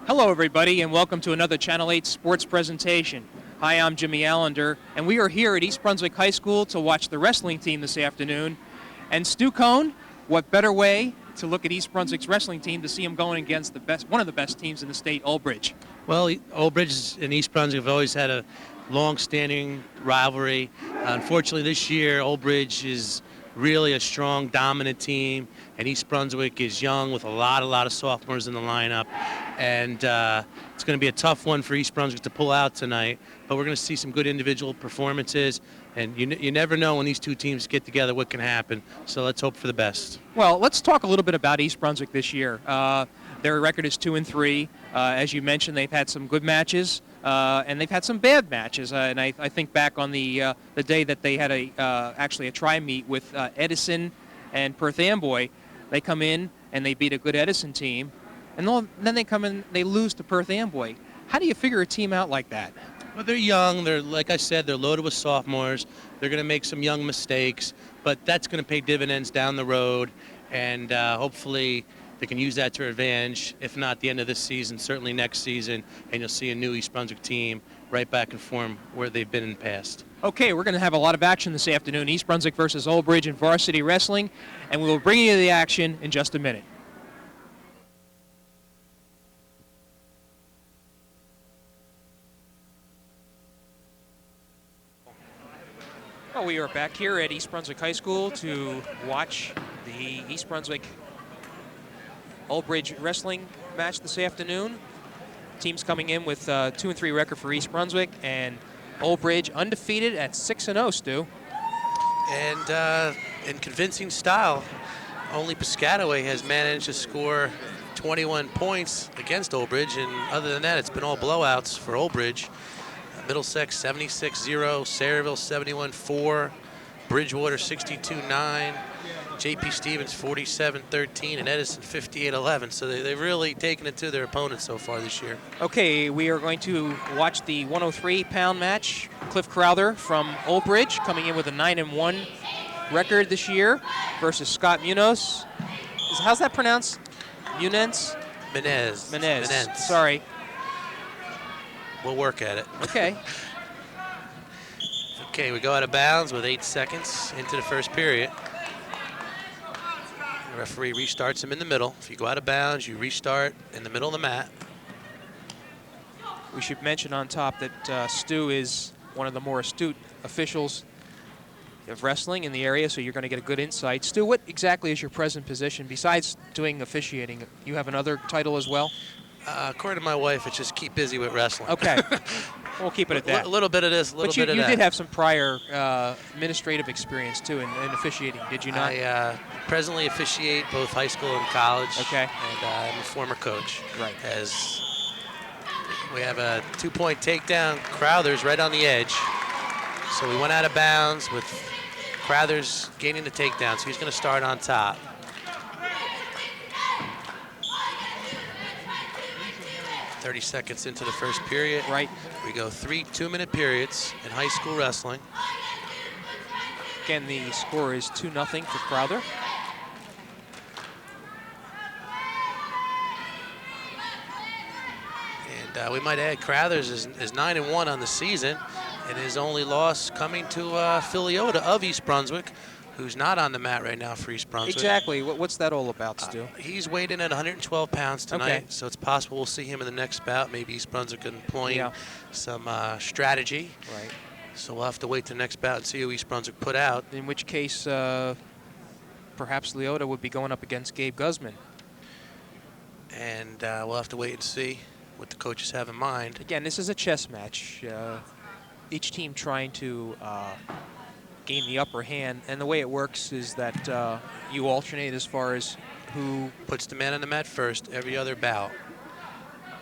Hello, everybody, and welcome to another Channel 8 sports presentation. Hi, I'm Jimmy Allinder, and we are here at East Brunswick High School to watch the wrestling team this afternoon. And Stu Kohn, what better way to look at East Brunswick's wrestling team to see them going against one of the best teams in the state, Old Bridge. Well, Old Bridge and East Brunswick have always had a long-standing rivalry. Unfortunately, this year, Old Bridge is really a strong, dominant team, and East Brunswick is young with a lot of sophomores in the lineup. And it's going to be a tough one for East Brunswick to pull out tonight, but we're going to see some good individual performances, and you never know when these two teams get together what can happen, so let's hope for the best. Well, let's talk a little bit about East Brunswick this year. Their record is 2-3. As you mentioned, they've had some good matches, and they've had some bad matches. And I think back on the day that they had actually a tri-meet with Edison and Perth Amboy. They come in and they beat a good Edison team, and then they come in, they lose to Perth Amboy. How do you figure a team out like that? Well, they're young. They're, like I said, they're loaded with sophomores. They're going to make some young mistakes, but that's going to pay dividends down the road, and hopefully they can use that to their advantage. If not the end of this season, certainly next season, and you'll see a new East Brunswick team right back in form where they've been in the past. Okay, we're going to have a lot of action this afternoon. East Brunswick versus Old Bridge in varsity wrestling, and we will bring you the action in just a minute. Well, we are back here at East Brunswick High School to watch the East Brunswick Old Bridge wrestling match this afternoon. Teams coming in with 2-3 record for East Brunswick, and Old Bridge undefeated at 6-0, Stu. And in convincing style, only Piscataway has managed to score 21 points against Old Bridge, and other than that, it's been all blowouts for Old Bridge. Middlesex 76-0, Sayreville 71-4, Bridgewater 62-9, J.P. Stevens 47-13, and Edison 58-11. So they've really taken it to their opponents so far this year. Okay, we are going to watch the 103-pound match. Cliff Crowther from Old Bridge coming in with a 9-1 record this year versus Scott Munoz. How's that pronounced? Munez? Menez. Sorry. We'll work at it. Okay. Okay, we go out of bounds with 8 seconds into the first period. The referee restarts him in the middle. If you go out of bounds, you restart in the middle of the mat. We should mention on top that Stu is one of the more astute officials of wrestling in the area, so you're going to get a good insight. Stu, what exactly is your present position? Besides doing officiating, you have another title as well? According to my wife, it's just keep busy with wrestling. Okay. We'll keep it at that. A little bit of this, a little bit of that. But you did have some prior administrative experience, too, in officiating, did you not? I presently officiate both high school and college. Okay. And I'm a former coach. Right. As we have a 2-point takedown. Crowther's right on the edge. So we went out of bounds with Crowther's gaining the takedown, so he's going to start on top. .30 seconds into the first period. Right. We go 3 2-minute periods in high school wrestling. Again, the score is 2-0 for Crowther. And we might add Crowther's is 9-1 on the season, and his only loss coming to Philiota of East Brunswick, who's not on the mat right now for East Brunswick. Exactly. What's that all about, Stu? He's weighed in at 112 pounds tonight, okay. So it's possible we'll see him in the next bout. Maybe East Brunswick employing some strategy. Right. So we'll have to wait to the next bout and see who East Brunswick put out. In which case, perhaps Leota would be going up against Gabe Guzman. And we'll have to wait and see what the coaches have in mind. Again, this is a chess match. Each team trying to gain the upper hand, and the way it works is that you alternate as far as who puts the man on the mat first every other bout.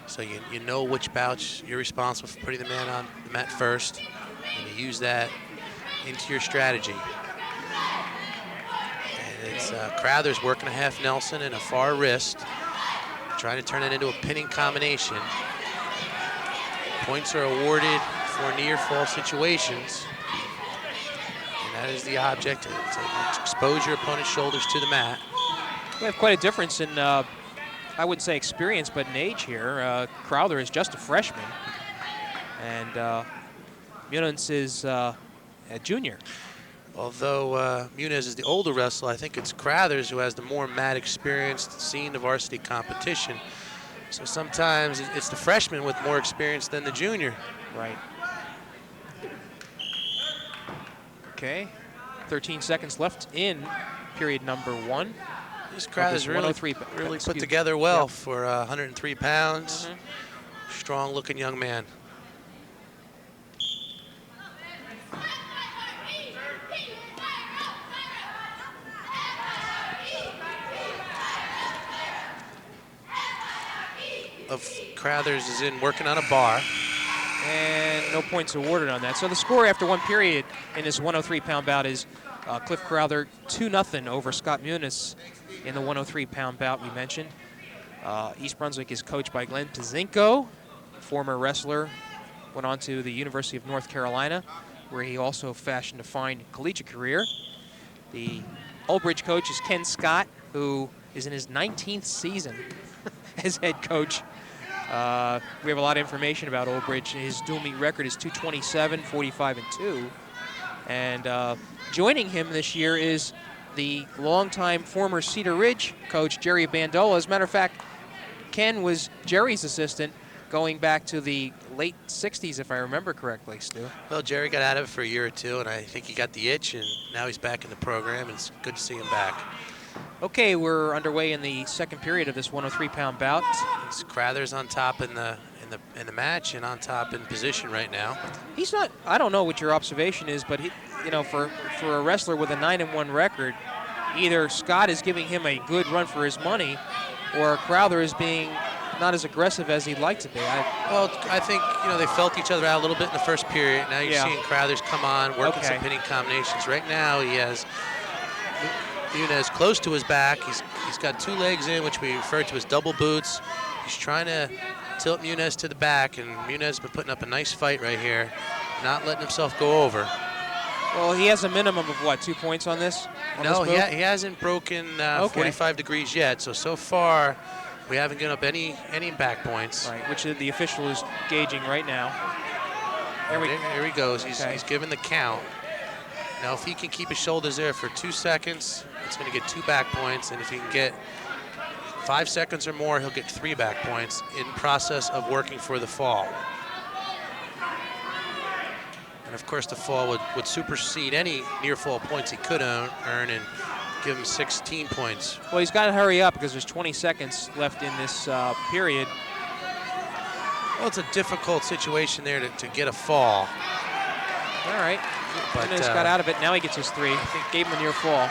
So you know which bouts you're responsible for putting the man on the mat first, and you use that into your strategy. And it's Crowther's working a half Nelson and a far wrist, trying to turn it into a pinning combination. Points are awarded for near fall situations. That is the object, to expose your opponent's shoulders to the mat. We have quite a difference in I wouldn't say experience, but in age here. Crowther is just a freshman, and Muniz is a junior. Although Muniz is the older wrestler, I think it's Crothers who has the more mat experience seeing the varsity competition. So sometimes it's the freshman with more experience than the junior. Right. Okay. 13 seconds left in period number 1. This Crothers really put together well for 103 pounds. Strong-looking young man. Of Crothers is in working on a bar. And no points awarded on that. So the score after 1 period in this 103-pound bout is Cliff Crowther 2-0 over Scott Muniz in the 103-pound bout we mentioned. East Brunswick is coached by Glenn Pazinko, former wrestler, went on to the University of North Carolina, where he also fashioned a fine collegiate career. The Old Bridge coach is Ken Scott, who is in his 19th season as head coach. We have a lot of information about Old Bridge. His dual meet record is 227, 45-2. And joining him this year is the longtime former Cedar Ridge coach, Jerry Bandola. As a matter of fact, Ken was Jerry's assistant going back to the late 60s, if I remember correctly, Stu. Well, Jerry got out of it for a year or two, and I think he got the itch, and now he's back in the program, and it's good to see him back. Okay, we're underway in the second period of this 103-pound bout. It's Crothers on top in the match and on top in position right now. He's not. I don't know what your observation is, but he, for a wrestler with a 9-1 record, either Scott is giving him a good run for his money, or Crowther is being not as aggressive as he'd like to be. I think they felt each other out a little bit in the first period. Now you're seeing Crothers come on, working some hitting combinations. Right now he has Muniz close to his back. He's got 2 legs in, which we refer to as double boots. He's trying to tilt Muniz to the back, and Muniz has been putting up a nice fight right here, not letting himself go over. Well, he has a minimum of what, 2 points on this? No, he hasn't broken 45 degrees yet. So far, we haven't given up any back points. Right, which the official is gauging right now. Here he goes. He's given the count. Now, if he can keep his shoulders there for 2 seconds, it's going to get 2 back points, and if he can get 5 seconds or more, he'll get 3 back points in process of working for the fall. And of course, the fall would supersede any near fall points he could earn and give him 16 points. Well, he's got to hurry up because there's 20 seconds left in this period. Well, it's a difficult situation there to get a fall. All right. But Muniz got out of it. Now he gets his 3. I think gave him a near fall.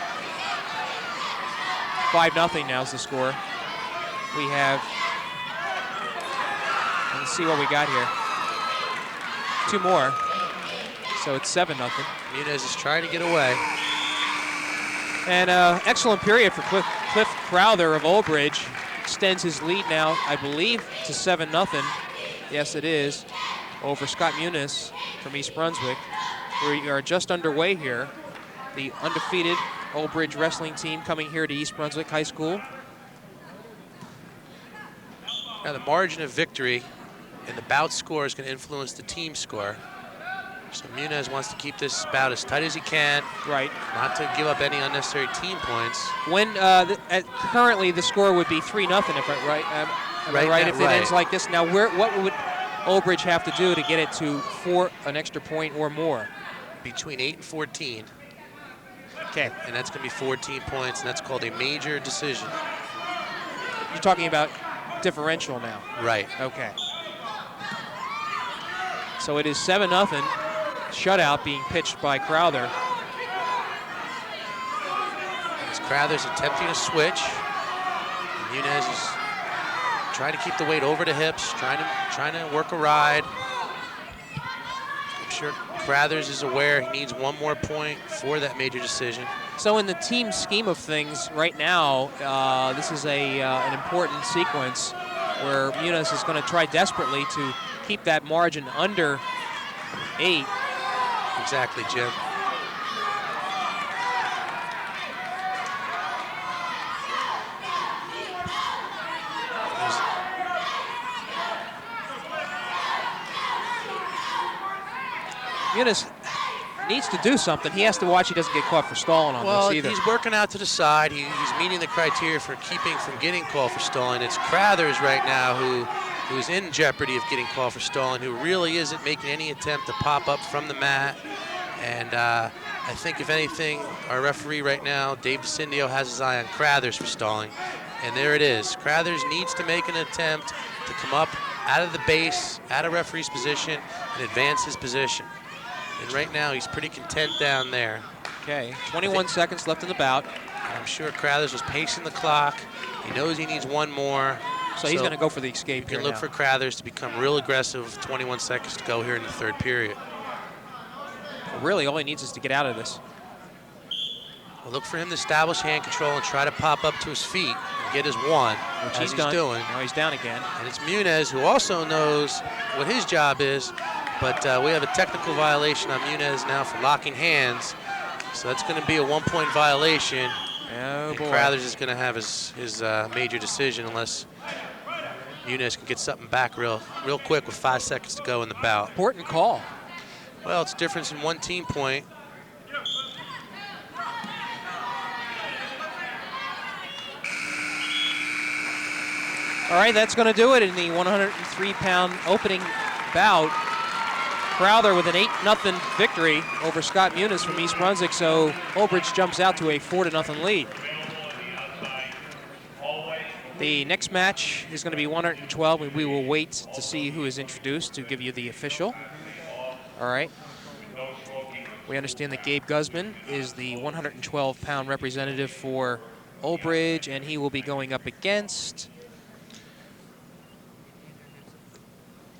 5-0 now is the score. We have, let's see what we got here. 2 more. So it's 7-0. Muniz is trying to get away. And excellent period for Cliff Crowther of Old Bridge. Extends his lead now, I believe, to 7-0. Yes, it is, over Scott Muniz from East Brunswick. We are just underway here. The undefeated Old Bridge wrestling team coming here to East Brunswick High School. Now the margin of victory and the bout score is going to influence the team score. So Muniz wants to keep this bout as tight as he can. Right. Not to give up any unnecessary team points. When currently the score would be 3-0, if I'm right. Am I right? If it ends like this, now what would Old Bridge have to do to get it to an extra point or more? Between 8 and 14. Okay. And that's going to be 14 points, and that's called a major decision. You're talking about differential now. Right. Okay. So it is 7-0. Shutout being pitched by Crowther. As Crowther's attempting a switch. Muniz is trying to keep the weight over the hips, trying to work a ride. I'm sure Crothers is aware he needs 1 more point for that major decision. So in the team scheme of things right now, this is an important sequence where Muniz is going to try desperately to keep that margin under 8. Exactly, Jim. Muniz needs to do something. He has to watch he doesn't get caught for stalling on this either. Well, he's working out to the side. He's meeting the criteria for keeping from getting called for stalling. It's Crathers right now who is in jeopardy of getting called for stalling, who really isn't making any attempt to pop up from the mat. And I think, if anything, our referee right now, Dave DeCindio, has his eye on Crathers for stalling. And there it is. Crathers needs to make an attempt to come up out of the base, out of referee's position, and advance his position. And right now, he's pretty content down there. Okay, 21 seconds left in the bout. I'm sure Crathers was pacing the clock. He knows he needs one more. So he's going to go for the escape here. You can look for Crathers to become real aggressive with 21 seconds to go here in the third period. Well, really, all he needs is to get out of this. Well, look for him to establish hand control and try to pop up to his feet and get his one, which he's done. doing. Now he's down again. And it's Muniz, who also knows what his job is, but we have a technical violation on Muniz now for locking hands. So that's going to be a 1-point violation. Oh, boy. Crathers is going to have his major decision unless Muniz can get something back real quick with 5 seconds to go in the bout. Important call. Well, it's a difference in 1 team point. All right, that's going to do it in the 103-pound opening bout. Crowther with an 8-0 victory over Scott Muniz from East Brunswick, so Old Bridge jumps out to a 4-0 lead. The next match is going to be 112, and we will wait to see who is introduced to give you the official. All right. We understand that Gabe Guzman is the 112-pound representative for Old Bridge, and he will be going up against...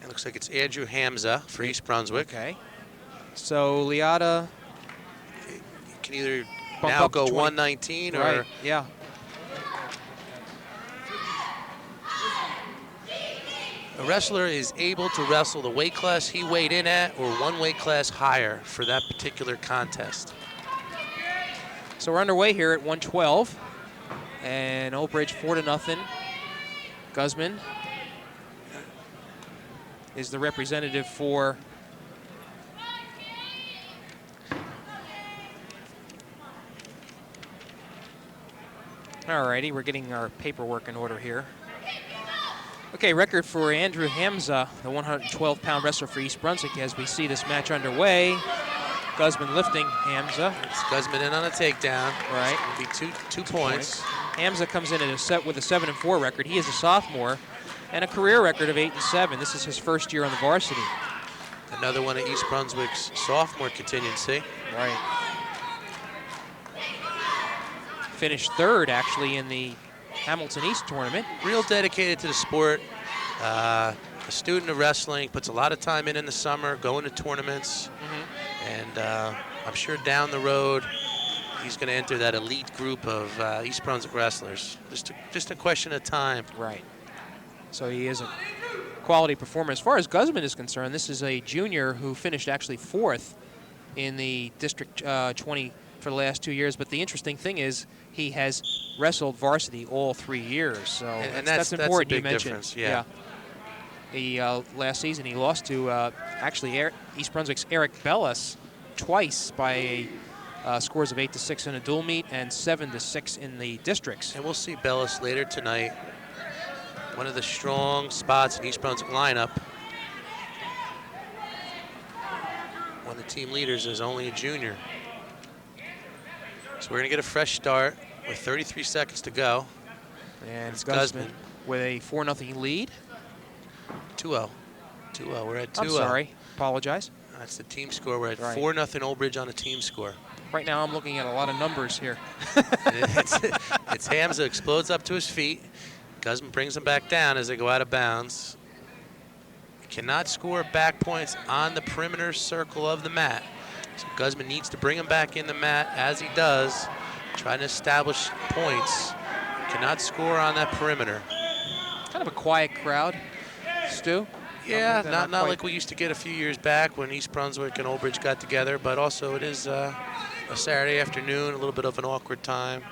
It looks like it's Andrew Hamza for East Brunswick. Okay. So Liata can either now go 119 or... Right, yeah. A wrestler is able to wrestle the weight class he weighed in at or 1 weight class higher for that particular contest. So we're underway here at 112. And Old Bridge 4-0. Guzman is the representative for Alrighty, we're getting our paperwork in order here. Okay, record for Andrew Hamza, the 112-pound wrestler for East Brunswick, as we see this match underway. Guzman lifting Hamza. It's Guzman in on a takedown. Right. It's going to be two points. Hamza comes in at a set with a 7-4 record. He is a sophomore and a career record of 8-7. This is his first year on the varsity. Another one of East Brunswick's sophomore contingency. Right. Finished third, actually, in the Hamilton East tournament. Real dedicated to the sport. A student of wrestling, puts a lot of time in the summer, going to tournaments. And I'm sure down the road, he's going to enter that elite group of East Brunswick wrestlers. Just a question of time. Right. So he is a quality performer. As far as Guzman is concerned, this is a junior who finished actually 4th in the District 20 for the last 2 years. But the interesting thing is he has wrestled varsity all 3 years. So and that's important. That's a big you mentioned. difference. Yeah. Last season he lost to actually East Brunswick's Eric Bellis twice by scores of 8-6 in a dual meet and 7-6 in the districts. And we'll see Bellis later tonight. One of the strong spots in East Brunswick lineup. One of the team leaders is only a junior. So we're going to get a fresh start with 33 seconds to go. And it's Guzman with a 4-0 lead. 2-0. 2-0. We're at 2-0. I'm sorry. Apologize. That's the team score. We're at 4-0 Old Bridge on the team score. Right now I'm looking at a lot of numbers here. It's Hamza explodes up to his feet. Guzman brings him back down as they go out of bounds. Cannot score back points on the perimeter circle of the mat. So Guzman needs to bring him back in the mat as he does, trying to establish points. Cannot score on that perimeter. Kind of a quiet crowd, Stu. Yeah, not like we used to get a few years back when East Brunswick and Old Bridge got together, but also it is a Saturday afternoon, a little bit of an awkward time.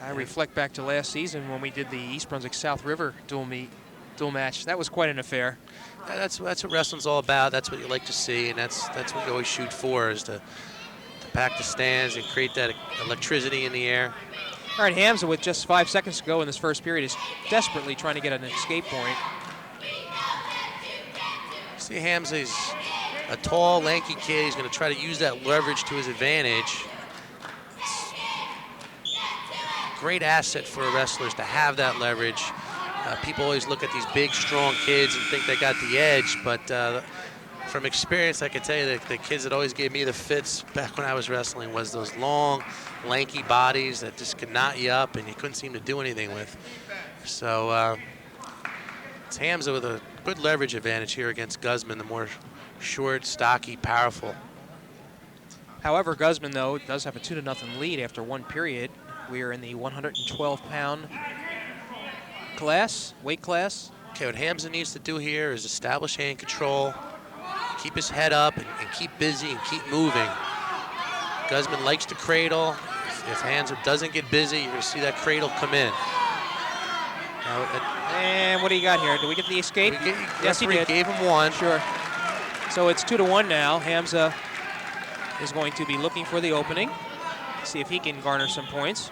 I reflect back to last season when we did the East Brunswick South River dual meet dual match. That was quite an affair. That's what wrestling's all about. That's what you like to see, and that's what you always shoot for, is to pack the stands and create that electricity in the air. All right, Hamza, with just 5 seconds to go in this first period, is desperately trying to get an escape point. See, Hamza's a tall, lanky kid. He's going to try to use that leverage to his advantage. It's a great asset for wrestlers to have that leverage. People always look at these big, strong kids and think they got the edge, but from experience, I can tell you that the kids that always gave me the fits back when I was wrestling was those long, lanky bodies that just could knot you up and you couldn't seem to do anything with. So it's Hamza with a good leverage advantage here against Guzman, the more short, stocky, powerful. However, Guzman, though, does have a 2-0 lead after one period. We are in the 112-pound weight class. Okay, what Hamza needs to do here is establish hand control, keep his head up, and keep busy and keep moving. Guzman likes to cradle. If Hamza doesn't get busy, you're going to see that cradle come in. And what do you got here? Do we get the escape? Yes, he did. Gave him one. Sure. So it's 2-1 now. Hamza is going to be looking for the opening, see if he can garner some points.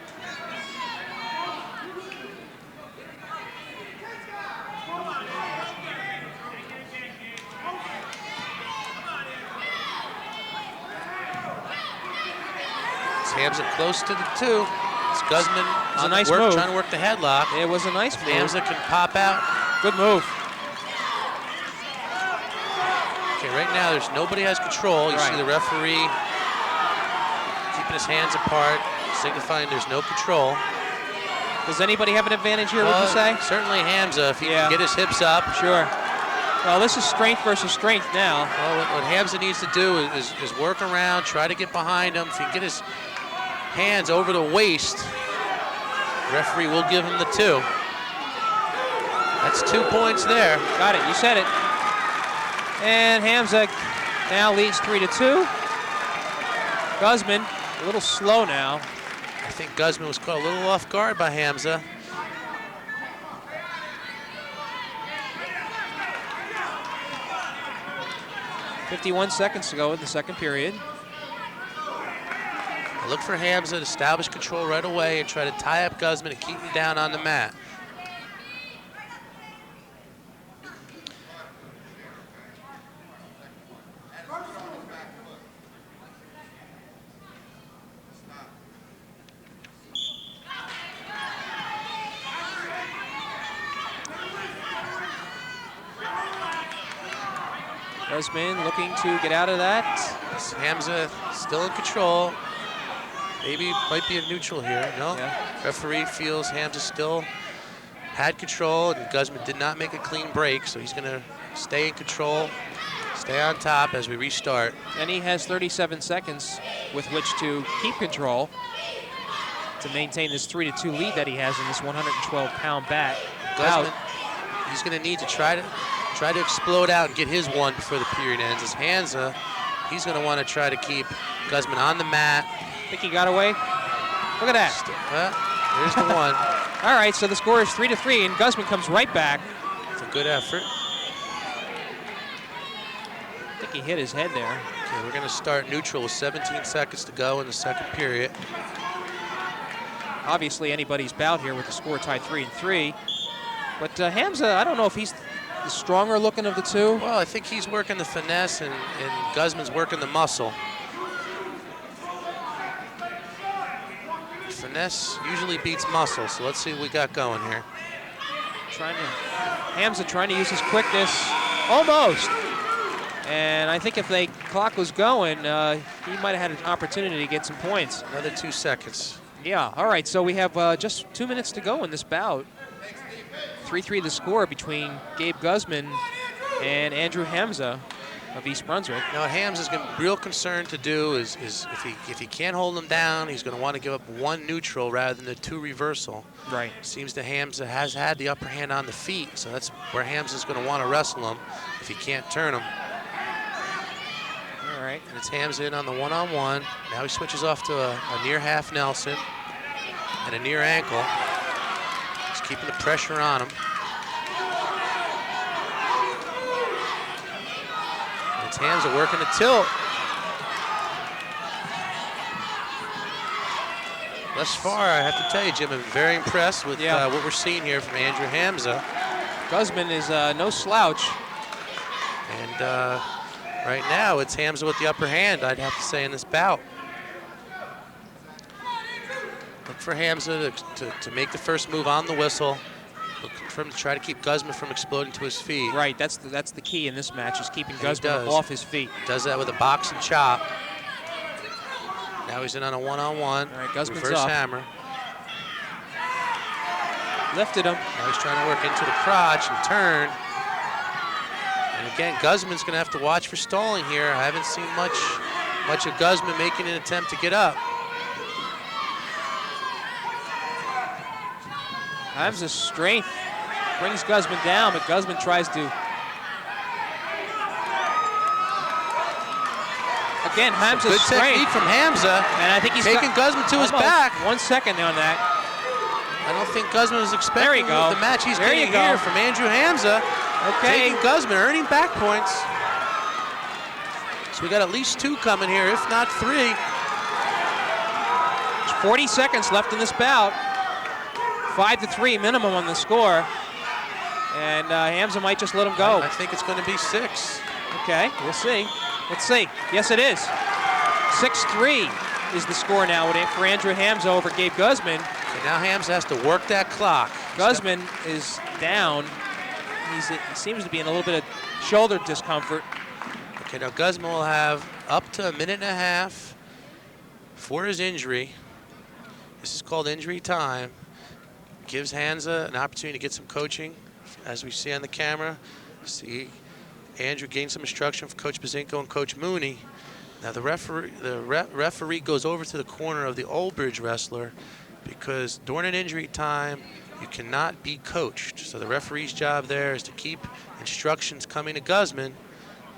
Hamza close to the 2. It's Guzman on nice move. Trying to work the headlock. It was a nice move. Hamza can pop out. Good move. Okay, right now there's nobody has control. You see the referee keeping his hands apart, signifying there's no control. Does anybody have an advantage here, would you say? Certainly Hamza, if he can get his hips up. Sure. Well, this is strength versus strength now. Well, what Hamza needs to do is work around, try to get behind him. If he can get his hands over the waist, the referee will give him the 2. That's 2 points there. Got it, you said it. And Hamza now leads 3-2. Guzman, a little slow now. I think Guzman was caught a little off guard by Hamza. .51 seconds to go in the second period. Look for Hamza to establish control right away and try to tie up Guzman and keep him down on the mat. Guzman looking to get out of that. Hamza still in control. Maybe might be a neutral here. No, referee feels Hamza still had control, and Guzman did not make a clean break, so he's going to stay in control, stay on top as we restart. And he has 37 seconds with which to keep control to maintain this 3-2 lead that he has in this 112-pound bat. Guzman, he's going to need to try to explode out and get his one before the period ends. As Hamza, he's going to want to try to keep Guzman on the mat. Think he got away? Look at that. There's the one. All right, so the score is 3-3, and Guzman comes right back. It's a good effort. I think he hit his head there. Okay, we're going to start neutral with 17 seconds to go in the second period. Obviously, anybody's bout here with the score tied 3-3. But Hamza, I don't know if he's the stronger looking of the two. Well, I think he's working the finesse, and Guzman's working the muscle. Finesse usually beats muscle, so let's see what we got going here. Hamza trying to use his quickness, almost. And I think if the clock was going, he might have had an opportunity to get some points. Another 2 seconds. Yeah, all right, so we have just 2 minutes to go in this bout. 3-3 the score between Gabe Guzman and Andrew Hamza of East Brunswick. Now what Hamza's real concerned to do is if he can't hold him down, he's going to want to give up 1 neutral rather than the 2 reversal. Right. Seems that Hamza has had the upper hand on the feet, so that's where Hamza's going to want to wrestle him if he can't turn him. All right. And it's Hamza in on the one-on-one. Now he switches off to a near half Nelson and a near ankle. He's keeping the pressure on him. It's Hamza working the tilt. Thus far, I have to tell you, Jim, I'm very impressed with what we're seeing here from Andrew Hamza. Guzman is no slouch. And right now, it's Hamza with the upper hand, I'd have to say, in this bout. Look for Hamza to make the first move on the whistle. Look for him to try to keep Guzman from exploding to his feet. Right, that's the key in this match, is keeping Guzman off his feet. Does that with a box and chop. Now he's in on a one-on-one. All right, Guzman's reverse up. hammer. Lifted him. Now he's trying to work into the crotch and turn. And again, Guzman's going to have to watch for stalling here. I haven't seen much of Guzman making an attempt to get up. Hamza's strength brings Guzman down, but Guzman tries to. Again, Hamza's good strength. Technique from Hamza. And I think he's taking Guzman to his back. 1 second on that. I don't think Guzman was expecting the match he's getting here from Andrew Hamza. Okay. Taking Guzman, earning back points. So we got at least 2 coming here, if not 3. There's 40 seconds left in this bout. 5-3 minimum on the score. And Hamza might just let him go. I think it's going to be 6. Okay, we'll see. Let's see. Yes, it is. 6-3 is the score now for Andrew Hamza over Gabe Guzman. So now Hamza has to work that clock. Guzman is down. He seems to be in a little bit of shoulder discomfort. Okay, now Guzman will have up to 1.5 minutes for his injury. This is called injury time. Gives Hamza an opportunity to get some coaching, as we see on the camera. See Andrew gain some instruction from Coach Bazinko and Coach Mooney. Now the referee goes over to the corner of the Old Bridge wrestler, because during an injury time, you cannot be coached. So the referee's job there is to keep instructions coming to Guzman,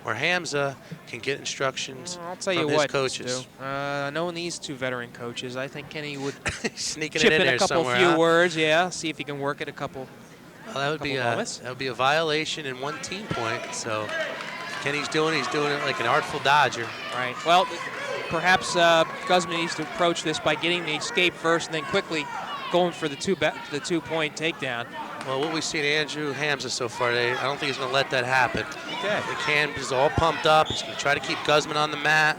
where Hamza can get instructions from his coaches. Knowing these 2 veteran coaches, I think Kenny would sneaking chip it in there a couple somewhere, few words, see if he can work it a couple. Well, that would be a violation and 1 team point. So Kenny's doing it like an artful dodger. Right. Well, perhaps Guzman needs to approach this by getting the escape first and then quickly going for the 2-point takedown. Well, what we've seen Andrew Hamza so far today, I don't think he's going to let that happen. Okay. The can is all pumped up. He's going to try to keep Guzman on the mat.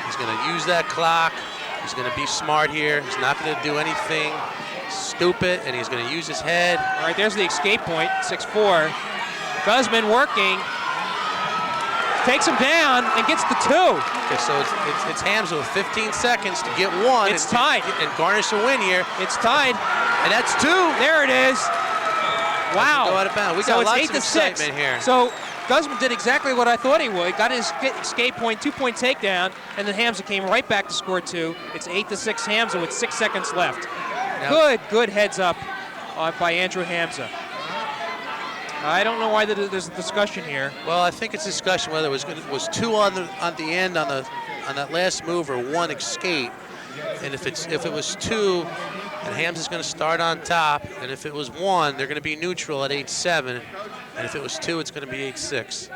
He's going to use that clock. He's going to be smart here. He's not going to do anything stupid, and he's going to use his head. All right, there's the escape point, 6-4. Guzman working. Takes him down and gets the 2. Okay, so it's Hamza with 15 seconds to get 1. It's tied. And garnish a win here. It's tied. And that's 2. There it is. Wow. Go out of bounds. We got lots of excitement here. So Guzman did exactly what I thought he would. Got his escape point, 2-point takedown, and then Hamza came right back to score 2. It's 8-6 Hamza with 6 seconds left. Now, good heads up by Andrew Hamza. I don't know why there's a discussion here. Well, I think it's a discussion whether it was 2 on the end on that last move or 1 escape. And if it was 2, then Hamza's going to start on top. And if it was 1, they're going to be neutral at 8-7. And if it was 2, it's going to be 8-6.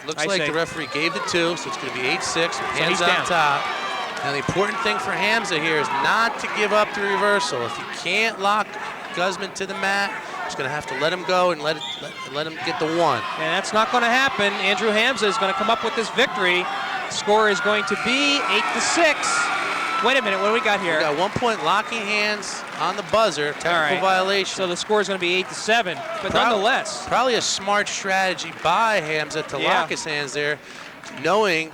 Looks like the referee gave the 2, so it's going to be 8-6. Hamza on top. Now the important thing for Hamza here is not to give up the reversal. If you can't lock Guzman to the mat, he's going to have to let him go and let him get the 1. And that's not going to happen. Andrew Hamza is going to come up with this victory. Score is going to be 8-6. Wait a minute, what do we got here? We got 1 point locking hands on the buzzer, technical violation. So the score is going to be 8-7, but nonetheless. Probably a smart strategy by Hamza to lock his hands there, knowing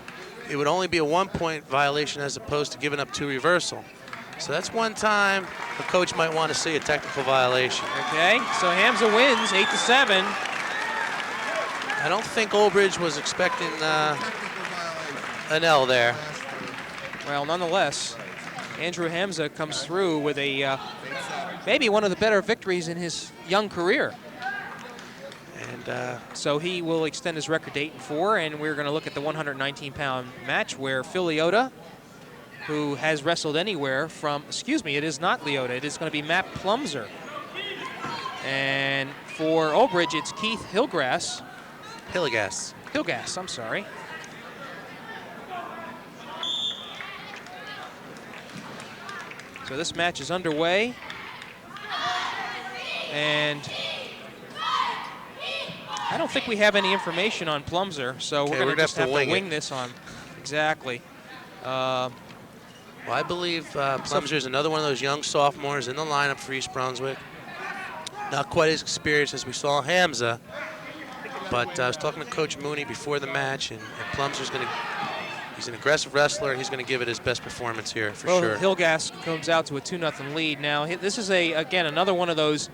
it would only be a 1 point violation as opposed to giving up 2 reversal. So that's one time the coach might want to see a technical violation. Okay, so Hamza wins 8-7. I don't think Old Bridge was expecting an L there. Well, nonetheless, Andrew Hamza comes through with a maybe one of the better victories in his young career. And so he will extend his record to 8-4, and we're going to look at the 119-pound match where Phil Liotta, who has wrestled anywhere from, it is not Liotta, it is going to be Matt Plumser. And for Old Bridge, it's Keith Hillegass. Hilgas, I'm sorry. So this match is underway. And I don't think we have any information on Plumser, so we're going to just have to wing this on. Exactly. Well, I believe Plumser is another one of those young sophomores in the lineup for East Brunswick. Not quite as experienced as we saw Hamza, but I was talking to Coach Mooney before the match, and Plumser's going to, he's an aggressive wrestler, and he's going to give it his best performance here for sure. Hilgas comes out to a 2-0 lead. Now, this is, again, another one of those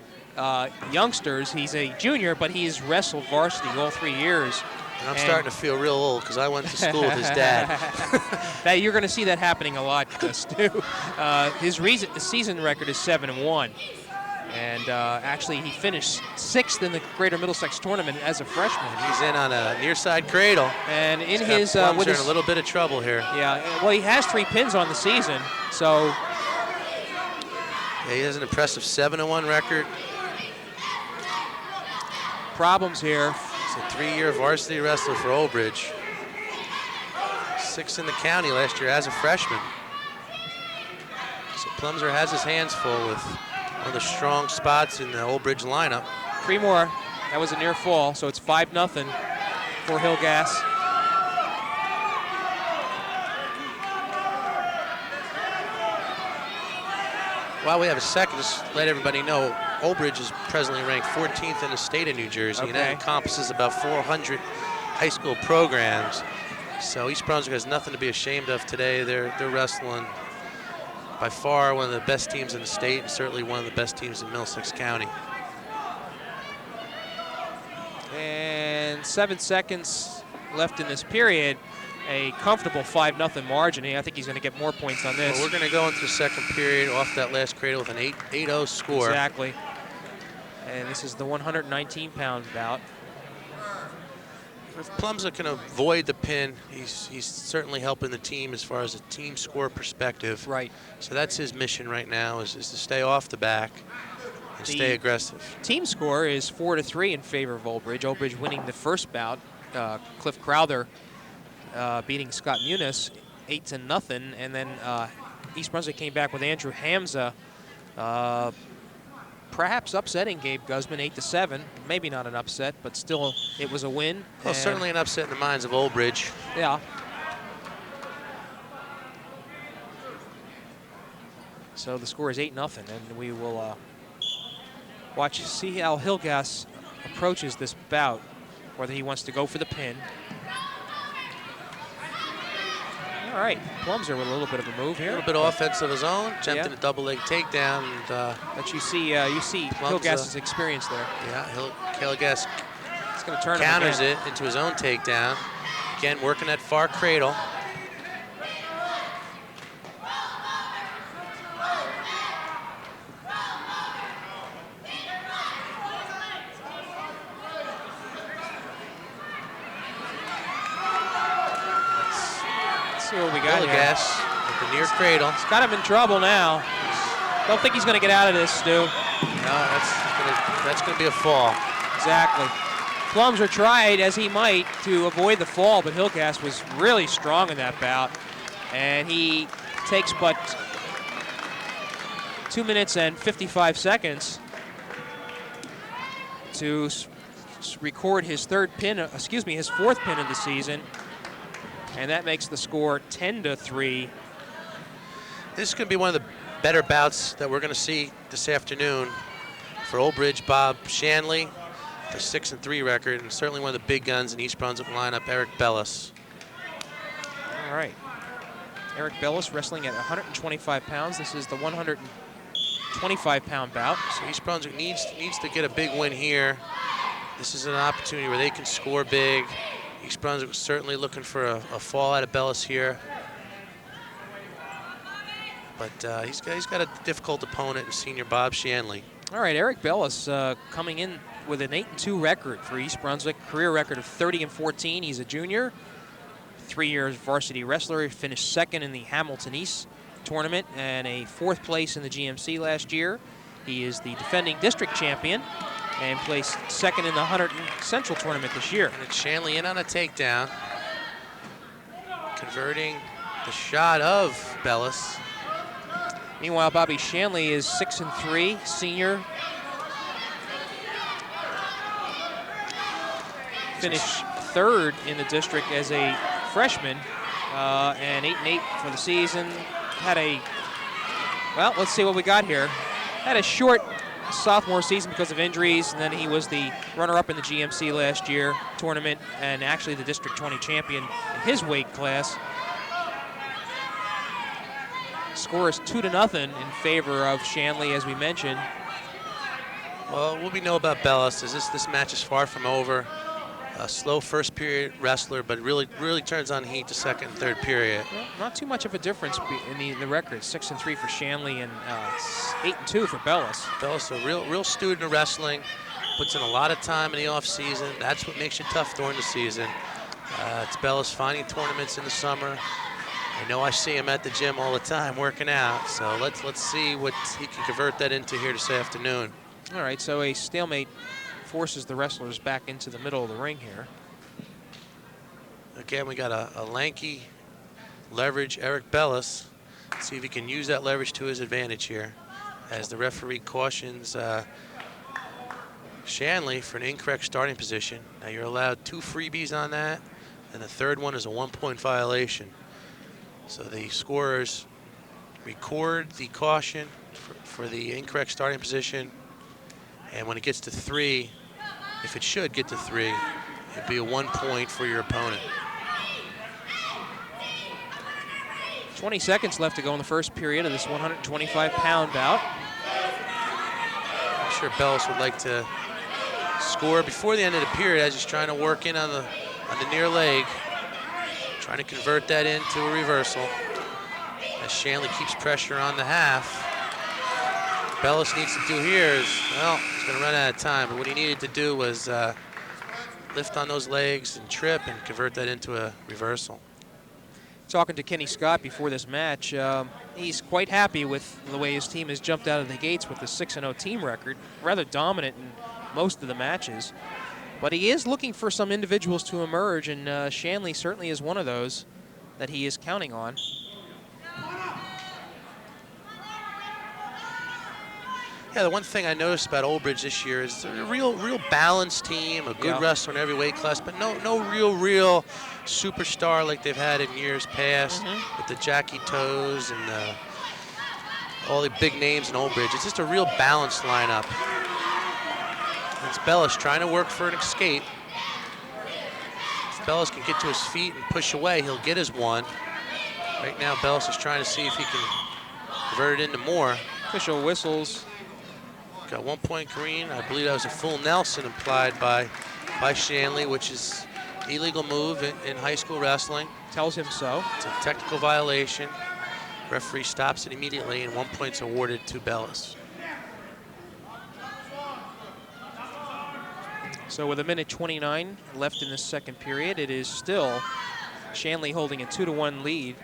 youngsters. He's a junior, but he's wrestled varsity all 3 years. And I'm starting to feel real old because I went to school with his dad. You're going to see that happening a lot, Stu. His season record is 7-1. And actually, he finished 6th in the Greater Middlesex tournament as a freshman. He's in on a near side cradle. And in his, with his, in a little bit of trouble here. Yeah, well, he has 3 pins on the season, so. Yeah, he has an impressive 7-1 record. Problems here. He's a 3-year varsity wrestler for Old Bridge. 6th in the county last year as a freshman. So Plumser has his hands full with one of the strong spots in the Old Bridge lineup. 3 more. That was a near fall, so it's 5-0 for Hilgas. While we have a second, just let everybody know, Old Bridge is presently ranked 14th in the state of New Jersey, and that encompasses about 400 high school programs. So East Brunswick has nothing to be ashamed of today. They're wrestling by far one of the best teams in the state, and certainly one of the best teams in Middlesex County. And 7 seconds left in this period. A comfortable 5-0 margin. I think he's going to get more points on this. Well, we're going to go into the second period off that last cradle with an 8-0 score. Exactly. And this is the 119-pound bout. If Plumser can avoid the pin, he's certainly helping the team as far as a team score perspective. Right. So that's his mission right now, is to stay off the back and stay aggressive. Team score is 4-3 in favor of Old Bridge. Old Bridge winning the first bout. Cliff Crowther beating Scott Muniz 8-0, and then East Brunswick came back with Andrew Hamza, perhaps upsetting Gabe Guzman 8-7. Maybe not an upset, but still it was a win. Well, certainly an upset in the minds of Old Bridge. Yeah. So the score is 8-0, and we will see how Hilgas approaches this bout, whether he wants to go for the pin. All right, Plumser with a little bit of a move here. A little bit of offense of his own, attempting a double leg takedown. And, but you see Hilgas's experience there. Yeah, Hilgas counters it into his own takedown. Again, working that far cradle. What we got Hilgas at the near cradle. It's got him in trouble now. Don't think he's going to get out of this, Stu. No, that's going to be a fall. Exactly. Plumser tried, as he might, to avoid the fall, but Hilgas was really strong in that bout. And he takes but 2 minutes and 55 seconds to record his fourth pin of the season. And that makes the score 10-3. This is going to be one of the better bouts that we're going to see this afternoon for Old Bridge. Bob Shanley, the 6-3 record, and certainly one of the big guns in East Brunswick lineup, Eric Bellis. All right. Eric Bellis wrestling at 125 pounds. This is the 125-pound bout. So East Brunswick needs to get a big win here. This is an opportunity where they can score big. East Brunswick was certainly looking for a fall out of Bellis here. But he's got a difficult opponent in senior Bob Shanley. All right, Eric Bellis coming in with an 8-2 record for East Brunswick, career record of 30-14. He's a junior, 3 years varsity wrestler. He finished second in the Hamilton East tournament and a 4th place in the GMC last year. He is the defending district champion and placed second in the 100 Central tournament this year. And it's Shanley in on a takedown, converting the shot of Bellis. Meanwhile, Bobby Shanley is 6-3, senior. Finished third in the district as a freshman, and 8-8 for the season. Had a, well, let's see what we got here. Had a short sophomore season because of injuries, and then he was the runner-up in the GMC last year tournament, and actually the District 20 champion in his weight class. Score is 2-0 in favor of Shanley, as we mentioned. Well, what we know about Bellis is this match is far from over. A slow first period wrestler, but really turns on heat the second and third period. Well, not too much of a difference in the record. 6-3 for Shanley and 8-2 for Bellis. Bellis, a real student of wrestling, puts in a lot of time in the off season. That's what makes you tough during the season. It's Bellis finding tournaments in the summer. I know I see him at the gym all the time working out, so let's see what he can convert that into here this afternoon. All right, so a stalemate forces the wrestlers back into the middle of the ring here. Again, we got a lanky leverage Eric Bellis. See if he can use that leverage to his advantage here, as the referee cautions Shanley for an incorrect starting position. Now you're allowed 2 freebies on that, and the third one is a 1-point violation. So the scorers record the caution for the incorrect starting position, and when it gets to 3, if it should get to 3, it'd be a 1 point for your opponent. 20 seconds left to go in the first period of this 125-pound bout. I'm sure Bellis would like to score before the end of the period as he's trying to work in on the near leg, trying to convert that into a reversal. As Shanley keeps pressure on the half. Bellis needs to do here is, well, he's going to run out of time, but what he needed to do was lift on those legs and trip and convert that into a reversal. Talking to Kenny Scott before this match, he's quite happy with the way his team has jumped out of the gates with the 6-0 team record, rather dominant in most of the matches. But he is looking for some individuals to emerge, and Shanley certainly is one of those that he is counting on. Yeah, the one thing I noticed about Old Bridge this year is they're a real balanced team, a good wrestler in every weight class, but no real superstar like they've had in years past with the Jackie Toes and all the big names in Old Bridge. It's just a real balanced lineup. It's Bellis trying to work for an escape. If Bellis can get to his feet and push away, he'll get his 1. Right now, Bellis is trying to see if he can convert it into more. Official whistles. Got 1 point green. I believe that was a full Nelson implied by Shanley, which is an illegal move in high school wrestling. Tells him so. It's a technical violation. Referee stops it immediately, and 1 point's awarded to Bellis. So with 1:29 left in the second period, it is still Shanley holding a 2-1 lead.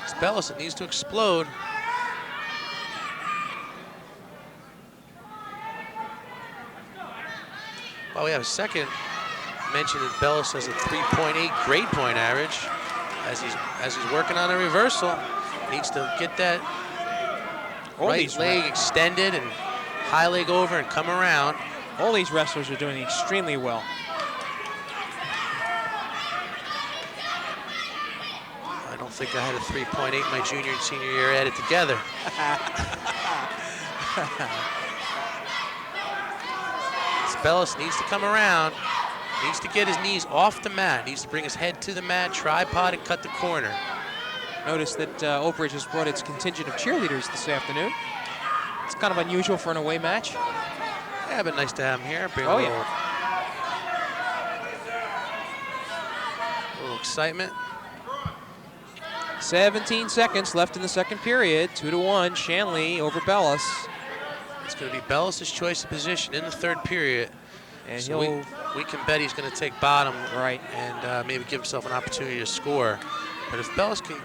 It's Bellis that needs to explode. Well, we have a second mention that Bellis has a 3.8 grade point average. As he's working on a reversal, needs to get that right leg extended and high leg over and come around. All these wrestlers are doing extremely well. I don't think I had a 3.8 my junior and senior year added together. Bellis needs to come around, needs to get his knees off the mat, needs to bring his head to the mat, tripod, and cut the corner. Notice that Old Bridge has brought its contingent of cheerleaders this afternoon. It's kind of unusual for an away match. Yeah, but nice to have them here. Bring a little excitement. 17 seconds left in the second period. 2-1, Shanley over Bellis. It's going to be Bellis' choice of position in the third period. And so we can bet he's going to take bottom, right, and maybe give himself an opportunity to score. But if Bellis can,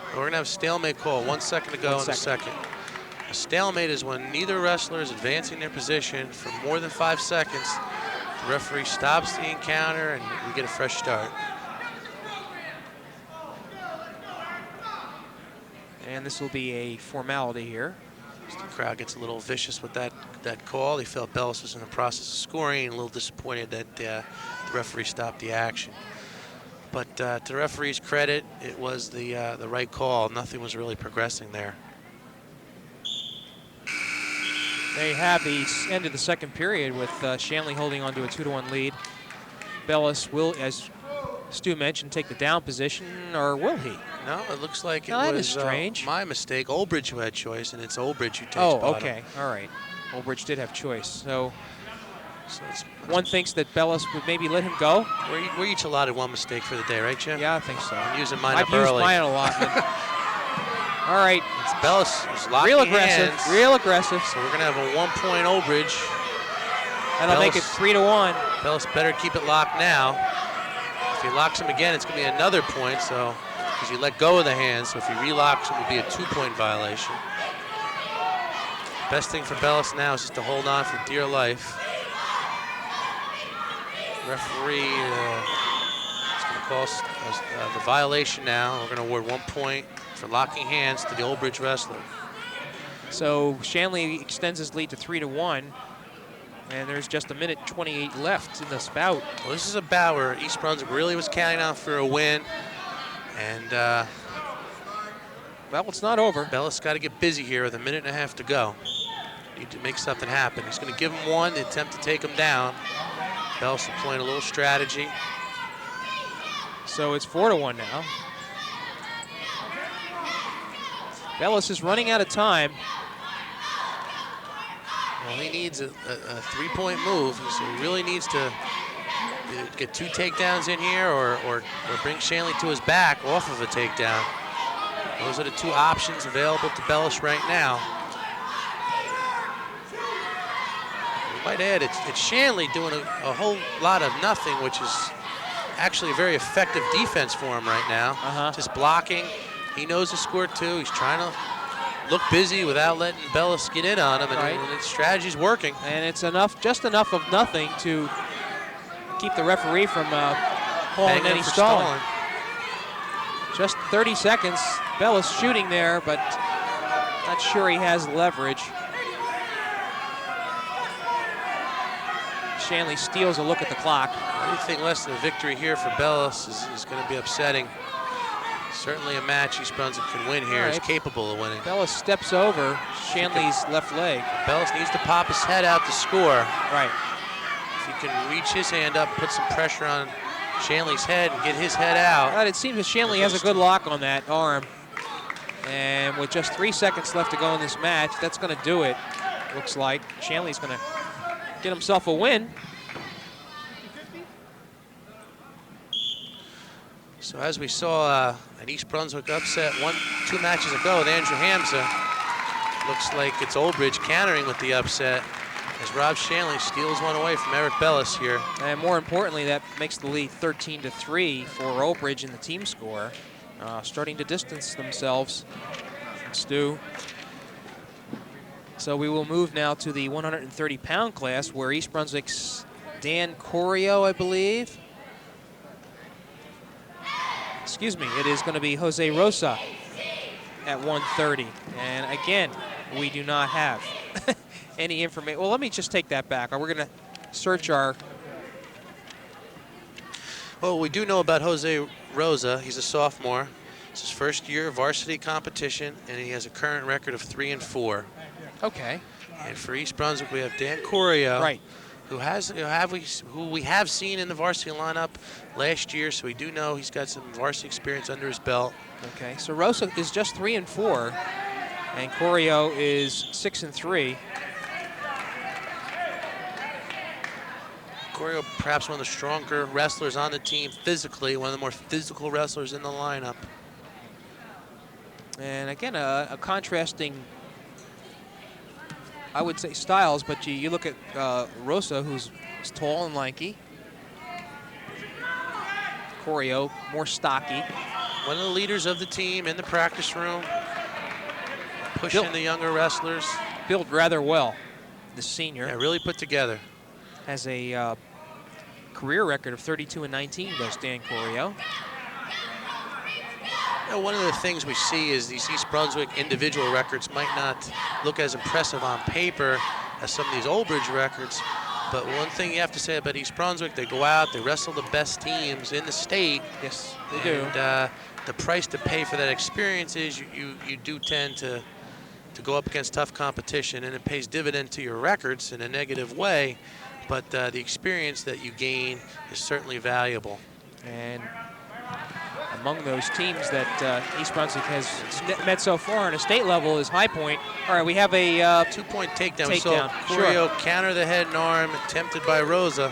we're going to have a stalemate call. 1 second to go in the second. A stalemate is when neither wrestler is advancing their position for more than 5 seconds. The referee stops the encounter and we get a fresh start. And this will be a formality here. The crowd gets a little vicious with that call. They felt Bellis was in the process of scoring and a little disappointed that the referee stopped the action. But to the referee's credit, it was the right call. Nothing was really progressing there. They have the end of the second period with Shanley holding on to a 2-1 lead. Bellis will, as Stu mentioned, take the down position, or will he? No, it looks like that it is was strange. My mistake. Oldbridge who had choice, and it's Oldbridge who takes bottom. Okay, all right. Oldbridge did have choice. So one thinks that Bellis would maybe let him go. We're each allotted one mistake for the day, right, Jim? Yeah, I think so. I'm using mine I've up early. used mine a lot. All right. It's Bellis is locking real aggressive. Hands. Real aggressive. So we're going to have a 1-point Oldbridge. That'll make it 3-1. Bellis better keep it locked now. If he locks him again, it's going to be another point. So because you let go of the hands, so if he relocks, it will be a 2-point violation. Best thing for Bellis now is just to hold on for dear life. Referee is going to call the violation now. We're going to award 1 point for locking hands to the Oldbridge wrestler. So Shanley extends his lead to 3-1, and there's just 1:28 left in this bout. Well, this is a bout where East Brunswick really was counting on for a win, and well, it's not over. Bellis got to get busy here with 1.5 minutes to go. Need to make something happen. He's going to give him one, the attempt to take him down. Bellis employing a little strategy. So it's 4-1 now. Bellis is running out of time. Well, he needs a 3-point move, so he really needs to get 2 takedowns in here or bring Shanley to his back off of a takedown. Those are the 2 options available to Bellis right now. We might add, it's Shanley doing a whole lot of nothing, which is actually a very effective defense for him right now. Just blocking. He knows the score too. He's trying to look busy without letting Bellis get in on him, and his strategy's working. And it's just enough of nothing to keep the referee from calling any stalling. Just 30 seconds. Bellis shooting there, but not sure he has leverage. Shanley steals a look at the clock. Anything less than a victory here for Bellis is going to be upsetting. Certainly a match East Brunswick can win here, is capable of winning. Bellis steps over Shanley's left leg. Bellis needs to pop his head out to score. Right. If he can reach his hand up, put some pressure on Shanley's head and get his head out. But it seems that Shanley has a good lock on that arm. And with just 3 seconds left to go in this match, that's going to do it, looks like. Shanley's going to get himself a win. So as we saw an East Brunswick upset 2 matches ago with Andrew Hamza, looks like it's Oldbridge countering with the upset as Rob Shanley steals one away from Eric Bellis here. And more importantly, that makes the lead 13-3 for Oldbridge in the team score, starting to distance themselves from Stu. So we will move now to the 130-pound class, where East Brunswick's Dan Corio, I believe. Excuse me, it is going to be Jose Rosa at 130. And again, we do not have any information. Well, let me just take that back. We're going to search our... Well, we do know about Jose Rosa. He's a sophomore. It's his first year of varsity competition, and he has a current record of 3-4. Okay. And for East Brunswick, we have Dan Corio. Right. Who we have seen in the varsity lineup last year, so we do know he's got some varsity experience under his belt. Okay, so Rosa is just 3-4, and Corio is 6-3. Corio, perhaps one of the stronger wrestlers on the team physically, one of the more physical wrestlers in the lineup. And again, a contrasting, I would say, styles, but you look at Rosa, who's tall and lanky. Corio, more stocky. one of the leaders of the team in the practice room, pushing the younger wrestlers. Built rather well. The senior. Yeah, really put together. Has a career record of 32-19, does Dan Corio. You know, one of the things we see is these East Brunswick individual records might not look as impressive on paper as some of these Old Bridge records, but one thing you have to say about East Brunswick, they go out, they wrestle the best teams in the state. Yes, they do. And the price to pay for that experience is you do tend to go up against tough competition, and it pays dividend to your records in a negative way, but the experience that you gain is certainly valuable. And among those teams that East Brunswick has met so far on a state level is High Point. All right, we have a 2-point takedown. We saw Corio counter the head and arm, attempted by Rosa,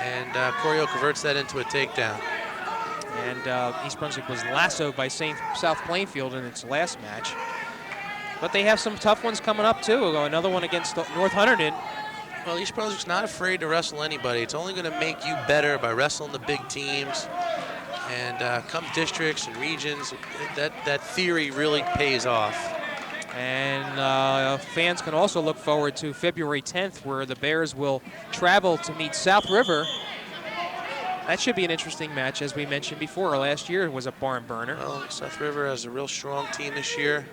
and Corio converts that into a takedown. And East Brunswick was lassoed by South Plainfield in its last match. But they have some tough ones coming up, too. Another one against North Hunterdon. Well, East Brunswick's not afraid to wrestle anybody. It's only going to make you better by wrestling the big teams. And come districts and regions, that theory really pays off. And fans can also look forward to February 10th, where the Bears will travel to meet South River. That should be an interesting match, as we mentioned before. Last year was a barn burner. Well, South River has a real strong team this year.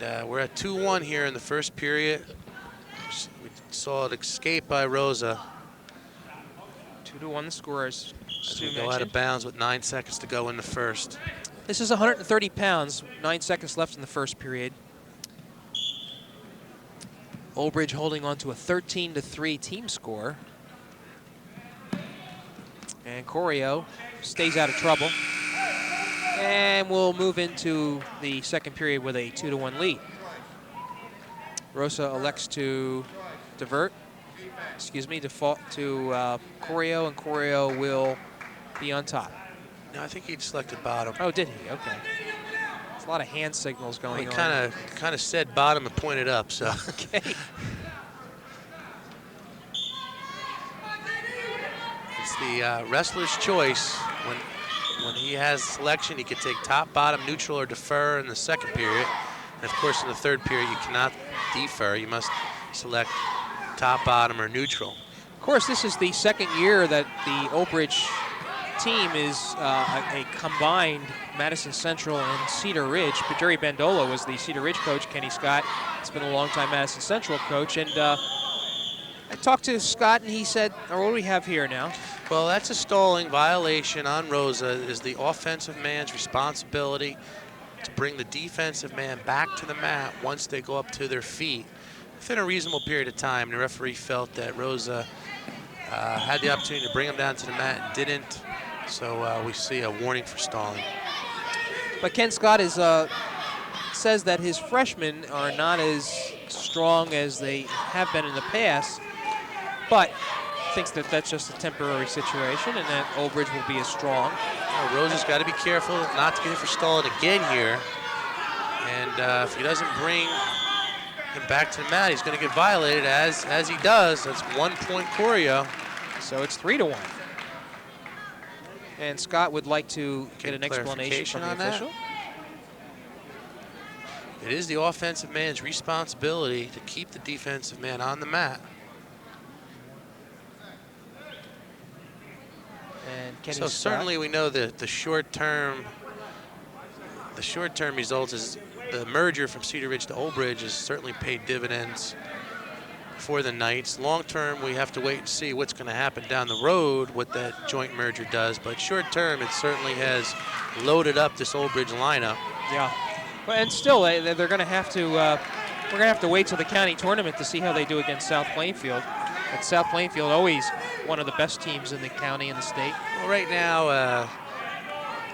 And we're at 2-1 here in the first period. We saw an escape by Rosa. 2-1 the scores. As we go out of bounds with 9 seconds to go in the first. This is 130 pounds, 9 seconds left in the first period. Old Bridge holding on to a 13-3 team score. And Corio stays out of trouble. And we'll move into the second period with a 2-1 lead. Rosa elects to default to Corio, and Corio will be on top. No, I think he selected bottom. Oh, did he? Okay. There's a lot of hand signals going on. He kind of said bottom and pointed up, so. Okay. It's the wrestler's choice. When he has selection, he could take top, bottom, neutral, or defer in the second period. And of course, in the third period, you cannot defer. You must select top, bottom, or neutral. Of course, this is the second year that the Old Bridge team is a combined Madison Central and Cedar Ridge. But Jerry Bandola was the Cedar Ridge coach. Kenny Scott has been a longtime Madison Central coach. And I talked to Scott, and he said, what do we have here now? Well, that's a stalling violation on Rosa. It is the offensive man's responsibility to bring the defensive man back to the mat once they go up to their feet within a reasonable period of time. The referee felt that Rosa had the opportunity to bring him down to the mat and didn't, so we see a warning for stalling. But Ken Scott says that his freshmen are not as strong as they have been in the past, but thinks that that's just a temporary situation and that Old Bridge will be as strong. Rosa's got to be careful not to get hit for stalling again here. And if he doesn't bring him back to the mat, he's going to get violated as he does. That's 1 point Corio. So it's 3-1. And Scott would like to get an explanation from the official. It is the offensive man's responsibility to keep the defensive man on the mat. And so certainly we know that the short-term results is the merger from Cedar Ridge to Old Bridge has certainly paid dividends for the Knights. Long-term, we have to wait and see what's going to happen down the road, what that joint merger does. But short-term, it certainly has loaded up this Old Bridge lineup. Yeah, and still they're going to have to. We're going to have to wait till the county tournament to see how they do against South Plainfield. But South Plainfield always one of the best teams in the county and the state. Well, right now,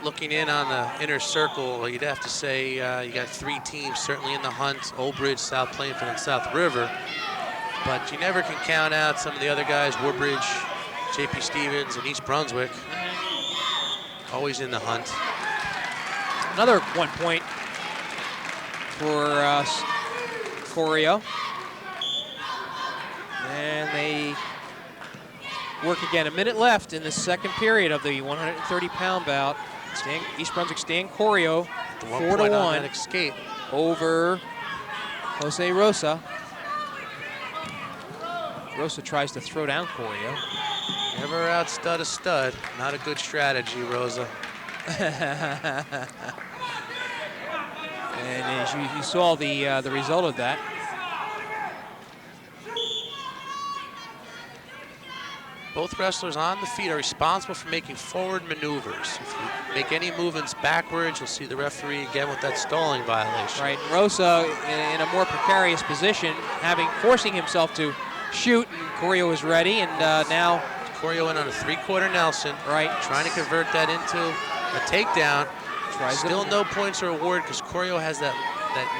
looking in on the inner circle, you'd have to say you got 3 teams certainly in the hunt: Old Bridge, South Plainfield, and South River. But you never can count out some of the other guys: Woodbridge, J.P. Stevens, and East Brunswick. Always in the hunt. Another 1 point for Corio. And they work again. A minute left in the second period of the 130-pound bout. East Brunswick Stan Corio, 4-1 escape over Jose Rosa. Rosa tries to throw down Corio. Never outstud a stud. Not a good strategy, Rosa. And as you saw the result of that. Both wrestlers on the feet are responsible for making forward maneuvers. If you make any movements backwards, you'll see the referee again with that stalling violation. Right, Rosa in a more precarious position, forcing himself to shoot, and Corio is ready, and now Corio in on a 3/4 Nelson. Right. Trying to convert that into a takedown. Still no points are awarded because Corio has that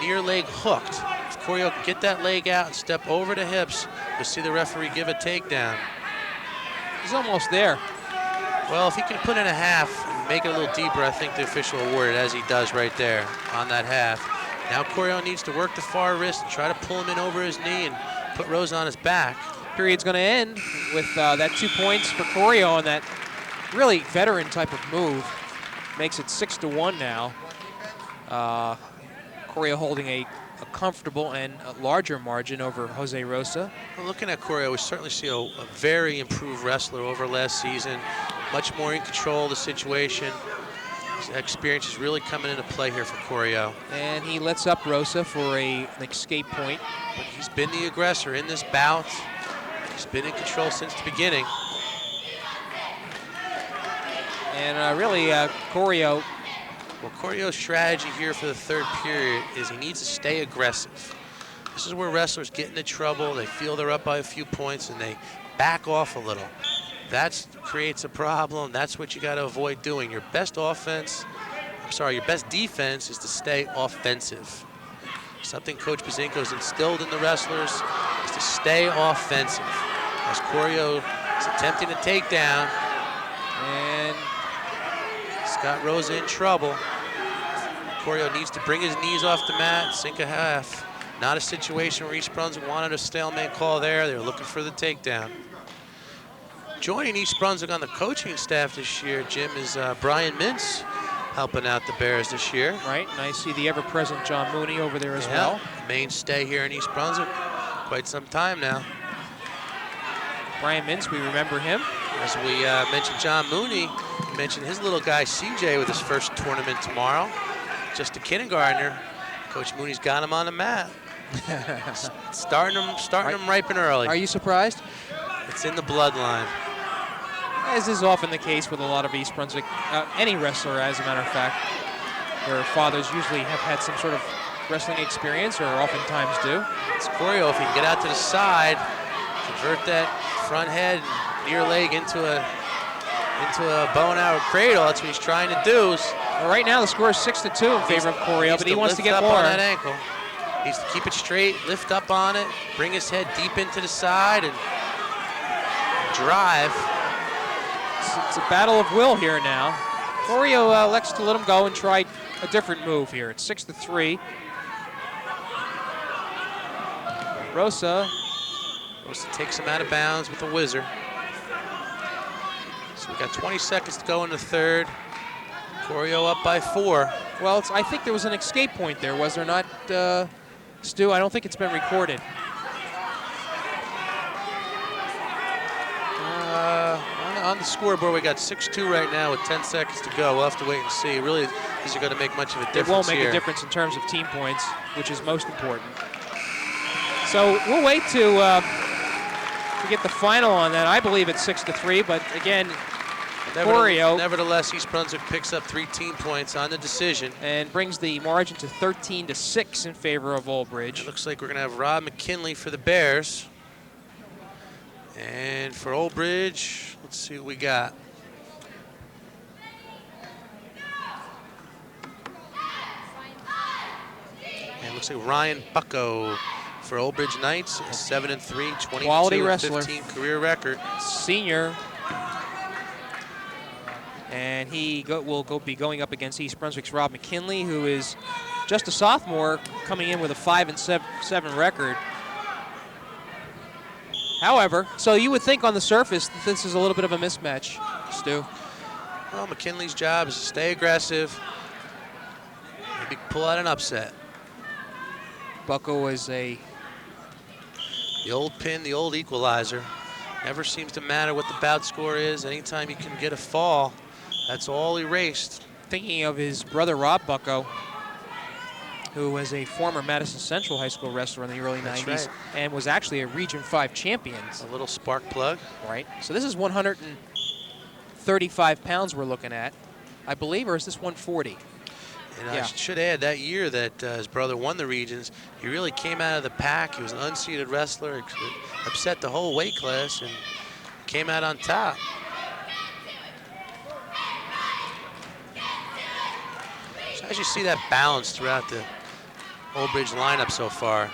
near leg hooked. If Corio can get that leg out and step over the hips, you'll see the referee give a takedown. He's almost there. Well, if he can put in a half and make it a little deeper, I think the official will award it, as he does right there on that half. Now Corio needs to work the far wrist and try to pull him in over his knee and put Rosa on his back. Period's going to end with that 2 points for Corio on that really veteran type of move. Makes it 6-1 now. Corio holding a comfortable and a larger margin over Jose Rosa. Well, looking at Corio, we certainly see a very improved wrestler over last season. Much more in control of the situation. His experience is really coming into play here for Corio. And he lets up Rosa for an escape point. But he's been the aggressor in this bout. He's been in control since the beginning. And really, Corio. Well, Corio's strategy here for the third period is he needs to stay aggressive. This is where wrestlers get into trouble. They feel they're up by a few points and they back off a little. That creates a problem. That's what you got to avoid doing. Your best defense is to stay offensive. Something Coach Bazinko's instilled in the wrestlers is to stay offensive. As Corio is attempting to take down, and he's got Rosa in trouble. Corio needs to bring his knees off the mat, sink a half. Not a situation where East Brunswick wanted a stalemate call there. They were looking for the takedown. Joining East Brunswick on the coaching staff this year, Jim, is Brian Mintz, helping out the Bears this year. Right, and I see the ever-present John Mooney over there as well. Mainstay here in East Brunswick, quite some time now. Brian Mintz, we remember him. As we mentioned John Mooney, we mentioned his little guy CJ with his first tournament tomorrow. Just a kindergartner. Coach Mooney's got him on the mat. starting him ripe and early. Are you surprised? It's in the bloodline. As is often the case with a lot of East Brunswick, any wrestler, as a matter of fact, their fathers usually have had some sort of wrestling experience, or oftentimes do. It's Corio, if he can get out to the side, convert that front head and near leg into a bow and arrow cradle. That's what he's trying to do. Well, right now the score is 6-2 in favor of Corio, but he wants to get up more. On that ankle. He needs to keep it straight, lift up on it, bring his head deep into the side, and drive. It's a battle of will here now. Corio elects to let him go and try a different move here. It's 6-3. Rosa takes him out of bounds with a whizzer. So we got 20 seconds to go in the third. Corio up by 4. Well, I think there was an escape point there, was there not, Stu? I don't think it's been recorded. On the scoreboard, we got 6-2 right now with 10 seconds to go. We'll have to wait and see. Really, these are going to make much of a difference. It won't make a difference in terms of team points, which is most important. So we'll wait to get the final on that. I believe it's 6-3, but again, Corio. Nevertheless, East Brunswick picks up 3 team points on the decision. And brings the margin to 13-6 in favor of Old Bridge. It looks like we're going to have Rob McKinley for the Bears. And for Old Bridge, let's see what we got. And it looks like Ryan Bucko for Old Bridge Knights, 7-3, 22-15 career record. Senior. And he will be going up against East Brunswick's Rob McKinley, who is just a sophomore, coming in with a 5-7 record. However, so you would think on the surface that this is a little bit of a mismatch, Stu. Well, McKinley's job is to stay aggressive, maybe pull out an upset. Bucko is The old pin, the old equalizer. Never seems to matter what the bout score is. Anytime you can get a fall, that's all erased. thinking of his brother Rob Bucko, who was a former Madison Central High School wrestler in the early That's 90s right. and was actually a Region 5 champion. A little spark plug. Right. So this is 135 pounds we're looking at, I believe, or is this 140? And I Yeah. should add, that year that his brother won the regions, he really came out of the pack. He was an unseeded wrestler, upset the whole weight class, and came out on top. So as you see that balance throughout the Old Bridge lineup so far,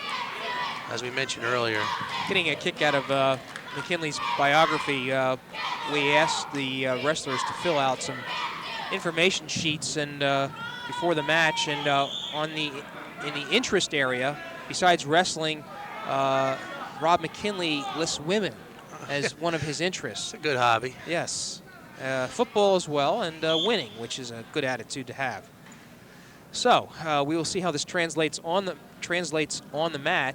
as we mentioned earlier. Getting a kick out of McKinley's biography, we asked the wrestlers to fill out some information sheets and before the match, and in the interest area, besides wrestling, Rob McKinley lists women as one of his interests. It's a good hobby. Yes, football as well, and winning, which is a good attitude to have. So we will see how this translates on the mat,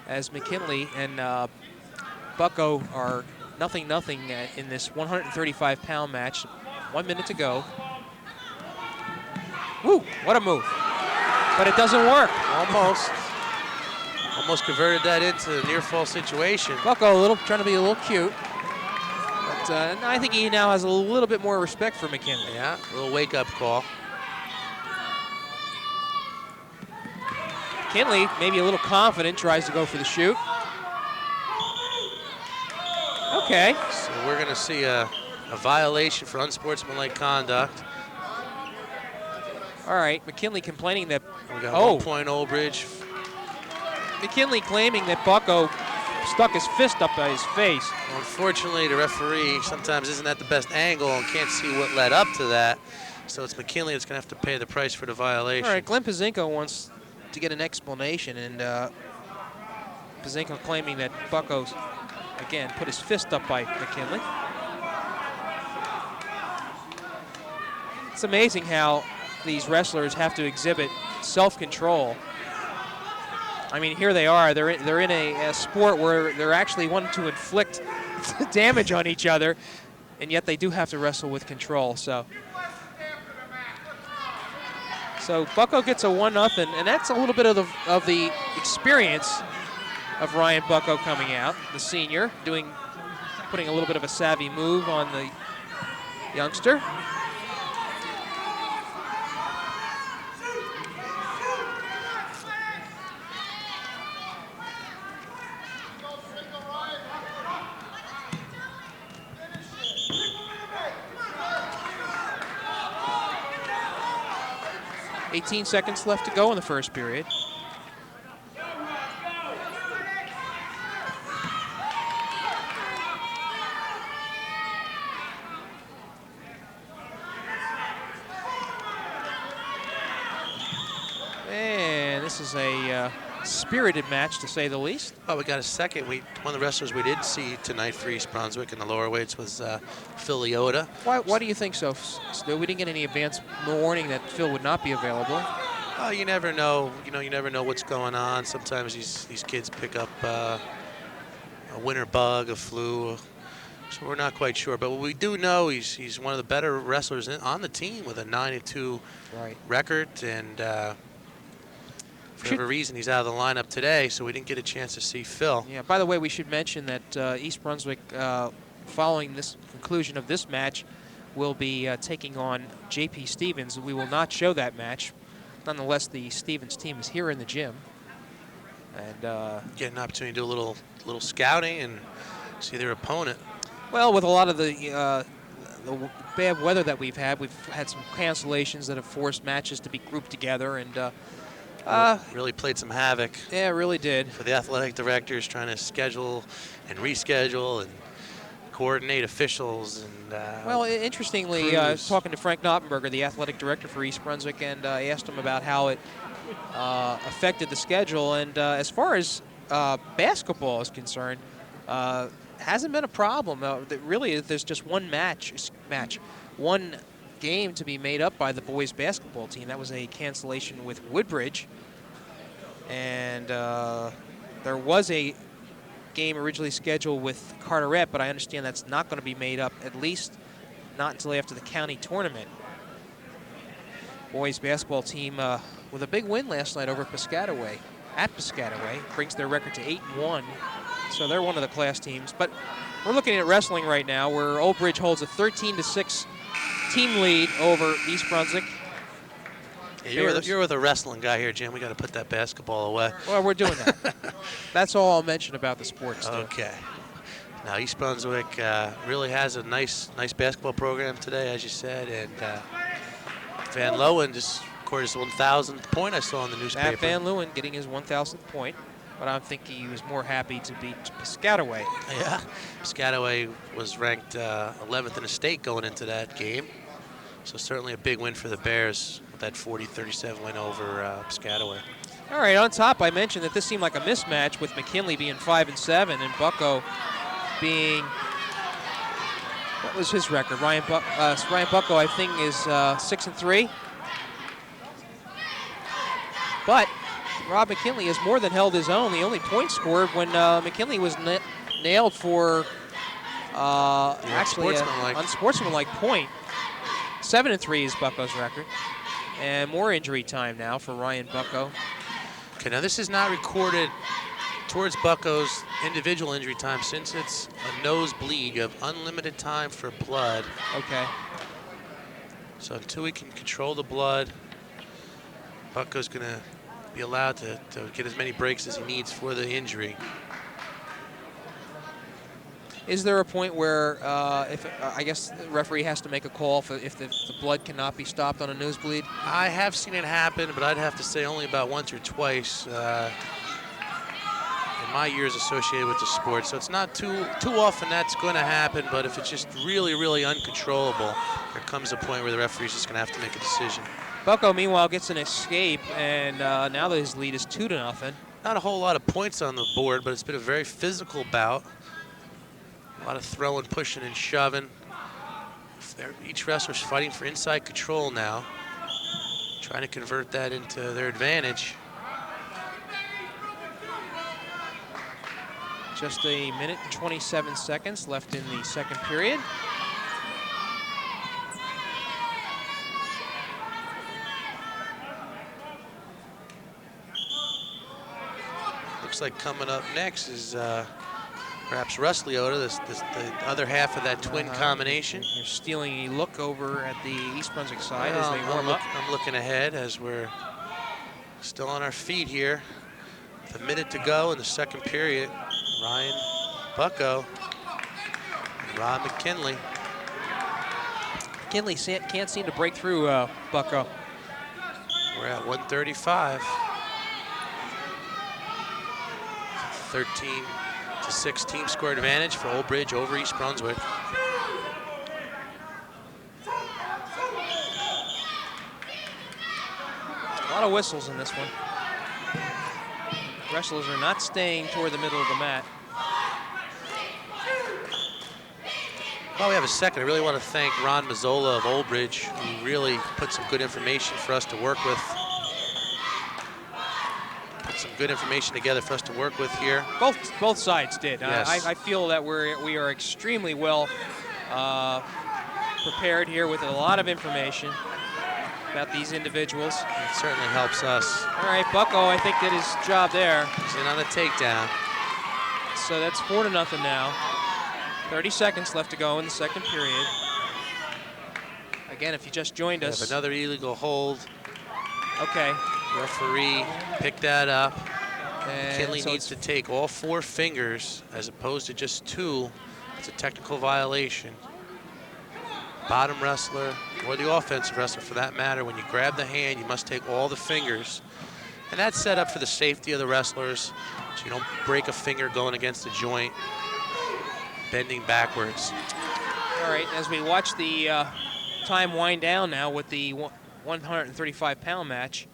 as McKinley and Bucko are 0-0 in this 135-pound match. 1 minute to go. Woo, what a move. But it doesn't work. Almost converted that into a near fall situation. Bucko trying to be a little cute. But I think he now has a little bit more respect for McKinley. Yeah, a little wake-up call. McKinley, maybe a little confident, tries to go for the shoot. Okay. So we're going to see a violation for unsportsmanlike conduct. All right, McKinley complaining that, We got 1 point Old Bridge. McKinley claiming that Bucko stuck his fist up by his face. Well, unfortunately, the referee sometimes isn't at the best angle and can't see what led up to that. So it's McKinley that's going to have to pay the price for the violation. All right, Glenn Pazinko wants to get an explanation, and Pazinko claiming that Bucko, again, put his fist up by McKinley. It's amazing how these wrestlers have to exhibit self-control. I mean, here they are. They're in a sport where they're actually wanting to inflict damage on each other, and yet they do have to wrestle with control. So Bucko gets a 1-0, and that's a little bit of the experience of Ryan Bucko coming out, the senior, putting a little bit of a savvy move on the youngster. .18 seconds left to go in the first period. And this is a spirited match, to say the least. Well, we got a second. One of the wrestlers we did see tonight for East Brunswick in the lower weights was Phil Leota. Why do you think so, Stu? We didn't get any advance warning that Phil would not be available. You never know. You never know what's going on. Sometimes these kids pick up a winter bug, a flu. So we're not quite sure. But what we do know, he's one of the better wrestlers on the team with a 9-2 record, and for whatever reason, he's out of the lineup today, so we didn't get a chance to see Phil. Yeah. By the way, we should mention that East Brunswick, following this conclusion of this match, will be taking on J.P. Stevens. We will not show that match. Nonetheless, the Stevens team is here in the gym, and Get an opportunity to do a little scouting and see their opponent. well, with a lot of the bad weather that we've had some cancellations that have forced matches to be grouped together, and really played some havoc. yeah, it really did. For the athletic directors trying to schedule and reschedule and coordinate officials. And Well, interestingly, I was talking to Frank Knoppenberger, the athletic director for East Brunswick, and I asked him about how it affected the schedule. And as far as basketball is concerned, hasn't been a problem. Really, there's just one one game to be made up by the boys basketball team. That was a cancellation with Woodbridge. And there was a game originally scheduled with Carteret, but I understand that's not going to be made up, at least not until after the county tournament. Boys basketball team with a big win last night over Piscataway. At Piscataway, brings their record to 8-1. So they're one of the class teams. But we're looking at wrestling right now, where Old Bridge holds a 13-6 team lead over East Brunswick. Yeah, you're with a wrestling guy here, Jim. We got to put that basketball away. Well, we're doing that. That's all I'll mention about the sports. Okay. Now East Brunswick really has a nice basketball program today, as you said, and Van Lowen just scored his 1,000th point I saw in the newspaper. Matt Van Leeuwen getting his 1,000th point, but I'm thinking he was more happy to beat Piscataway. Yeah, Piscataway was ranked 11th in the state going into that game, so certainly a big win for the Bears with that 40-37 win over Piscataway. All right, on top, I mentioned that this seemed like a mismatch with McKinley being 5-7 and Bucko being, what was his record? Ryan Bucko, I think, is 6-3. But Rob McKinley has more than held his own. The only point scored when McKinley was nailed for actually an unsportsmanlike point. 7-3 is Bucko's record. And more injury time now for Ryan Bucko. Okay, now this is not recorded towards Bucko's individual injury time. Since it's a nosebleed, you have unlimited time for blood. Okay. So until we can control the blood, Bucko's going to be allowed to get as many breaks as he needs for the injury. Is there a point where, I guess the referee has to make a call if the blood cannot be stopped on a nosebleed? I have seen it happen, but I'd have to say only about once or twice in my years associated with the sport. So it's not too often that's going to happen, but if it's just really, really uncontrollable, there comes a point where the referee's just going to have to make a decision. Bucko, meanwhile, gets an escape, and now that his lead is 2-0. Not a whole lot of points on the board, but it's been a very physical bout. A lot of throwing, pushing, and shoving. Each wrestler's fighting for inside control now, trying to convert that into their advantage. Just a minute and 27 seconds left in the second period. Looks like coming up next is perhaps Russ Leota, the other half of that twin combination. You're stealing a look over at the East Brunswick side as they warm up. I'm looking ahead as we're still on our feet here. With a minute to go in the second period. Ryan Bucko and Rob McKinley. McKinley can't seem to break through Bucko. We're at 135. 13-6 team score advantage for Old Bridge over East Brunswick. A lot of whistles in this one. Wrestlers are not staying toward the middle of the mat. While we have a second, I really want to thank Ron Mazzola of Old Bridge, who really put some good information for us to work with. Put some good information together for us to work with here. Both sides did. Yes. I feel that we are extremely well prepared here with a lot of information about these individuals. It certainly helps us. All right, Bucko, I think, did his job there. He's in on a takedown. So that's 4-0 now. 30 seconds left to go in the second period. Again, if you just joined us. Another illegal hold. Okay. Referee picked that up. And McKinley so needs to take all 4 fingers as opposed to just 2. It's a technical violation. Bottom wrestler, or the offensive wrestler for that matter, when you grab the hand, you must take all the fingers. And that's set up for the safety of the wrestlers, so you don't break a finger going against the joint, bending backwards. All right, as we watch the time wind down now with the 135-pound match,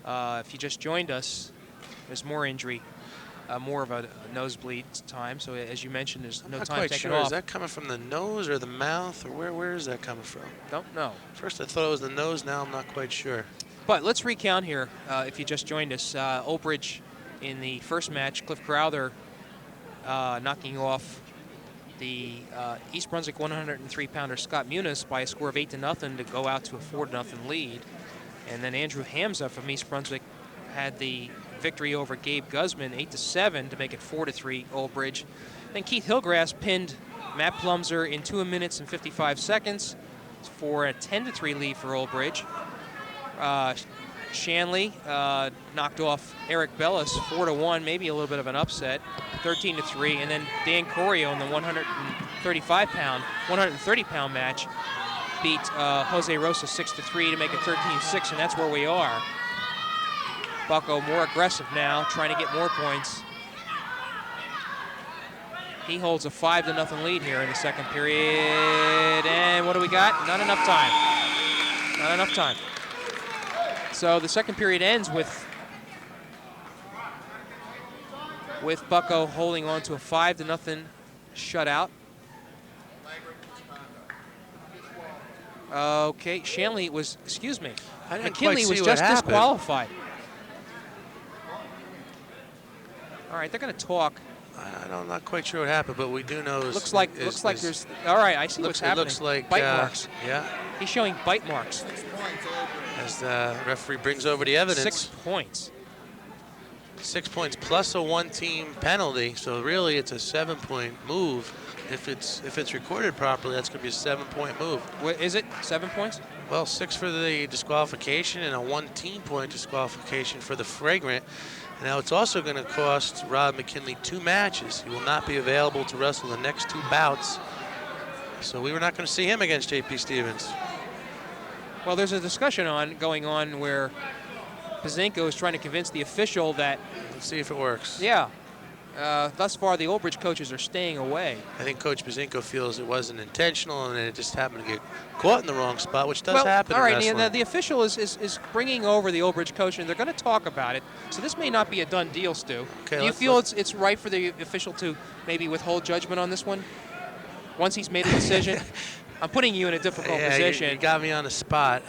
if you just joined us, there's more injury. more of a nosebleed time. So as you mentioned, there's no Not time quite taken sure. off. Is that coming from the nose or the mouth, or where is that coming from? Don't know. First I thought it was the nose. Now I'm not quite sure. But let's recount here, if you just joined us. Old Bridge in the first match, Cliff Crowther knocking off the East Brunswick 103-pounder Scott Muniz by a score of 8-0 to go out to a 4-0 lead. And then Andrew Hamza from East Brunswick had the victory over Gabe Guzman, 8-7 to make it 4-3 Old Bridge. Then Keith Hillgrass pinned Matt Plumser in 2 minutes and 55 seconds for a 10-3 lead for Old Bridge. Shanley knocked off Eric Bellis 4-1, maybe a little bit of an upset, 13-3. And then Dan Corio in the 130-pound match beat Jose Rosa 6-3 to make it 13-6, and that's where we are. Bucko more aggressive now, trying to get more points. He holds a 5-0 lead here in the second period. And what do we got? Not enough time. Not enough time. So the second period ends with Bucko holding on to a 5-0 shutout. Okay, Shanley was, excuse me, McKinley was just disqualified. All right, they're going to talk. I'm not quite sure what happened, but we do know Looks like there's. All right, I see what's happening. It looks like bite marks. Yeah. He's showing bite marks. As the referee brings over the evidence. 6 points. 6 points plus a one-team penalty. So really, it's a 7-point move. If it's recorded properly, that's going to be a 7-point move. Is it 7 points? Well, 6 for the disqualification and a 1-team-point disqualification for the flagrant. Now, it's also going to cost Rob McKinley 2 matches. He will not be available to wrestle the next 2 bouts. So we were not going to see him against J.P. Stevens. Well, there's a discussion going on where Pazinko is trying to convince the official that... Let's see if it works. Yeah. Thus far, the Old Bridge coaches are staying away. I think Coach Pazinko feels it wasn't intentional and it just happened to get caught in the wrong spot, which does happen in wrestling. All right, the official is bringing over the Old Bridge coach, and they're going to talk about it. So this may not be a done deal, Stu. Okay, do you feel it's right for the official to maybe withhold judgment on this one once he's made a decision? I'm putting you in a difficult position. You got me on the spot.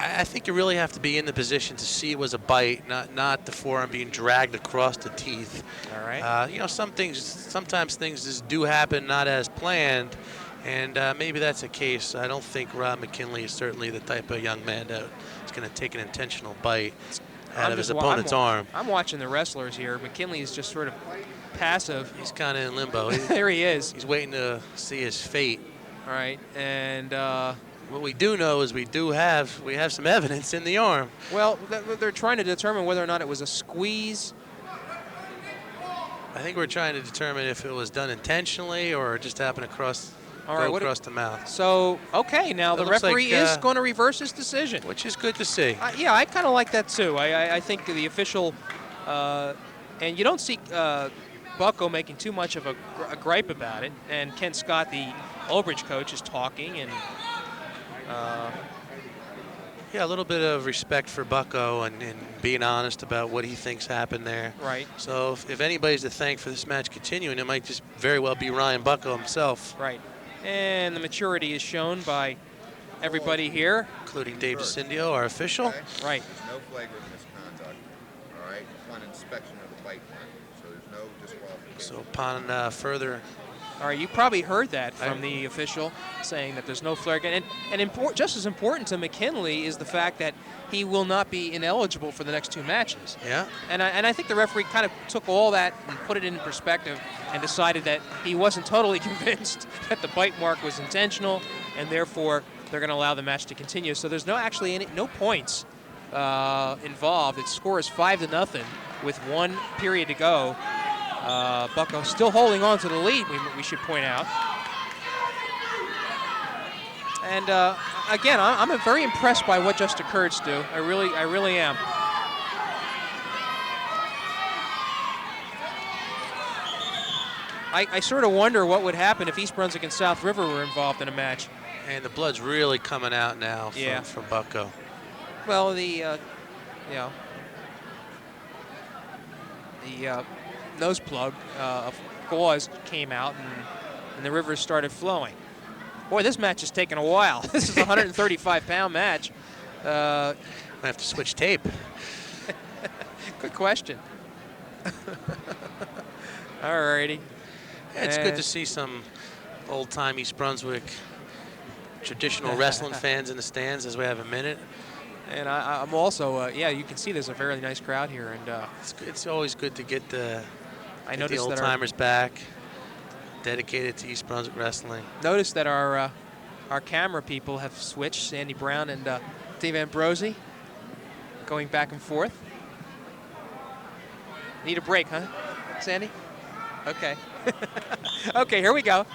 I think you really have to be in the position to see it was a bite, not the forearm being dragged across the teeth. All right. Sometimes things just do happen not as planned, and maybe that's the case. I don't think Rob McKinley is certainly the type of young man that is going to take an intentional bite out of his opponent's arm. I'm watching the wrestlers here. McKinley is just sort of passive. He's kind of in limbo. There he is. He's waiting to see his fate. All right, and what we do know is we have some evidence in the arm. Well, they're trying to determine whether or not it was a squeeze. I think we're trying to determine if it was done intentionally or just happened across the mouth. So, okay, now the referee is going to reverse his decision. Which is good to see. Yeah, I kind of like that too. I think the official, and you don't see Bucko making too much of a gripe about it, and Ken Scott, the Old Bridge coach, is talking, and yeah, a little bit of respect for Bucko and being honest about what he thinks happened there. Right. So if anybody's to thank for this match continuing, it might just very well be Ryan Bucko himself. Right. And the maturity is shown by everybody here, including Dave DeCindio, our official. Okay. Right. No flagrant misconduct. All right. Upon inspection of the bite mark, so there's no disqualification. So upon further. All right, you probably heard that from the official saying that there's no flagrant. And just as important to McKinley is the fact that he will not be ineligible for the next 2 matches. Yeah. And I think the referee kind of took all that and put it in perspective and decided that he wasn't totally convinced that the bite mark was intentional, and therefore they're going to allow the match to continue. So there's no points involved. Its score is 5-0 with 1 period to go. Bucko still holding on to the lead, we should point out. And again, I'm very impressed by what just occurred, Stu. I really am. I sort of wonder what would happen if East Brunswick and South River were involved in a match. And the blood's really coming out now from Bucko. Well, the nose plug of gauze came out, and the rivers started flowing. Boy, this match is taking a while. This is a 135-pound match. Might have to switch tape. Good question. All righty. Yeah, it's good to see some old-time East Brunswick traditional wrestling fans in the stands as we have a minute. And I'm also, yeah, you can see there's a very nice crowd here. And it's always good to get the noticed old-timers back, dedicated to East Brunswick wrestling. Notice that our camera people have switched, Sandy Brown and Dave Ambrosi, going back and forth. Need a break, huh, Sandy? Okay. Okay, here we go.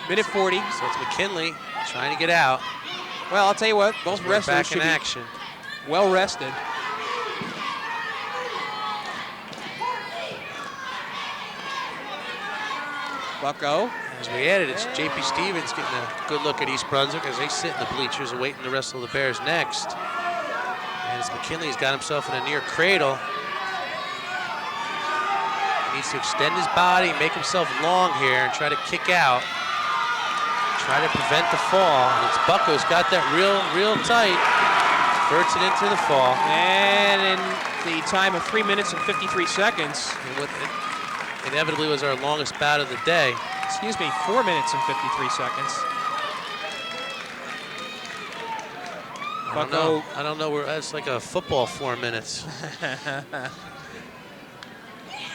Minute 40. So it's McKinley trying to get out. Well, I'll tell you what, both We're wrestlers back should in be action. well rested. Bucko. As we added, it's J.P. Stevens getting a good look at East Brunswick as they sit in the bleachers awaiting the wrestle of the Bears next. And as McKinley's got himself in a near cradle. He needs to extend his body, make himself long here, and try to kick out. Try to prevent the fall. And it's Bucko's got that real tight. Verts it into the fall. And in the time of 3 minutes and 53 seconds. And what inevitably was our longest bout of the day. Excuse me, 4 minutes and 53 seconds. Bucko. I don't know. That's like a football 4 minutes.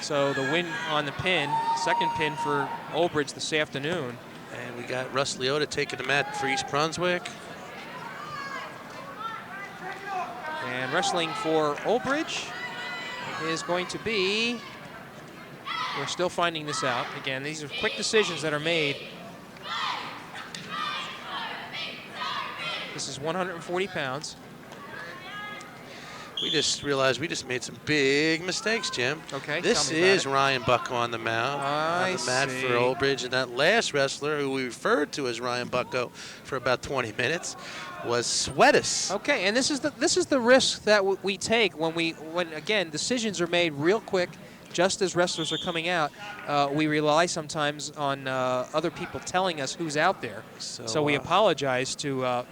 So the win on the pin, second pin for Old Bridge this afternoon. And we got Russ Leota taking the mat for East Brunswick. And wrestling for Old Bridge is going to be, we're still finding this out. Again, these are quick decisions that are made. This is 140 pounds. We just realized we just made some big mistakes, Jim. Okay, This tell me about is it. Ryan Bucko on the mat. I On the mat see. for Old Bridge, and that last wrestler who we referred to as Ryan Bucko for about 20 minutes was Sweatis. Okay, and this is the risk that we take when again decisions are made real quick, just as wrestlers are coming out. We rely sometimes on other people telling us who's out there. So we apologize to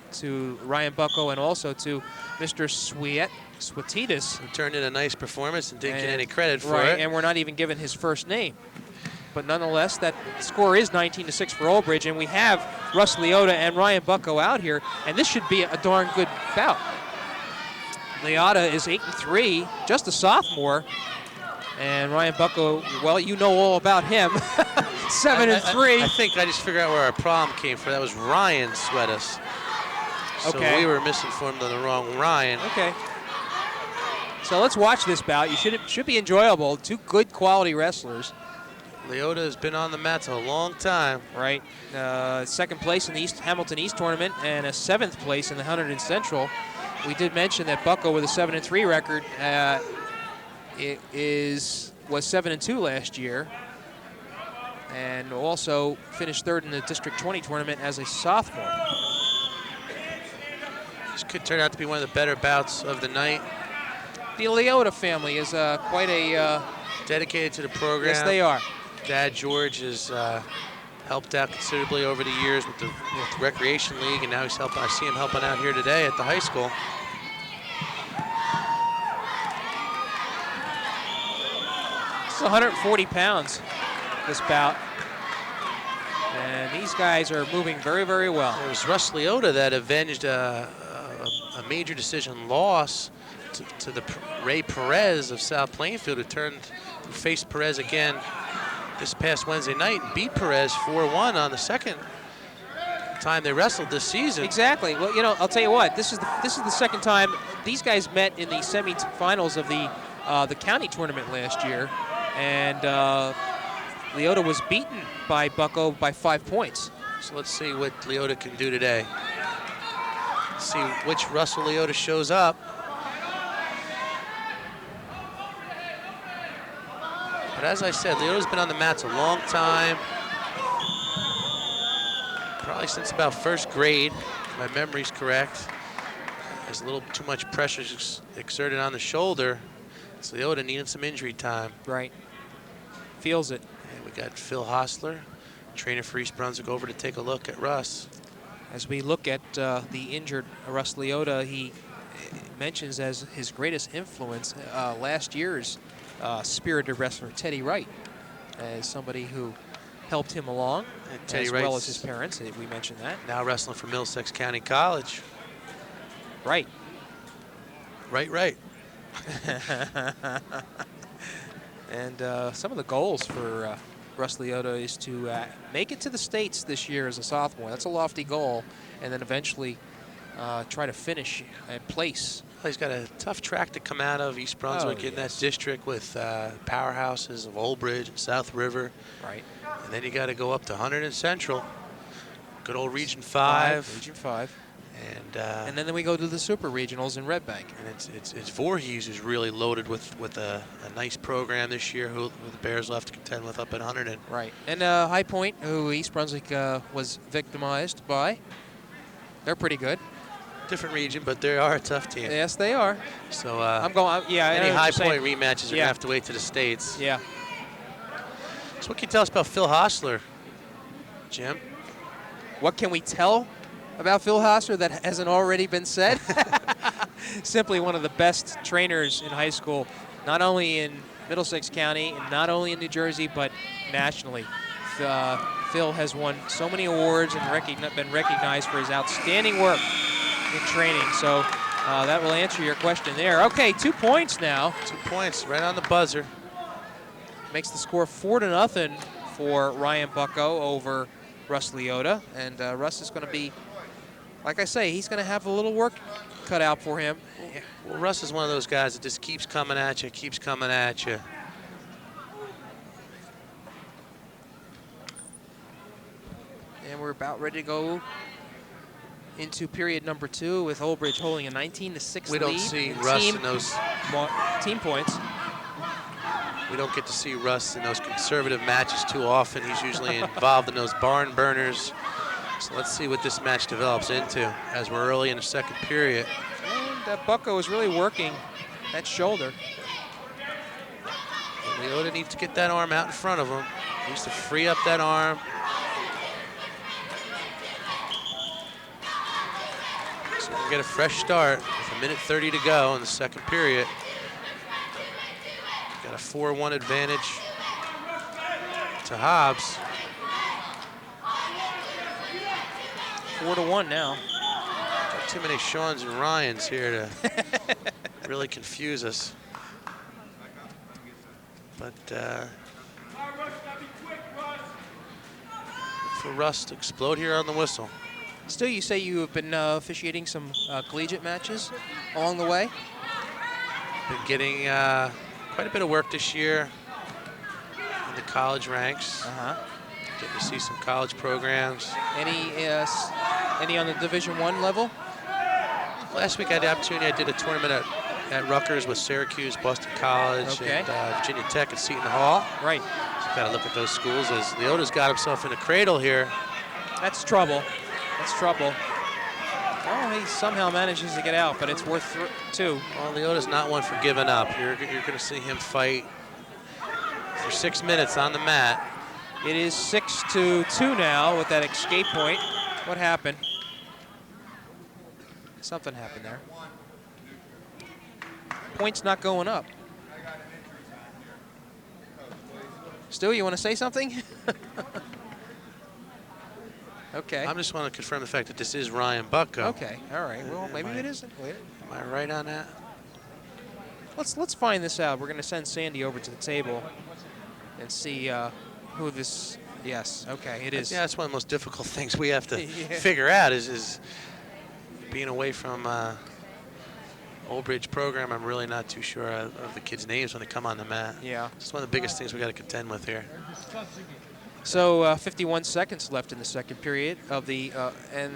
Ryan Bucko and also to Mr. Swatidis. Who turned in a nice performance and didn't get any credit for right, it. and we're not even given his first name. But nonetheless, that score is 19-6 for Old Bridge, and we have Russ Leota and Ryan Bucko out here, and this should be a darn good bout. Leota is 8-3, just a sophomore, and Ryan Bucko, well, you know all about him, 7-3. I think I just figured out where our problem came from. That was Ryan Sweatis. So Okay. we were misinformed on the wrong Ryan. Okay. So let's watch this bout. It should be enjoyable. Two good quality wrestlers. Leota has been on the mats a long time. Right. Second place in the Hamilton East tournament and a 7th place in the Hunterdon Central. We did mention that Bucko with a 7-3 record was 7-2 last year, and also finished 3rd in the District 20 tournament as a sophomore. This could turn out to be one of the better bouts of the night. The Leota family is quite a dedicated to the program. Yes, they are. Dad George has helped out considerably over the years with the Recreation League, and now he's helping. I see him helping out here today at the high school. It's 140 pounds, this bout. And these guys are moving very, very well. It was Russ Leota that avenged a major decision loss to the Ray Perez of South Plainfield, who faced Perez again this past Wednesday night and beat Perez 4-1 on the second time they wrestled this season. Exactly. Well, you know, I'll tell you what. This is the second time these guys met in the semifinals of the county tournament last year, and Leota was beaten by Bucko by 5 points. So let's see what Leota can do today. Let's see which Russell Leota shows up. But as I said, Leota's been on the mats a long time. Probably since about 1st grade, if my memory's correct. There's a little too much pressure exerted on the shoulder. So Leota needed some injury time. Right. Feels it. And we got Phil Hostler, trainer for East Brunswick, over to take a look at Russ. As we look at the injured Russ Leota, he mentions as his greatest influence last year's spirited wrestler Teddy Wright, as somebody who helped him along, And Teddy as well Wright's as his parents. We mentioned that. now wrestling for Middlesex County College. Right. Right. And some of the goals for Russ Leota is to make it to the States this year as a sophomore. That's a lofty goal. And then eventually try to finish and place. Well, he's got a tough track to come out of, East Brunswick in that district with powerhouses of Old Bridge and South River. Right. And then you got to go up to Hunterdon and Central. Good old Region 5. Region 5. And then we go to the Super Regionals in Red Bank. And it's Voorhees who's really loaded with a nice program this year, who the Bears will have to contend with up at Hunterdon. Right. And High Point, who East Brunswick was victimized by. They're pretty good. Different region, but they are a tough team. Yes, they are. So I'm going. Yeah. any I know High what you're Point saying. rematches are gonna have to wait to the States. Yeah. So what can you tell us about Phil Hostler, Jim? What can we tell about Phil Hostler that hasn't already been said? Simply one of the best trainers in high school, not only in Middlesex County and not only in New Jersey, but nationally. Phil has won so many awards and been recognized for his outstanding work in training. So that will answer your question there. Okay, 2 points now. 2 points, right on the buzzer. Makes the score 4-0 for Ryan Bucko over Russ Leota. And Russ is going to be, like I say, he's going to have a little work cut out for him. Well, Russ is one of those guys that just keeps coming at you, And we're about ready to go into period number 2 with Old Bridge holding a 19-6 lead. We don't see Russ in those team points. We don't get to see Russ in those conservative matches too often. He's usually involved in those barn burners. So let's see what this match develops into as we're early in the second period. And Bucko is really working that shoulder. And Leota needs to get that arm out in front of him. He needs to free up that arm. So we'll get a fresh start with 1:30 to go in the second period. Got a 4-1 advantage to Hobbs. 4-1 now. Got too many Seans and Ryans here to really confuse us. But for Russ to explode here on the whistle. Still, you say you have been officiating some collegiate matches along the way? Been getting quite a bit of work this year in the college ranks. Getting to see some college programs. Any on the Division I level? Last week I had the opportunity, I did a tournament at Rutgers with Syracuse, Boston College, and Virginia Tech at Seton Hall. Right. So got to look at those schools as Leota's got himself in a cradle here. That's trouble. That's trouble. Well, he somehow manages to get out, but it's worth 2. Well, Leota's not one for giving up. You're going to see him fight for 6 minutes on the mat. It is 6-2 now with that escape point. What happened? Something happened there. Point's not going up. Stu, you want to say something? Okay. I just want to confirm the fact that this is Ryan Bucko. Okay, all right. Well, maybe it isn't. Wait. Am I right on that? Let's find this out. We're going to send Sandy over to the table and see who this. Yes. Okay. It is. Yeah, that's one of the most difficult things we have to figure out is being away from Old Bridge program. I'm really not too sure of the kids' names when they come on the mat. Yeah. It's one of the biggest things we got to contend with here. So 51 seconds left in the second period of the and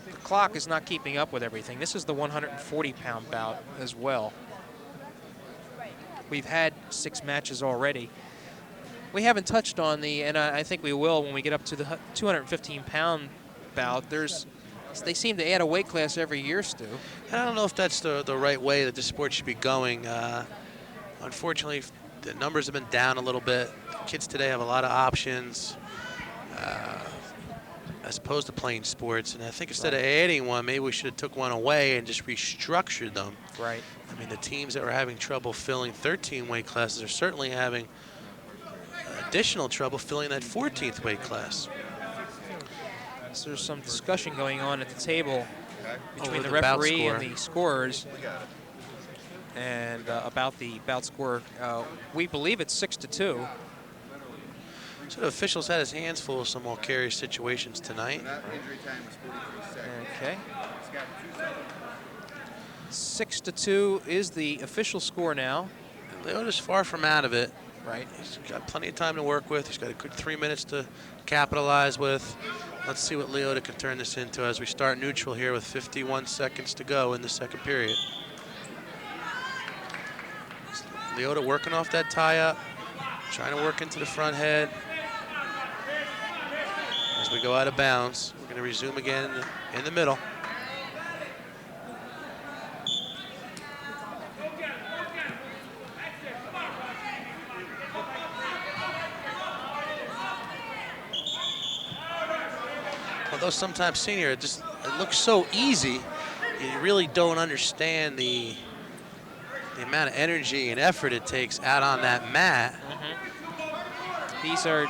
the clock is not keeping up with everything. This is the 140-pound bout as well. We've had 6 matches already. We haven't touched on and I think we will when we get up to the 215-pound bout. They seem to add a weight class every year, Stu. I don't know if that's the right way that the sport should be going. unfortunately, the numbers have been down a little bit. Kids today have a lot of options as opposed to playing sports. And I think instead of adding one, maybe we should have took one away and just restructured them. Right. I mean, the teams that were having trouble filling 13 weight classes are certainly having additional trouble filling that 14th weight class. So there's some discussion going on at the table between Over the the bout referee score. and the scorers, and about the bout score. We believe it's 6-2. So the officials had his hands full of some more curious situations tonight. That injury time was 43 seconds. Okay. He's got 2 seconds. 6-2 is the official score now. And Leota's far from out of it. Right. He's got plenty of time to work with. He's got a good 3 minutes to capitalize with. Let's see what Leota can turn this into as we start neutral here with 51 seconds to go in the second period. Leota working off that tie-up, trying to work into the front head. As we go out of bounds, we're going to resume again in the middle. Although sometimes, Senior, it looks so easy, you really don't understand the amount of energy and effort it takes out on that mat. These are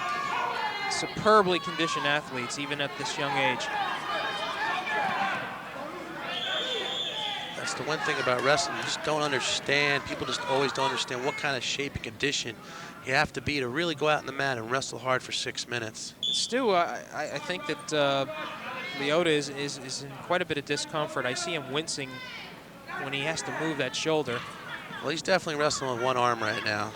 superbly conditioned athletes, even at this young age. That's the one thing about wrestling, you just don't understand. People just always don't understand what kind of shape and condition you have to be to really go out on the mat and wrestle hard for 6 minutes. Stu, I think that Leota is in quite a bit of discomfort. I see him wincing when he has to move that shoulder. Well, he's definitely wrestling with one arm right now.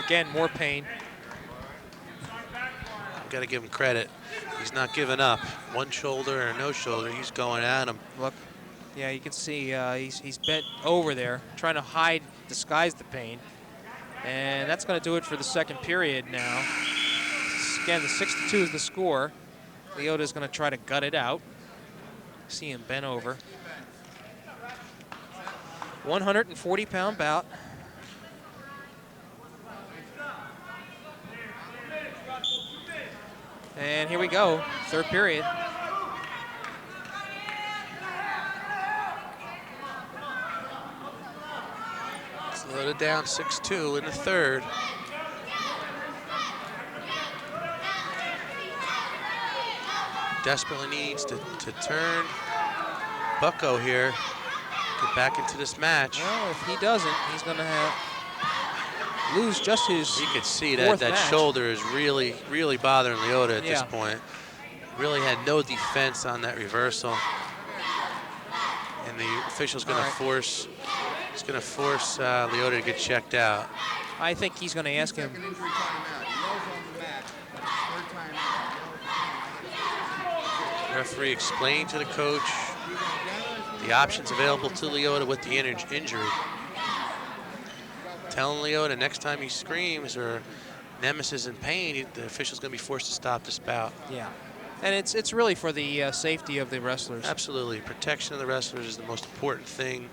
Again, more pain. I've got to give him credit. He's not giving up. One shoulder or no shoulder, he's going at him. Look, yeah, you can see he's bent over there, trying to hide, disguise the pain. And that's going to do it for the second period now. Again, the 6-2 is the score. Leota's going to try to gut it out. See him bent over. 140-pound bout. And here we go, third period. Leota down 6-2 in the third. Desperately needs to turn Bucko here, get back into this match. Well, if he doesn't, he's going to lose just his You could see fourth that match. shoulder is really bothering Leota at this Yeah. point. Really had no defense on that reversal. And the official's going to force Leota to get checked out. I think he's going to ask him. Second injury timeout. Yells on the mat. Third timeout. Referee explained to the coach the options available to Leota with the injury. Telling Leota next time he screams or Nemesis in pain, the official's going to be forced to stop this bout. Yeah, and it's really for the safety of the wrestlers. Absolutely. Protection of the wrestlers is the most important thing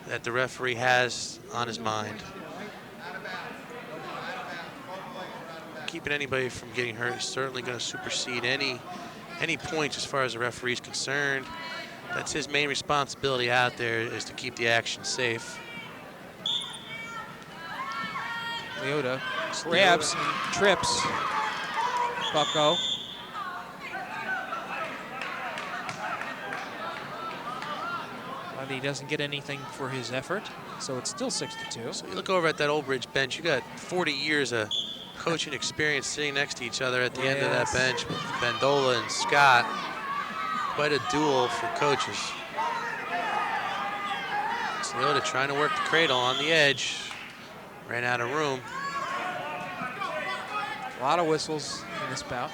that the referee has on his mind. Keeping anybody from getting hurt is certainly going to supersede any points as far as the referee is concerned. That's his main responsibility out there, is to keep the action safe. Leota grabs and trips Bucko. But he doesn't get anything for his effort, so it's still 6-2. So you look over at that Old Bridge bench, you got 40 years of coaching experience sitting next to each other at the end of that bench with Bendola and Scott. Quite a duel for coaches. So Leota trying to work the cradle on the edge. Ran out of room. A lot of whistles in this bout.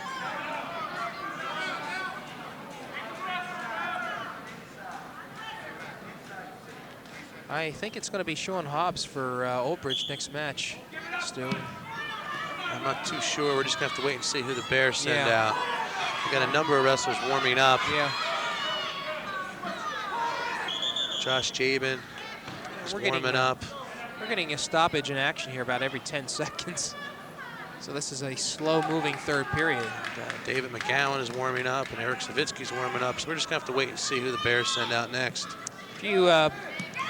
I think it's going to be Sean Hobbs for Old Bridge next match, Stu. I'm not too sure. We're just going to have to wait and see who the Bears send out. We got a number of wrestlers warming up. Yeah. Josh Jabin is warming up. We're getting a stoppage in action here about every 10 seconds. So this is a slow-moving third period. David McGowan is warming up, and Eric Savitsky's warming up. So we're just going to have to wait and see who the Bears send out next. If you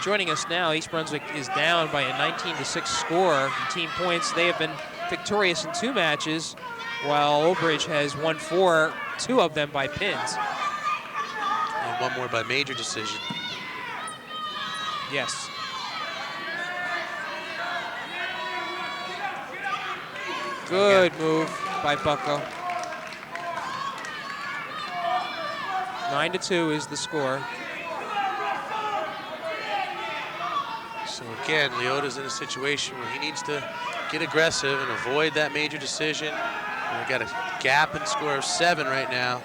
joining us now, East Brunswick is down by a 19-6 score in team points. They have been victorious in 2 matches, while Old Bridge has won 4, 2 of them by pins. And 1 more by major decision. Yes. Good move by Bucko. 9-2 is the score. So again, Leota's in a situation where he needs to get aggressive and avoid that major decision. We've got a gap in score of 7 right now.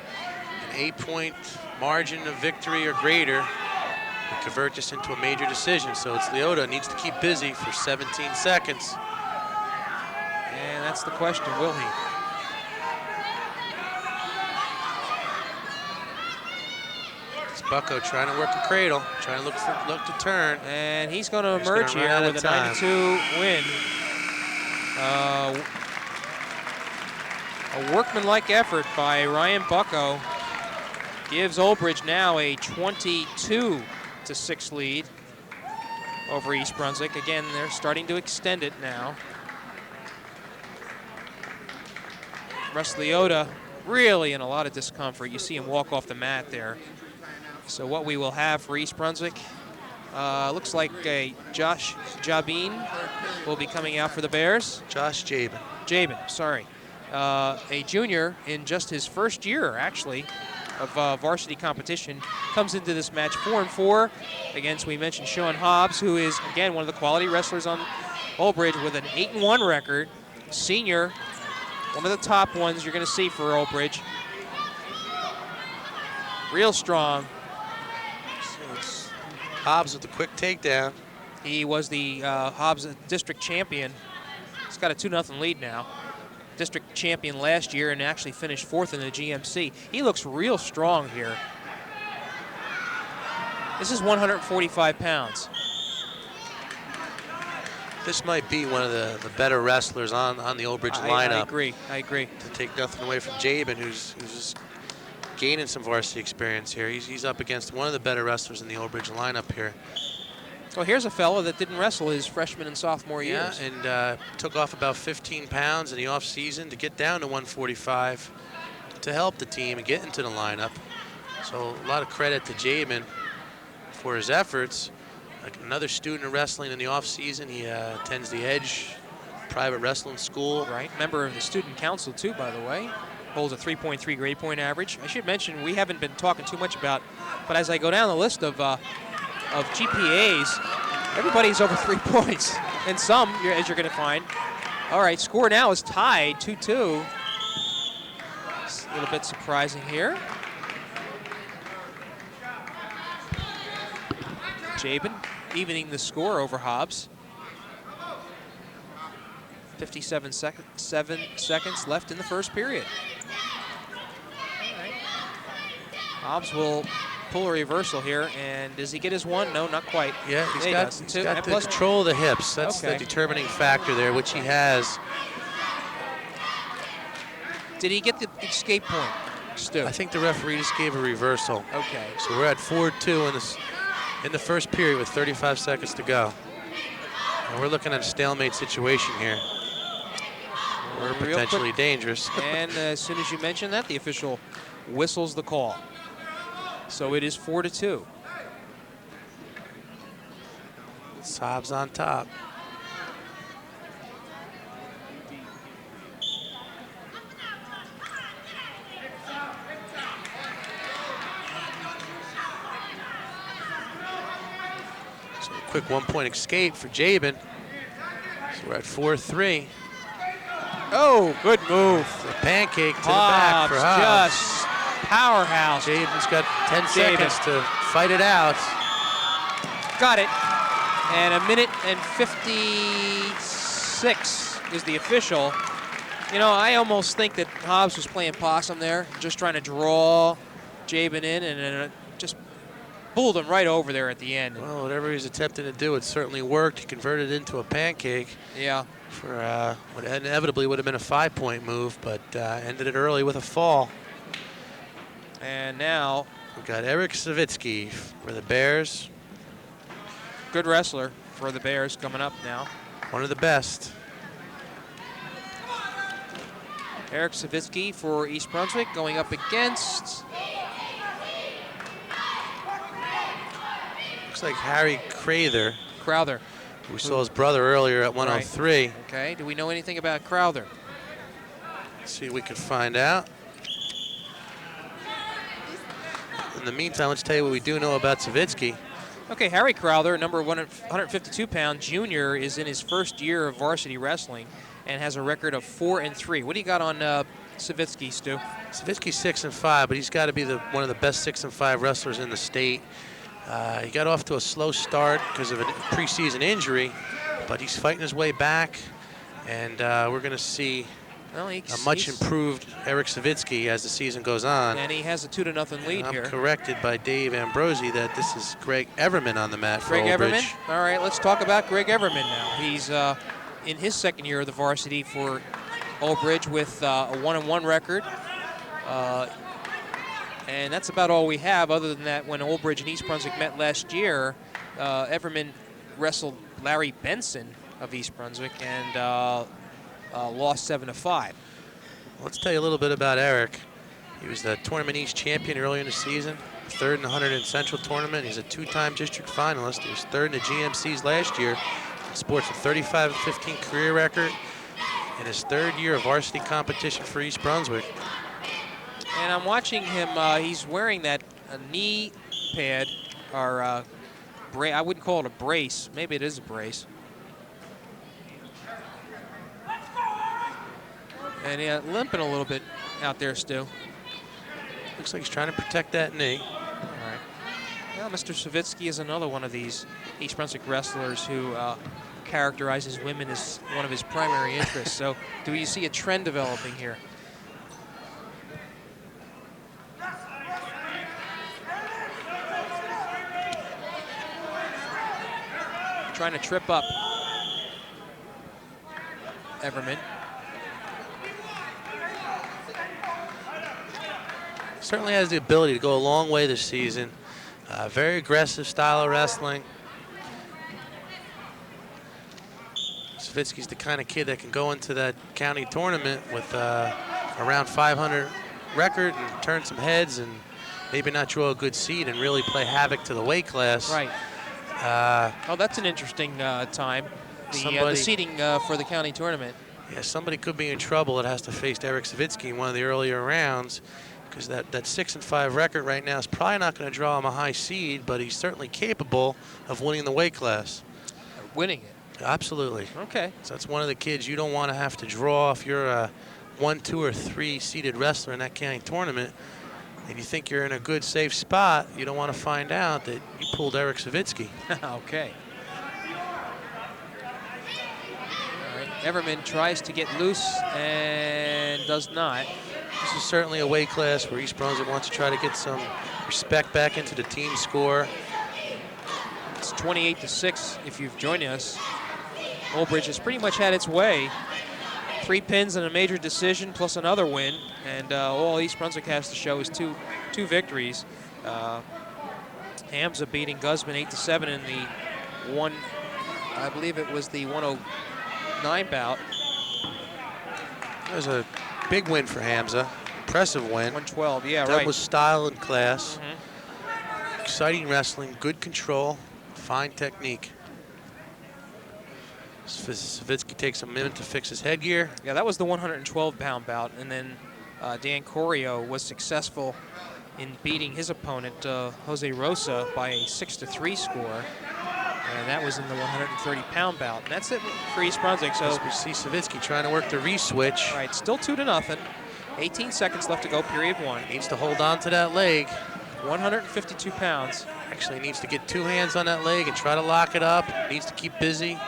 An 8-point margin of victory or greater to convert this into a major decision. So it's Leota needs to keep busy for 17 seconds. And that's the question, will he? It's Bucko trying to work a cradle, trying to look to turn. And he's going to emerge here with a 9-2 win. A workmanlike effort by Ryan Bucko gives Old Bridge now a 22-6 lead over East Brunswick. Again, they're starting to extend it now. Russ Leota really in a lot of discomfort. You see him walk off the mat there. So what we will have for East Brunswick, looks like Josh Jabin will be coming out for the Bears. Josh Jabin. Jabin, sorry. A junior in just his first year, actually, of varsity competition, comes into this match 4-4 against, we mentioned, Sean Hobbs, who is, again, one of the quality wrestlers on Old Bridge with an 8-1 record. Senior, one of the top ones you're going to see for Old Bridge. Real strong. So it's Hobbs with the quick takedown. He was the Hobbs district champion. He's got a 2-0 lead now. District champion last year and actually finished 4th in the GMC. He looks real strong here. This is 145 pounds. This might be one of the better wrestlers on the Old Bridge lineup. I agree. To take nothing away from Jabin, who's just gaining some varsity experience here. He's up against one of the better wrestlers in the Old Bridge lineup here. Well, here's a fellow that didn't wrestle his freshman and sophomore years. Yeah, and took off about 15 pounds in the off season to get down to 145 to help the team and get into the lineup. So a lot of credit to Jabin for his efforts. Like another student of wrestling in the off season. He attends the Edge private wrestling school. Right, member of the student council too, by the way. Holds a 3.3 grade point average. I should mention we haven't been talking too much about, but as I go down the list of GPAs, everybody's over 3 points, and some, as you're going to find. All right, score now is tied 2-2. It's a little bit surprising here. Jabin evening the score over Hobbs. 57 seconds left in the first period. All right. Hobbs will pull a reversal here, and does he get his one? No, not quite. Yeah, he's got the plus control of the hips. That's okay. the determining factor there, which he has. Did he get the escape point, Stu? I think the referee just gave a reversal. Okay. So we're at 4-2 in the first period with 35 seconds to go. And we're looking at a stalemate situation here. We're potentially dangerous. And as soon as you mention that, the official whistles the call. So it is 4-2. Hobbs on top. So a quick 1-point escape for Jabin. So we're at 4-3. Oh, good move. The pancake to the back for Hobbs. Just powerhouse. Jabin's got 10 seconds to fight it out. Got it. And 1:56 is the official. You know, I almost think that Hobbs was playing possum there, just trying to draw Jabin in and just pulled him right over there at the end. Well, whatever he's attempting to do, it certainly worked. He converted it into a pancake. Yeah. For what inevitably would have been a 5-point move, but ended it early with a fall. And now We've got Eric Savitsky for the Bears. good wrestler for the Bears coming up now. One of the best. Eric Savitsky for East Brunswick going up against... Looks like Harry Crowther. Crowther. We saw his brother earlier at 103. Right. Okay, do we know anything about Crowther? Let's see if we can find out. In the meantime, let's tell you what we do know about Savitsky. Okay, Harry Crowther, number 152-pound junior, is in his first year of varsity wrestling and has a record of 4-3. What do you got on Savitsky, Stu? Savitsky's 6-5, but he's got to be one of the best 6-5 wrestlers in the state. He got off to a slow start because of a preseason injury, but he's fighting his way back, and we're going to see a much improved Eric Savitsky as the season goes on. And he has a 2-0 lead I'm here. corrected by Dave Ambrosi that this is Greg Everman on the mat for Greg Old Bridge. Everman? All right, let's talk about Greg Everman now. He's in his second year of the varsity for Old Bridge with a 1-1 record. And that's about all we have, other than that when Old Bridge and East Brunswick met last year, Everman wrestled Larry Benson of East Brunswick and lost 7-5. Let's tell you a little bit about Eric. He was the Tournament East champion earlier in the season, third in the 100 in Central Tournament. He's a 2-time district finalist. He was third in the GMCs last year. Sports a 35-15 career record in his third year of varsity competition for East Brunswick. And I'm watching him, he's wearing that knee pad, or I wouldn't call it a brace. Maybe it is a brace. And limping a little bit out there, Stu. Looks like he's trying to protect that knee. All right. Well, Mr. Savitsky is another one of these East Brunswick wrestlers who characterizes women as one of his primary interests. So do you see a trend developing here? Trying to trip up Everman. Certainly has the ability to go a long way this season. Very aggressive style of wrestling. Savitsky's the kind of kid that can go into that county tournament with around 500 record and turn some heads and maybe not draw a good seed and really play havoc to the weight class. Right. Oh, that's an interesting time. The seeding for the county tournament. Yeah, somebody could be in trouble that has to face Eric Savitsky in one of the earlier rounds, because that 6-5 record right now is probably not going to draw him a high seed, but he's certainly capable of winning the weight class. Winning it. Absolutely. Okay. So that's one of the kids you don't want to have to draw if you're a 1, 2, or 3 seeded wrestler in that county tournament. And you think you're in a good, safe spot, you don't want to find out that you pulled Eric Savitsky. Okay. All right. Everman tries to get loose and does not. This is certainly a weight class where East Brunswick wants to try to get some respect back into the team score. It's 28-6 if you've joined us. Old Bridge has pretty much had its way. 3 pins and a major decision plus another win, and all East Brunswick has to show is two victories. Hamza beating Guzman 8-7 in the I believe it was the 109 bout. That was a big win for Hamza. Impressive win. 112, yeah, that right. was style and class. Exciting wrestling, good control, fine technique. Savitsky takes a minute to fix his headgear. Yeah, that was the 112-pound bout, and then Dan Corio was successful in beating his opponent, Jose Rosa, by a 6-3 score, and that was in the 130-pound bout. And that's it for East Brunswick. So we see Savitsky trying to work the re-switch. All right, still 2-0. 18 seconds left to go, period 1. Needs to hold on to that leg. 152 pounds. Actually needs to get 2 hands on that leg and try to lock it up. Needs to keep busy.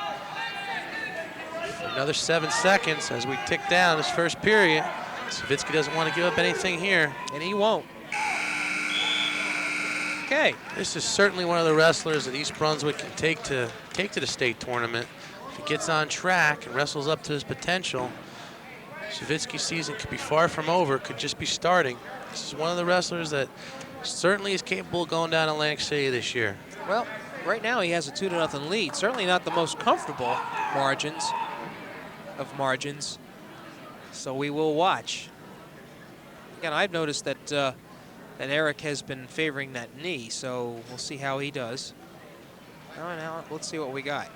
Another 7 seconds as we tick down this first period. Savitsky doesn't want to give up anything here. And he won't. Okay. This is certainly one of the wrestlers that East Brunswick can take to the state tournament. If he gets on track and wrestles up to his potential, Savitsky's season could be far from over, could just be starting. This is one of the wrestlers that certainly is capable of going down Atlantic City this year. Well, right now he has a 2-0 lead. Certainly not the most comfortable margins. So we will watch. Again, I've noticed that that Eric has been favoring that knee, so we'll see how he does. All right, now let's see what we got.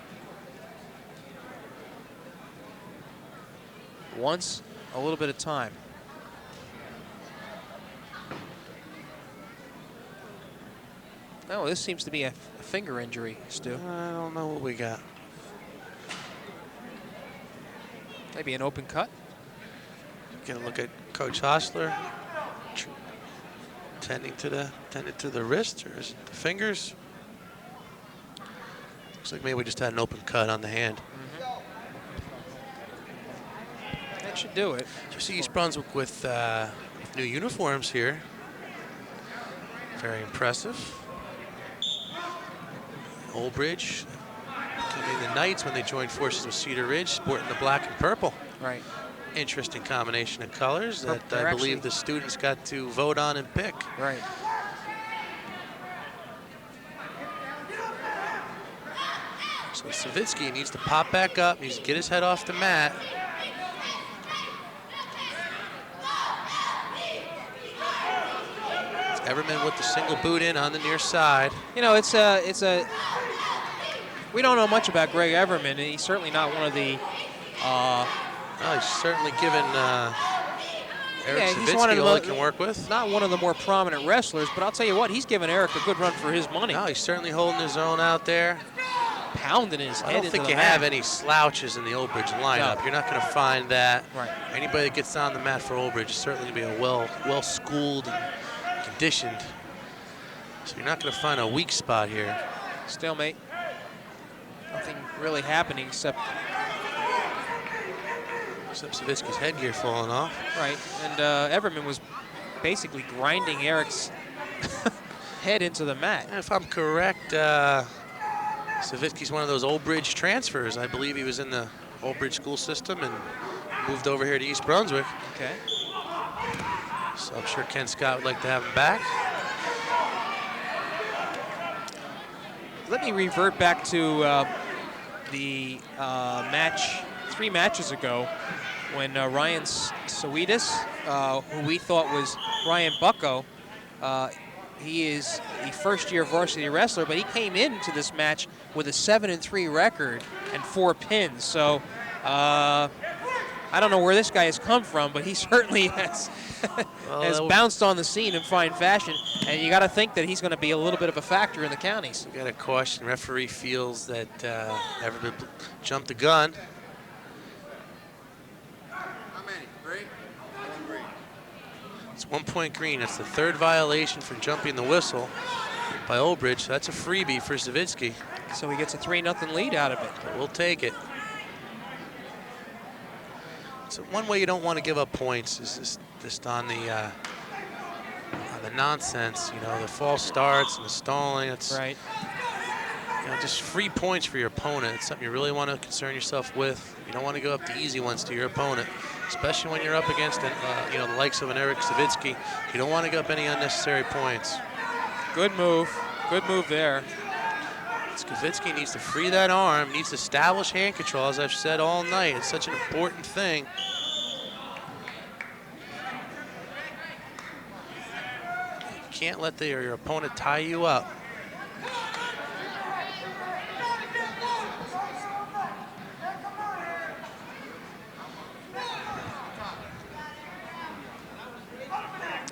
Once, a little bit of time. Oh, this seems to be a finger injury, Stu. I don't know what we got. Maybe an open cut. Gonna look at Coach Hostler, tending to the wrist or is it the fingers? Looks like maybe we just had an open cut on the hand. That should do it. You see East Brunswick with new uniforms here. Very impressive. Old Bridge, becoming the Knights when they joined forces with Cedar Ridge, sporting the black and purple. Right. Interesting combination of colors that They're I believe the students got to vote on and pick. Right. So Savitsky needs to pop back up, needs to get his head off the mat. It's Everman with the single boot in on the near side. You know, we don't know much about Greg Everman, and he's certainly not one of the. Well, he's certainly given Eric Savitsky all he can work with. Not one of the more prominent wrestlers, but I'll tell you what, he's given Eric a good run for his money. No, he's certainly holding his own out there. Pounding his head I don't into think the you mat. have any slouches in the Old Bridge lineup. No. You're not going to find that. Right. Anybody that gets on the mat for Old Bridge is certainly going to be a well-schooled and conditioned. So you're not going to find a weak spot here. Stalemate. Nothing really happening except Savitsky's headgear falling off. right. And Everman was basically grinding Eric's head into the mat. And if I'm correct, Savitsky's one of those Old Bridge transfers. I believe he was in the Old Bridge school system and moved over here to East Brunswick. Okay. So I'm sure Ken Scott would like to have him back. Let me revert back to the match 3 matches ago when Ryan Sawidis, who we thought was Ryan Bucko, he is a first-year varsity wrestler, but he came into this match with a 7-3 record and 4 pins. So I don't know where this guy has come from, but he certainly has, has bounced on the scene in fine fashion. And you got to think that he's going to be a little bit of a factor in the counties. We got a caution. Referee feels that Everman jumped the gun. How many? 3? 1 green. It's 1 point green. That's the 3rd violation for jumping the whistle by Old Bridge. So that's a freebie for Savitsky. So he gets a 3-0 lead out of it. But we'll take it. So one way you don't want to give up points is just on the nonsense, you know, the false starts and the stalling. It's Right. you know, just free points for your opponent. It's something you really want to concern yourself with. You don't want to go up the easy ones to your opponent, especially when you're up against you know, the likes of an Eric Savitsky. You don't want to give up any unnecessary points. Good move. Good move there. Savitsky needs to free that arm, needs to establish hand control, as I've said all night. It's such an important thing. You can't let your opponent tie you up.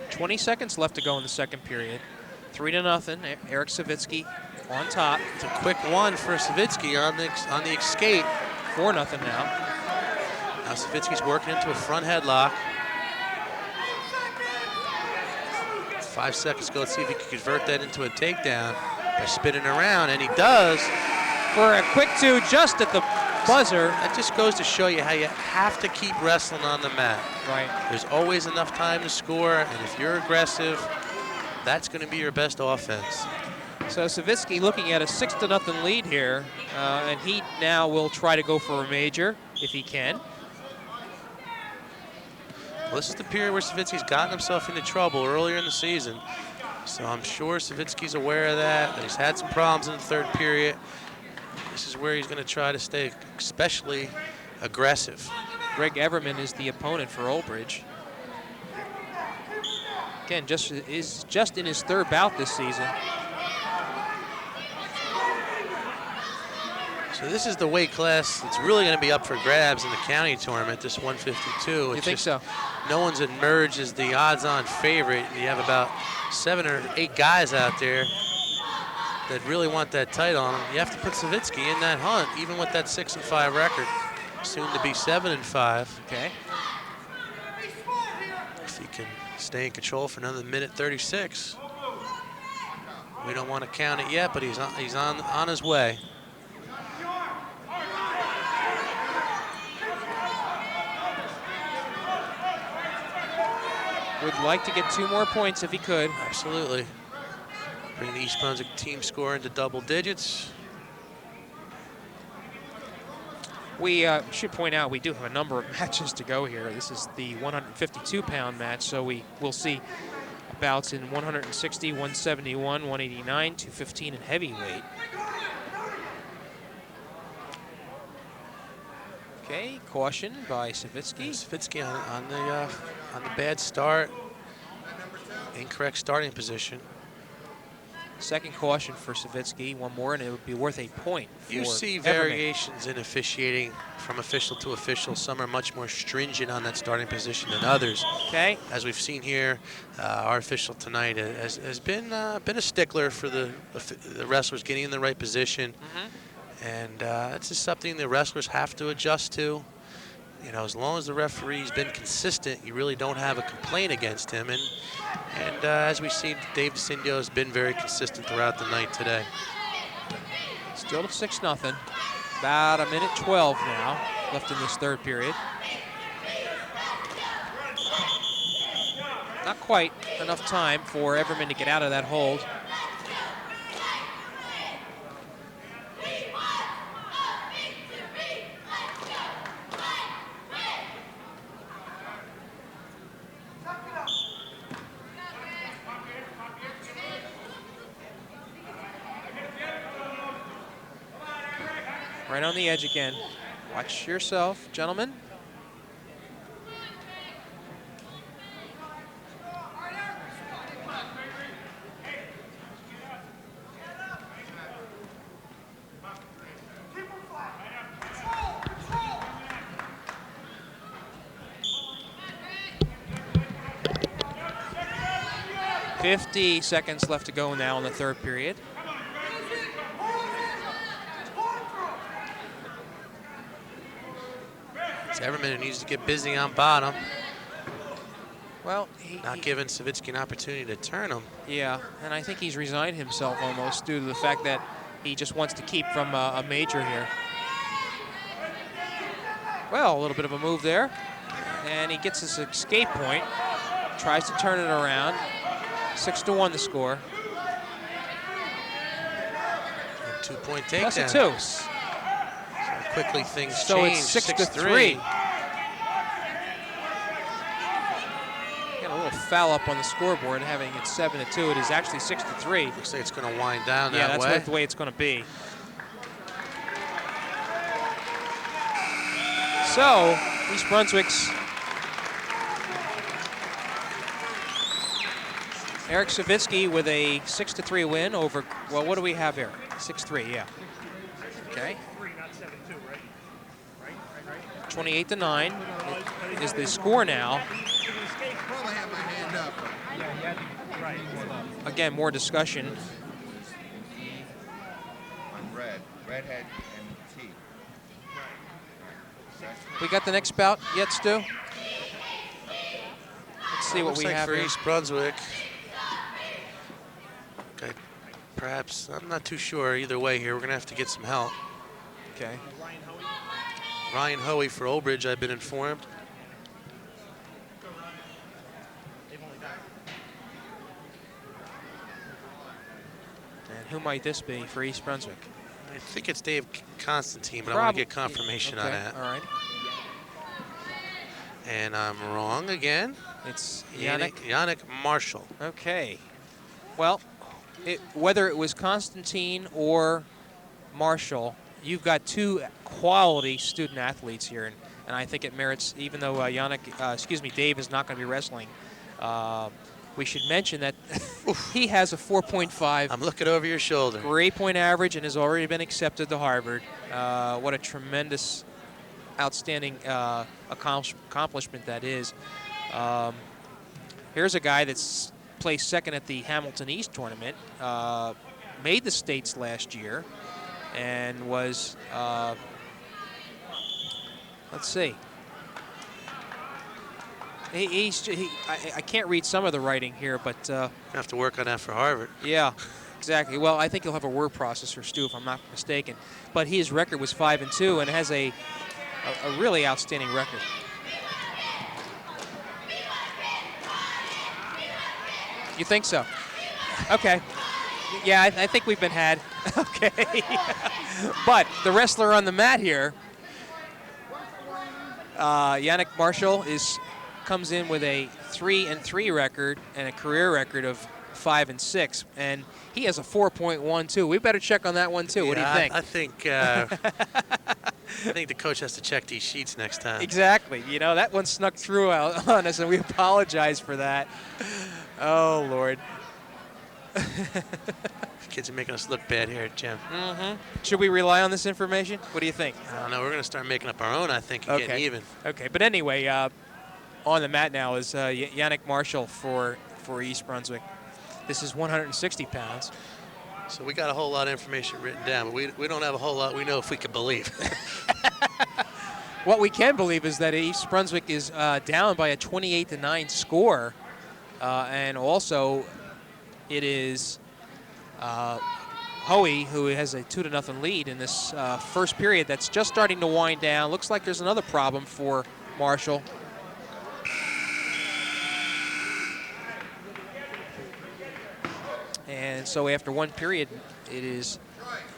.20 seconds left to go in the second period. 3-0. Eric Savitsky on top. It's a quick one for Savitsky on the escape. 4-0 now. Now Savitsky's working into a front headlock. 5 seconds ago, let's see if he can convert that into a takedown by spinning around, and he does. For a quick 2 just at the buzzer. That just goes to show you how you have to keep wrestling on the mat. Right. There's always enough time to score, and if you're aggressive, that's going to be your best offense. So Savitsky looking at a 6-0 lead here, and he now will try to go for a major if he can. Well, this is the period where Savitsky's gotten himself into trouble earlier in the season. So I'm sure Savitsky's aware of that he's had some problems in the third period. This is where he's going to try to stay especially aggressive. Greg Everman is the opponent for Old Bridge. Again, is just in his third bout this season. So this is the weight class that's really going to be up for grabs in the county tournament, this 152. You think so? No one's emerged as the odds-on favorite. You have about 7 or 8 guys out there that really want that title on them. You have to put Savitsky in that hunt, even with that 6-5 record, soon to be 7-5. Okay. If he can stay in control for another minute 36. We don't want to count it yet, but he's on his way. Would like to get 2 more points if he could. Absolutely. Bring the East Brunswick team score into double digits. We should point out we do have a number of matches to go here. This is the 152-pound match, so we will see bouts in 160, 171, 189, 215, and heavyweight. Okay, caution by Savitsky. Savitsky on the bad start. Incorrect starting position. Second caution for Savitsky, 1 more, and it would be worth a point. You see variations in officiating from official to official. Some are much more stringent on that starting position than others. Okay. As we've seen here, our official tonight has been a stickler for the wrestlers getting in the right position. And it's just something the wrestlers have to adjust to. You know, as long as the referee's been consistent, you really don't have a complaint against him. And as we see, Dave DeCindio has been very consistent throughout the night today. Still at 6-0. About a minute 12 now left in this third period. Not quite enough time for Everman to get out of that hold. Right on the edge again. Watch yourself, gentlemen. .50 seconds left to go now in the third period. Everman needs to get busy on bottom. Well, not giving Savitsky an opportunity to turn him. Yeah, and I think he's resigned himself almost due to the fact that he just wants to keep from a major here. Well, a little bit of a move there. And he gets his escape point. Tries to turn it around. 6-1 the score. 2-point takedown. Plus a 2. So quickly things so change. It's 6-3. Got a little foul up on the scoreboard, having it 7-2. It is actually 6-3. Looks like it's going to wind down yeah, that way. Yeah, that's the way it's going to be. So East Brunswick's Eric Savitsky with a 6-3 win over, well, what do we have here? 6-3, yeah. Okay. 28-9 is the score now. Again, more discussion. On redhead and T. We got the next bout yet, Stu? Let's see what we have for here. East Brunswick. Okay, perhaps, I'm not too sure either way here. We're going to have to get some help. Okay. Ryan Hoey for Old Bridge, I've been informed. And who might this be for East Brunswick? I think it's Dave Constantine, but I want to get confirmation on that. All right. And I'm wrong again. It's Yannick. Yannick Marshall. Okay. Well, whether it was Constantine or Marshall, you've got two quality student athletes here, and I think it merits, even though Dave is not going to be wrestling, we should mention that he has a 4.5. I'm looking over your shoulder. Grade point average and has already been accepted to Harvard. What a tremendous, outstanding accomplishment that is. Here's a guy that's placed second at the Hamilton East tournament, made the states last year, and was, let's see. I can't read some of the writing here, but You have to work on that for Harvard. yeah, exactly. Well, I think he'll have a word processor, Stu, if I'm not mistaken. But his record was 5-2 and has a really outstanding record. You think so? Okay. Yeah, I think we've been had. Okay. But the wrestler on the mat here, Yannick Marshall, comes in with a 3-3 record and a career record of 5-6, and he has a 4.12. We better check on that one too. Yeah, what do you think? I think the coach has to check these sheets next time. Exactly. You know, that one snuck through on us, and we apologize for that. Oh, Lord. Kids are making us look bad here, Jim. Mm-hmm. Should we rely on this information? What do you think? I don't know. We're going to start making up our own, I think, and getting even. Okay, but anyway, on the mat now is Yannick Marshall for East Brunswick. This is 160 pounds. So we got a whole lot of information written down, but we don't have a whole lot we know if we can believe. What we can believe is that East Brunswick is down by a 28-9 score, and also it is Hoey who has a 2-0 lead in this first period that's just starting to wind down. Looks like there's another problem for Marshall. And so after one period, it is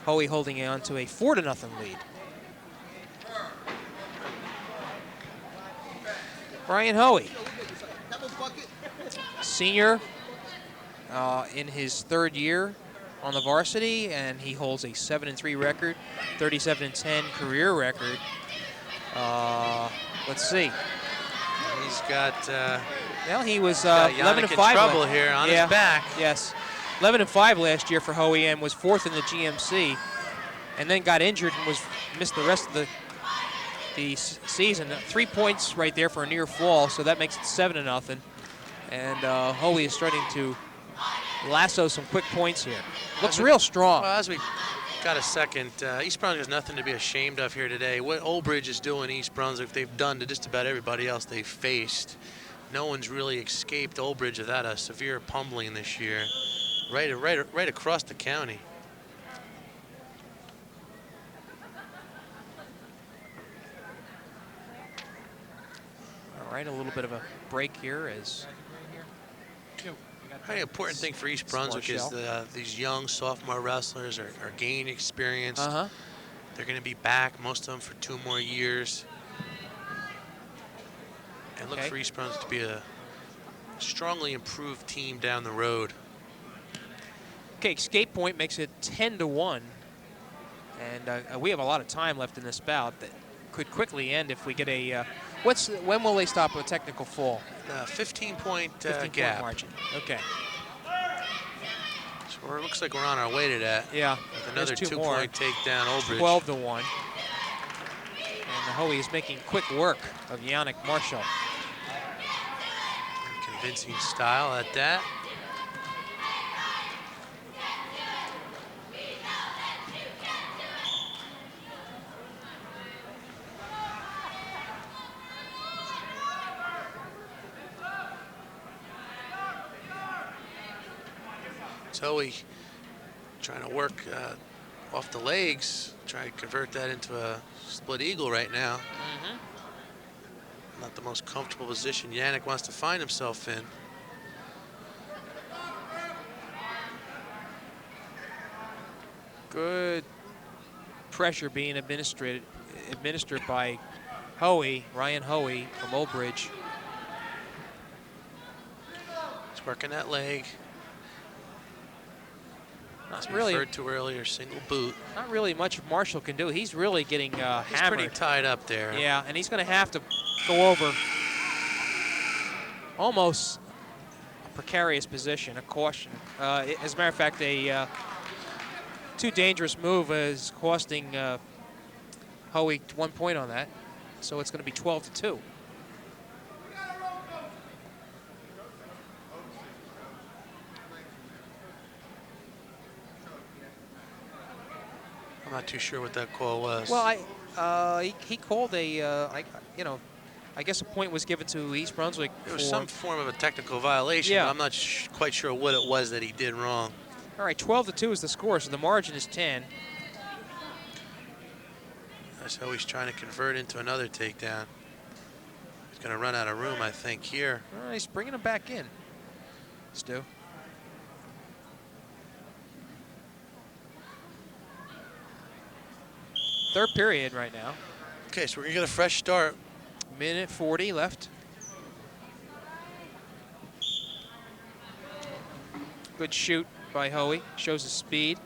Hoey holding on to a 4-0 lead. Brian Hoey, senior in his third year on the varsity, and he holds a 7-3 record, 37-10 career record. Let's see. He's got Well, he was Yannick 11-5. in trouble here on his back. Yes, 11-5 last year for Hoey and was 4th in the GMC, and then got injured and missed the rest of the season. 3 points right there for a near fall, so that makes it 7-0. And Hoey is starting to lasso some quick points here. Looks real strong. Well, as we got a second, East Brunswick has nothing to be ashamed of here today. What Old Bridge is doing, East Brunswick, they've done to just about everybody else they've faced. No one's really escaped Old Bridge without a severe pummeling this year, right across the county. All right, a little bit of a break here as I think the important thing for East Brunswick is these young sophomore wrestlers are gaining experience. They're going to be back, most of them for 2 more years. And look for East Brunswick to be a strongly improved team down the road. Okay, skate point makes it 10-1. And we have a lot of time left in this bout that could quickly end if we get a, when will they stop a technical fall? 15-point 15 gap. Point margin. Okay. So it looks like we're on our way to that. Yeah. With another 2 2-point takedown, Old Bridge. 12-1. And Hoey is making quick work of Yannick Marshall. Convincing style at that. Hoey trying to work off the legs, trying to convert that into a split eagle right now. Not the most comfortable position Yannick wants to find himself in. Good pressure being administered by Ryan Hoey from Old Bridge. He's working that leg. Not As really, referred to earlier, single boot. not really much Marshall can do. He's really getting He's hammered. pretty tied up there. Yeah, and he's going to have to go over almost a precarious position, a caution. As a matter of fact, a too dangerous move is costing Hoey 1 point on that. So it's going to be 12-2. I'm not too sure what that call was. Well, he called I guess a point was given to East Brunswick. There was some form of a technical violation, Yeah. but I'm not quite sure what it was that he did wrong. All right, 12-2 is the score, so the margin is 10. That's how he's trying to convert into another takedown. He's going to run out of room, I think, here. All right, he's bringing him back in, Stu. Third period right now. Okay, so we're going to get a fresh start. Minute 40 left. Good shoot by Hoey. Shows his speed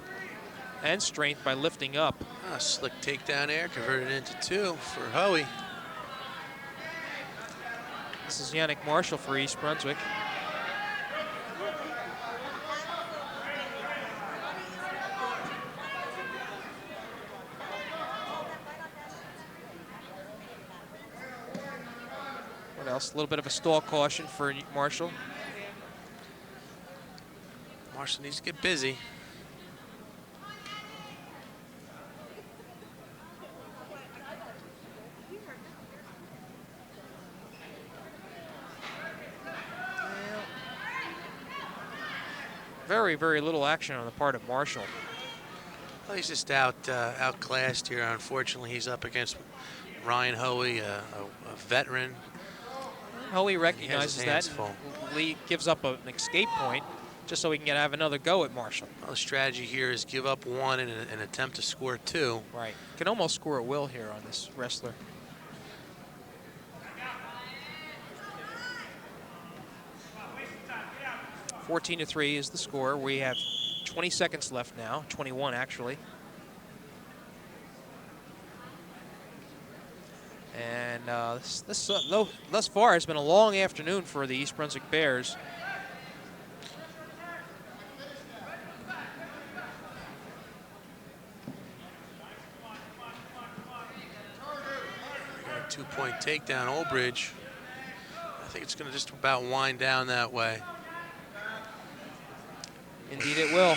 and strength by lifting up. Slick takedown air, converted into 2 for Hoey. This is Yannick Marshall for East Brunswick. What else? A little bit of a stall caution for Marshall. Marshall needs to get busy. Very, very little action on the part of Marshall. Well, he's just outclassed here. Unfortunately, he's up against Ryan Hoey, a veteran. Hoey recognizes that. hands full. Lee gives up an escape point just so he can have another go at Marshall. Well, the strategy here is give up 1 and attempt to score 2. Right. Can almost score at will here on this wrestler. (14-3) is the score. We have 20 seconds left now, 21 actually. And thus far has been a long afternoon for the East Brunswick Bears. A 2-point takedown, Old Bridge. I think it's going to just about wind down that way. Indeed it will.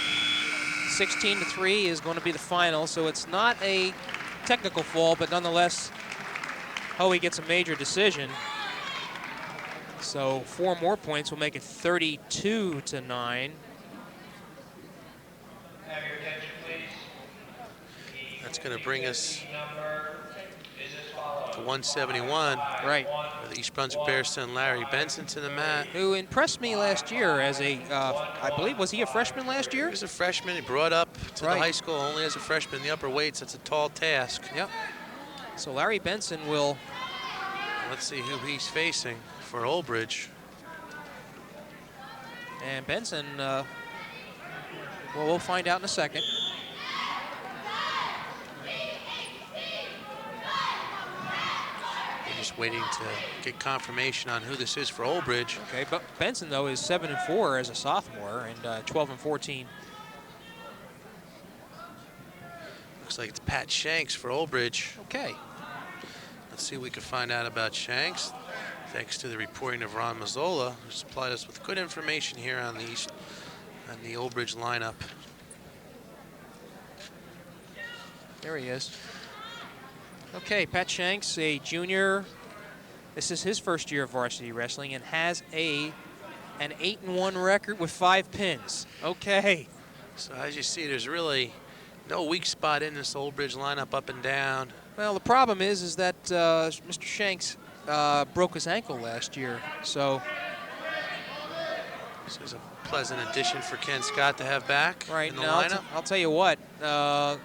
16-3 is going to be the final, so it's not a technical fall, but nonetheless, Hoey gets a major decision. So 4 more points will make it 32-9. That's going to bring us to 171. Right. The East Brunswick Bears send Larry Benson to the mat. Who impressed me last year as a, I believe, was he a freshman last year? He was a freshman. He brought up to Right. the high school only as a freshman in the upper weights. That's a tall task. Yep. So Larry Benson will... Let's see who he's facing for Old Bridge. And Benson, well, we'll find out in a second. We're just waiting to get confirmation on who this is for Old Bridge. Okay, but Benson, though, is 7-4 as a sophomore and 12-14. Looks like it's Pat Shanks for Old Bridge. Okay. Let's see what we can find out about Shanks. Thanks to the reporting of Ron Mazzola, who supplied us with good information here on the Old Bridge lineup. There he is. Okay, Pat Shanks, a junior. This is his first year of varsity wrestling and has an 8-1 record with 5 pins. Okay. So as you see, there's really no weak spot in this Old Bridge lineup, up and down. Well, the problem is that Mr. Shanks broke his ankle last year, so This is a pleasant addition for Ken Scott to have back Right in the now, lineup. I'll tell you what,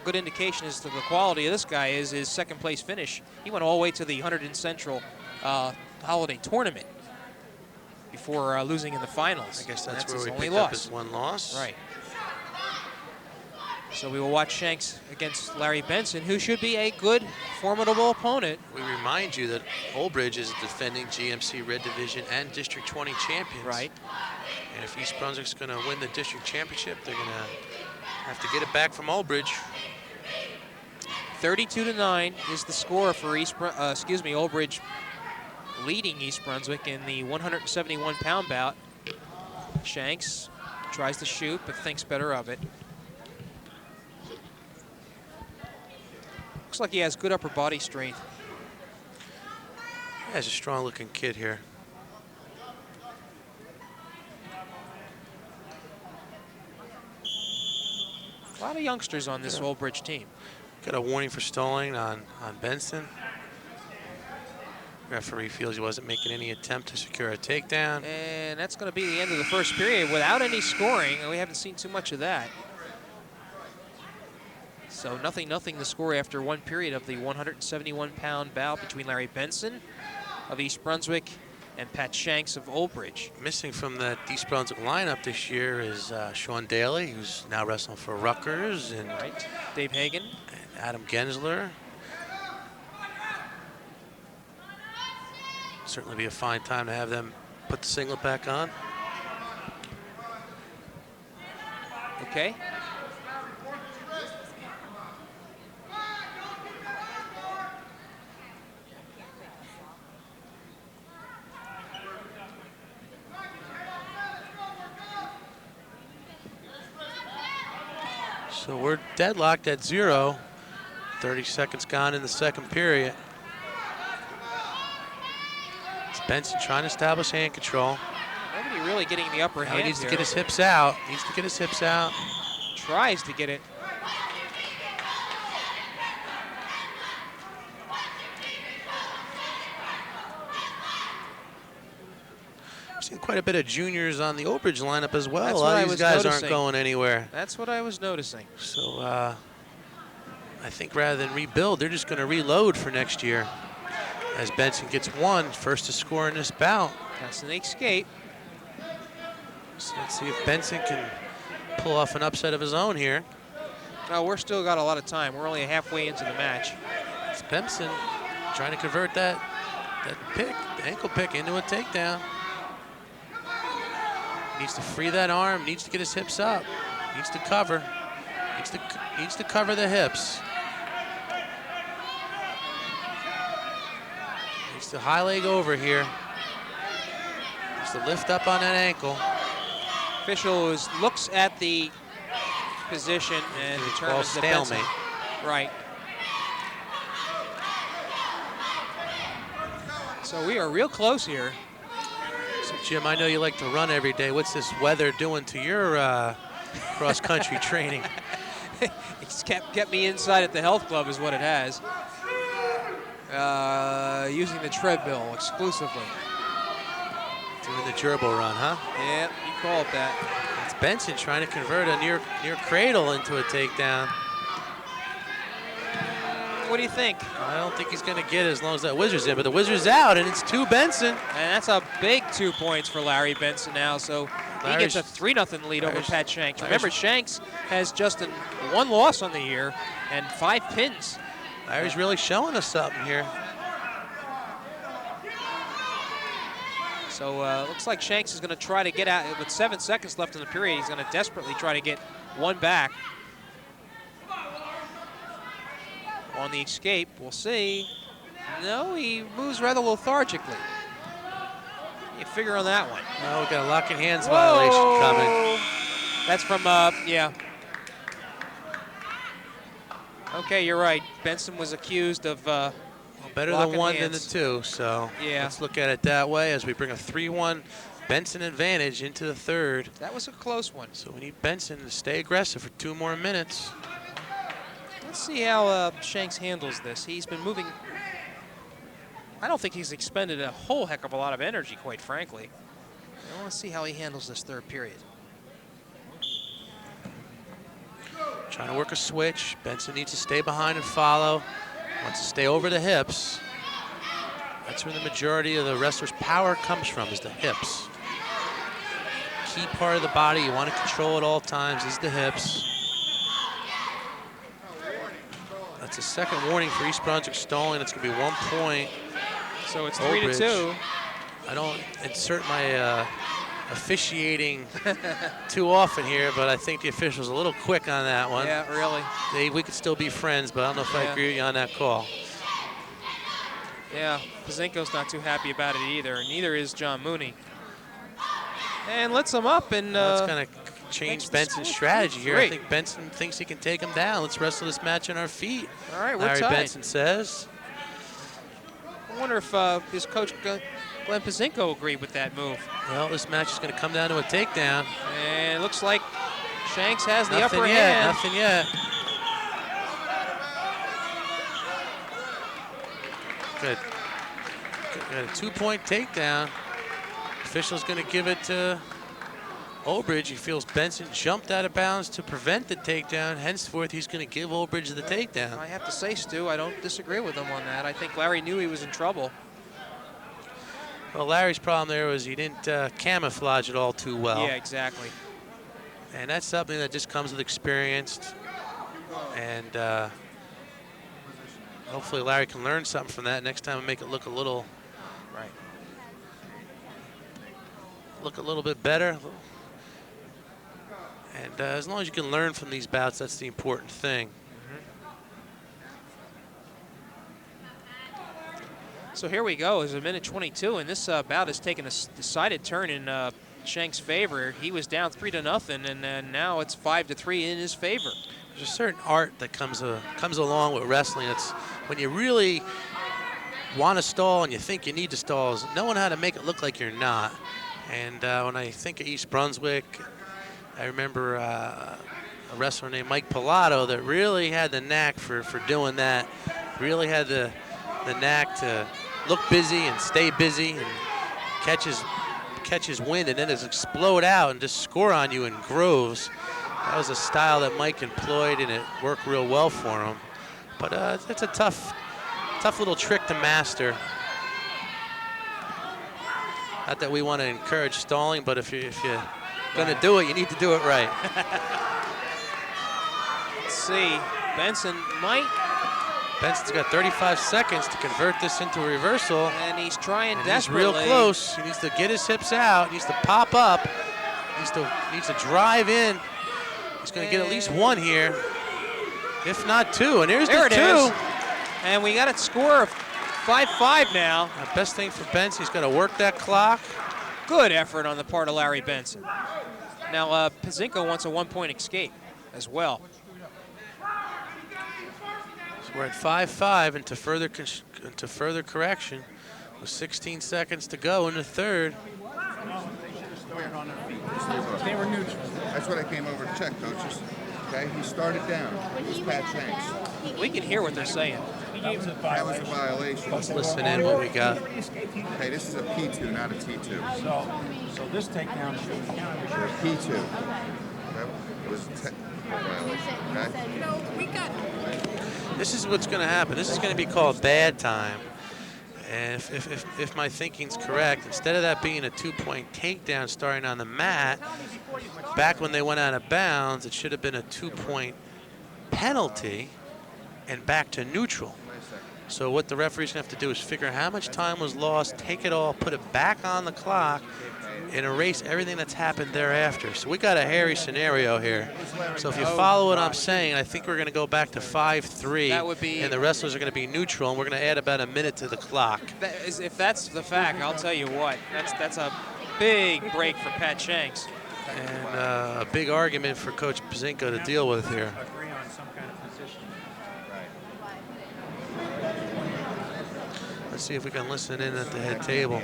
good indication as to the quality of this guy is his second place finish. He went all the way to the 100 Central Holiday Tournament before losing in the finals. I guess that's his where we only picked up loss. his one loss. Right. So we will watch Shanks against Larry Benson, who should be a good, formidable opponent. We remind you that Old Bridge is defending GMC Red Division and District 20 champions. Right. And if East Brunswick's going to win the district championship, they're going to have to get it back from Old Bridge. 32-9 is the score for Old Bridge, leading East Brunswick in the 171-pound bout. Shanks tries to shoot, but thinks better of it. Looks like he has good upper body strength. Yeah, he's a strong-looking kid here. A lot of youngsters on this Old Bridge team. Got a warning for stalling on Benson. Referee feels he wasn't making any attempt to secure a takedown. And that's going to be the end of the first period without any scoring, and we haven't seen too much of that. So nothing the score after one period of the 171-pound bout between Larry Benson of East Brunswick and Pat Shanks of Old Bridge. Missing from the East Brunswick lineup this year is Sean Daly, who's now wrestling for Rutgers, and Right. Dave Hagan. and Adam Gensler. Certainly be a fine time to have them put the singlet back on. Okay. So we're deadlocked at 0. 30 seconds gone in the second period. It's Benson trying to establish hand control. Nobody really getting the upper Now hand he needs to here. get his hips out. Needs to get his hips out. Tries to get it. I've seen quite a bit of juniors on the Old Bridge lineup as well. That's A what lot I of these was guys noticing. aren't going anywhere. That's what I was noticing. So I think rather than rebuild, they're just going to reload for next year. As Benson gets one, first to score in this bout. That's an escape. So let's see if Benson can pull off an upset of his own here. No, we're still got a lot of time. We're only halfway into the match. It's Benson trying to convert that pick, the ankle pick, into a takedown. Needs to free that arm, needs to get his hips up, needs to cover, needs to cover the hips. Needs to high leg over here. Needs to lift up on that ankle. Official looks at the position and It's called determines that Benson. stalemate. Right. So we are real close here. So Jim, I know you like to run every day. What's this weather doing to your cross-country training? It's kept me inside at the health club is what it has. Using the treadmill exclusively. Doing the gerbil run, huh? Yeah, you call it that. It's Benson trying to convert a near cradle into a takedown. What do you think? I don't think he's going to get it as long as that Wizard's in, but the Wizard's out, and it's 2 Benson. And that's a big 2 points for Larry Benson now. So he gets a 3-0 lead over Pat Shanks. Remember, Shanks has just one loss on the year and 5 pins. Larry's really showing us something here. So looks like Shanks is going to try to get out. With 7 seconds left in the period, he's going to desperately try to get one back. On the escape, we'll see. No, he moves rather lethargically. You figure on that one. Oh, we got a locking hands violation coming. That's from, yeah. Okay, you're right. Benson was accused of Well, better the locking 1 than the hands. 2, so Yeah. let's look at it that way as we bring a 3-1 Benson advantage into the third. That was a close one. So we need Benson to stay aggressive for 2 more minutes. Let's see how Shanks handles this. He's been moving. I don't think he's expended a whole heck of a lot of energy, quite frankly. I want to see how he handles this third period. Trying to work a switch. Benson needs to stay behind and follow. Wants to stay over the hips. That's where the majority of the wrestler's power comes from, is the hips. Key part of the body you want to control at all times is the hips. That's a second warning for East Brunswick stalling. It's going to be 1 point. So it's 3-2. I don't insert my officiating too often here, but I think the official's a little quick on that one. Yeah, really. We could still be friends, but I don't know if I agree with you on that call. Yeah, Pazinko's not too happy about it either. Neither is John Mooney. And lets him up, and That's going to change Benson's strategy here. Great. I think Benson thinks he can take him down. Let's wrestle this match on our feet. All right, we're Larry tied. Benson says. I wonder if his coach Glenn Pazinko agreed with that move. Well, this match is going to come down to a takedown. And it looks like Shanks has the Nothing upper yet, hand. nothing yet. Good. Got a 2-point takedown. Official's going to give it to Olbridge. He feels Benson jumped out of bounds to prevent the takedown. Henceforth, he's going to give Olbridge the takedown. I have to say, Stu, I don't disagree with him on that. I think Larry knew he was in trouble. Well, Larry's problem there was he didn't camouflage it all too well. Yeah, exactly. And that's something that just comes with experience. And hopefully Larry can learn something from that next time and make it look a little bit better. And as long as you can learn from these bouts, that's the important thing. So here we go. It's a minute 22, and this bout has taken a decided turn in Shank's favor. He was down 3-0, and then now it's 5-3 in his favor. There's a certain art that comes along with wrestling. It's when you really want to stall and you think you need to stall, is knowing how to make it look like you're not. And when I think of East Brunswick, I remember a wrestler named Mike Pilato that really had the knack for doing that. Really had the knack to look busy and stay busy and catch his wind and then just explode out and just score on you in groves. That was a style that Mike employed, and it worked real well for him. But it's a tough little trick to master. Not that we want to encourage stalling, but if you're going to do it, you need to do it right. Let's see. Benson's got 35 seconds to convert this into a reversal. And he's trying and desperately. He's real close. He needs to get his hips out. He needs to pop up. He needs to drive in. He's going to get at least one here, if not two. And there's the two. Is. And we got a score of 5-5 now. Best thing for Benson, he's going to work that clock. Good effort on the part of Larry Benson. Now, Pazinko wants a 1-point escape as well. So we're at 5-5, and to further correction, with 16 seconds to go in the third. They were neutral. That's what I came over to check, coaches. Okay, he started down. This is Pat Shanks. We can hear what they're saying. That was a violation. Let's listen in what we got. Hey, this is a P2, not a T2. So this takedown should count. A P2. That was a technical violation. Okay? This is what's going to happen. This is going to be called bad time. And if my thinking's correct, instead of that being a 2-point takedown starting on the mat, back when they went out of bounds, it should have been a 2-point penalty and back to neutral. So what the referee's going to have to do is figure how much time was lost, take it all, put it back on the clock, and erase everything that's happened thereafter. So we got a hairy scenario here. So if you follow what I'm saying, I think we're going to go back to 5-3. That would be, and the wrestlers are going to be neutral, and we're going to add about a minute to the clock. If that's the fact, I'll tell you what, that's a big break for Pat Shanks. And a big argument for Coach Pazinko to deal with here. Agree on some kind of position. Let's see if we can listen in at the head table.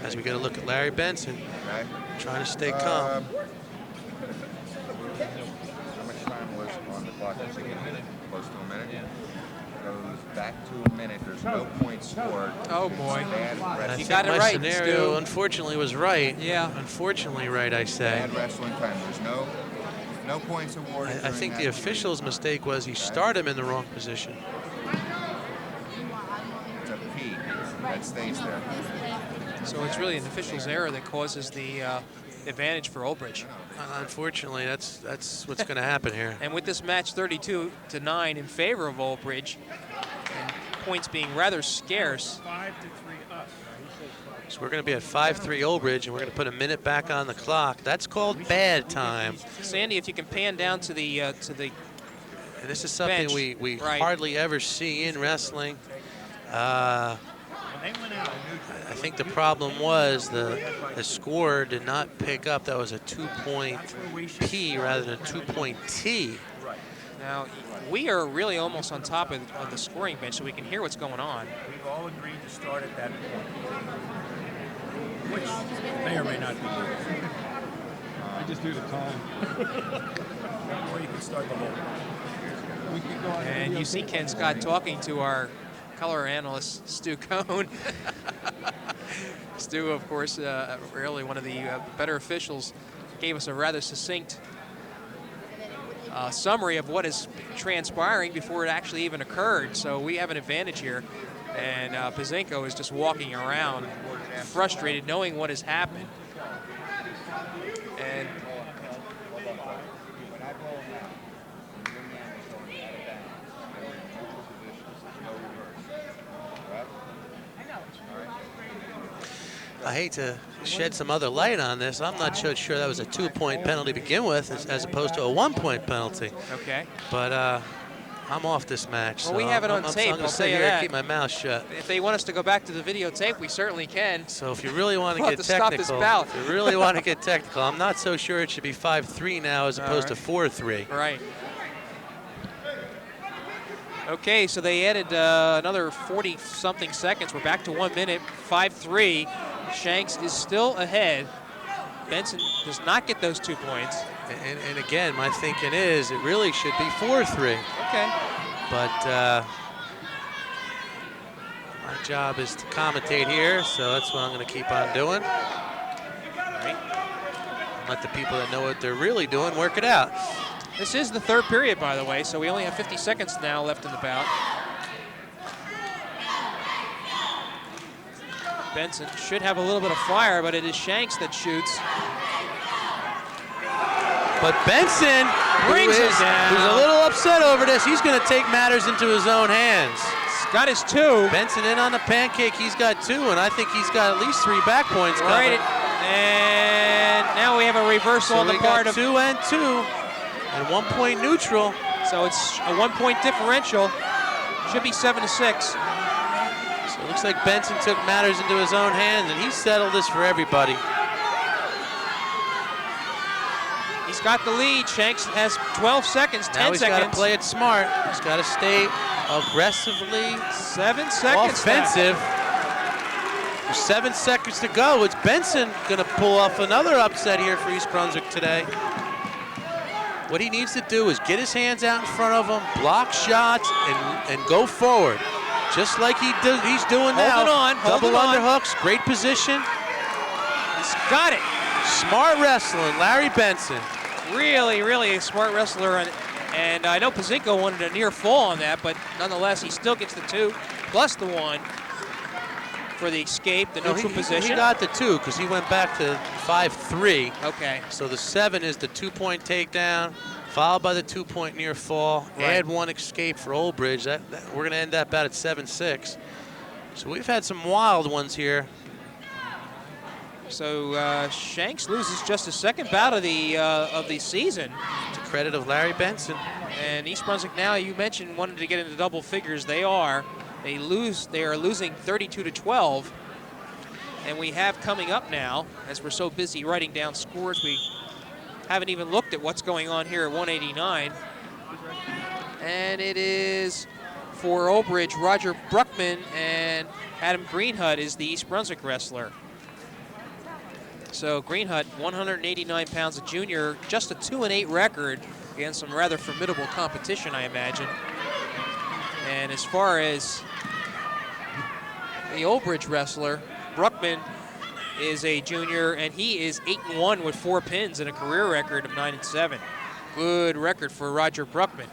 As we get a look at Larry Benson, trying to stay calm. How much time was on the clock? Close to a minute? goes back to a minute. There's no points scored. Oh, boy. Bad I wrestling. think got it my right, scenario, Stu. unfortunately, was right. Yeah. Unfortunately, right, I say. Bad wrestling time. There's no points awarded. I during think that the official's period. mistake was he started him in the wrong position. It's a P that stays there. So it's really an official's error that causes the advantage for Old Bridge. Unfortunately, that's what's going to happen here. And with this match 32-9 in favor of Old Bridge, and points being rather scarce, 5-3 us. So we're going to be at 5-3 Old Bridge, and we're going to put a minute back on the clock. That's called bad time. Sandy, if you can pan down to the And this is something bench, we right. hardly ever see in wrestling. When they went out, I think the problem was the score did not pick up. That was a 2-point P rather than a 2-point T. now we are really almost on top of the scoring bench, so we can hear what's going on. we've all agreed to start at that point, which may or may not be good. I just do the time. Or you can start the whole. We could go on And you see Ken Scott talking to our color analyst, Stu Kohn. Stu, of course, really one of the better officials, gave us a rather succinct summary of what is transpiring before it actually even occurred. So we have an advantage here. And Pazinko is just walking around frustrated, knowing what has happened. And I hate to shed some other light on this. I'm not so sure that was a 2-point penalty to begin with, as opposed to a 1-point penalty. okay. But I'm off this match. Well, so we have it on I'm tape, gonna I'll sit tell you here and that. keep my mouth shut. If they want us to go back to the videotape, we certainly can. So if you really want to We'll get have to stop this technical, bout. if you really want to get technical, I'm not so sure it should be 5-3 now as opposed to 4-3. Right. Okay, so they added another 40-something seconds. We're back to 1 minute, 5-3. Shanks is still ahead. Benson does not get those 2 points. And again, my thinking is it really should be 4-3. Okay. But my job is to commentate here, so that's what I'm going to keep on doing. Right. Let the people that know what they're really doing work it out. This is the third period, by the way, so we only have 50 seconds now left in the bout. Benson should have a little bit of fire, but it is Shanks that shoots. But Benson, Brings it who's down. a little upset over this, he's going to take matters into his own hands. Got his 2. Benson in on the pancake, he's got 2, and I think he's got at least 3 back points Right. coming. And now we have a reversal So on the we part got of. 2 and 2, and 1-point neutral. So it's a 1-point differential. Should be 7-6. So it looks like Benson took matters into his own hands, and he settled this for everybody. He's got the lead. Shanks has 12 seconds, 10 Now he's got seconds. to play it smart. He's got to stay aggressively 7 seconds. offensive. There's 7 seconds to go. Is Benson going to pull off another upset here for East Brunswick today? What he needs to do is get his hands out in front of him, block shots, and go forward. Just like he's doing now. Hold it on, hold Double it on. underhooks, great position. He's got it. Smart wrestling, Larry Benson. Really, really a smart wrestler. And I know Pazinko wanted a near fall on that, but nonetheless, he still gets the 2 plus the 1 for the escape, the neutral position. He got the 2 because he went back to 5-3. Okay. So the 7 is the 2-point takedown, followed by the 2-point near fall. Right. Add 1 escape for Old Bridge. We're going to end that bout at 7-6. So we've had some wild ones here. So Shanks loses just his second bout of the season. To credit of Larry Benson. And East Brunswick now, you mentioned, wanted to get into double figures. They are. They are losing 32-12. And we have coming up now, as we're so busy writing down scores, we haven't even looked at what's going on here at 189. And it is for Old Bridge, Roger Bruckman and Adam Greenhut is the East Brunswick wrestler. So Greenhut, 189 pounds, a junior, just a 2-8 record against some rather formidable competition, I imagine. And as far as the Old Bridge wrestler, Bruckman is a junior, and he is 8-1 with 4 pins and a career record of 9-7. Good record for Roger Bruckman.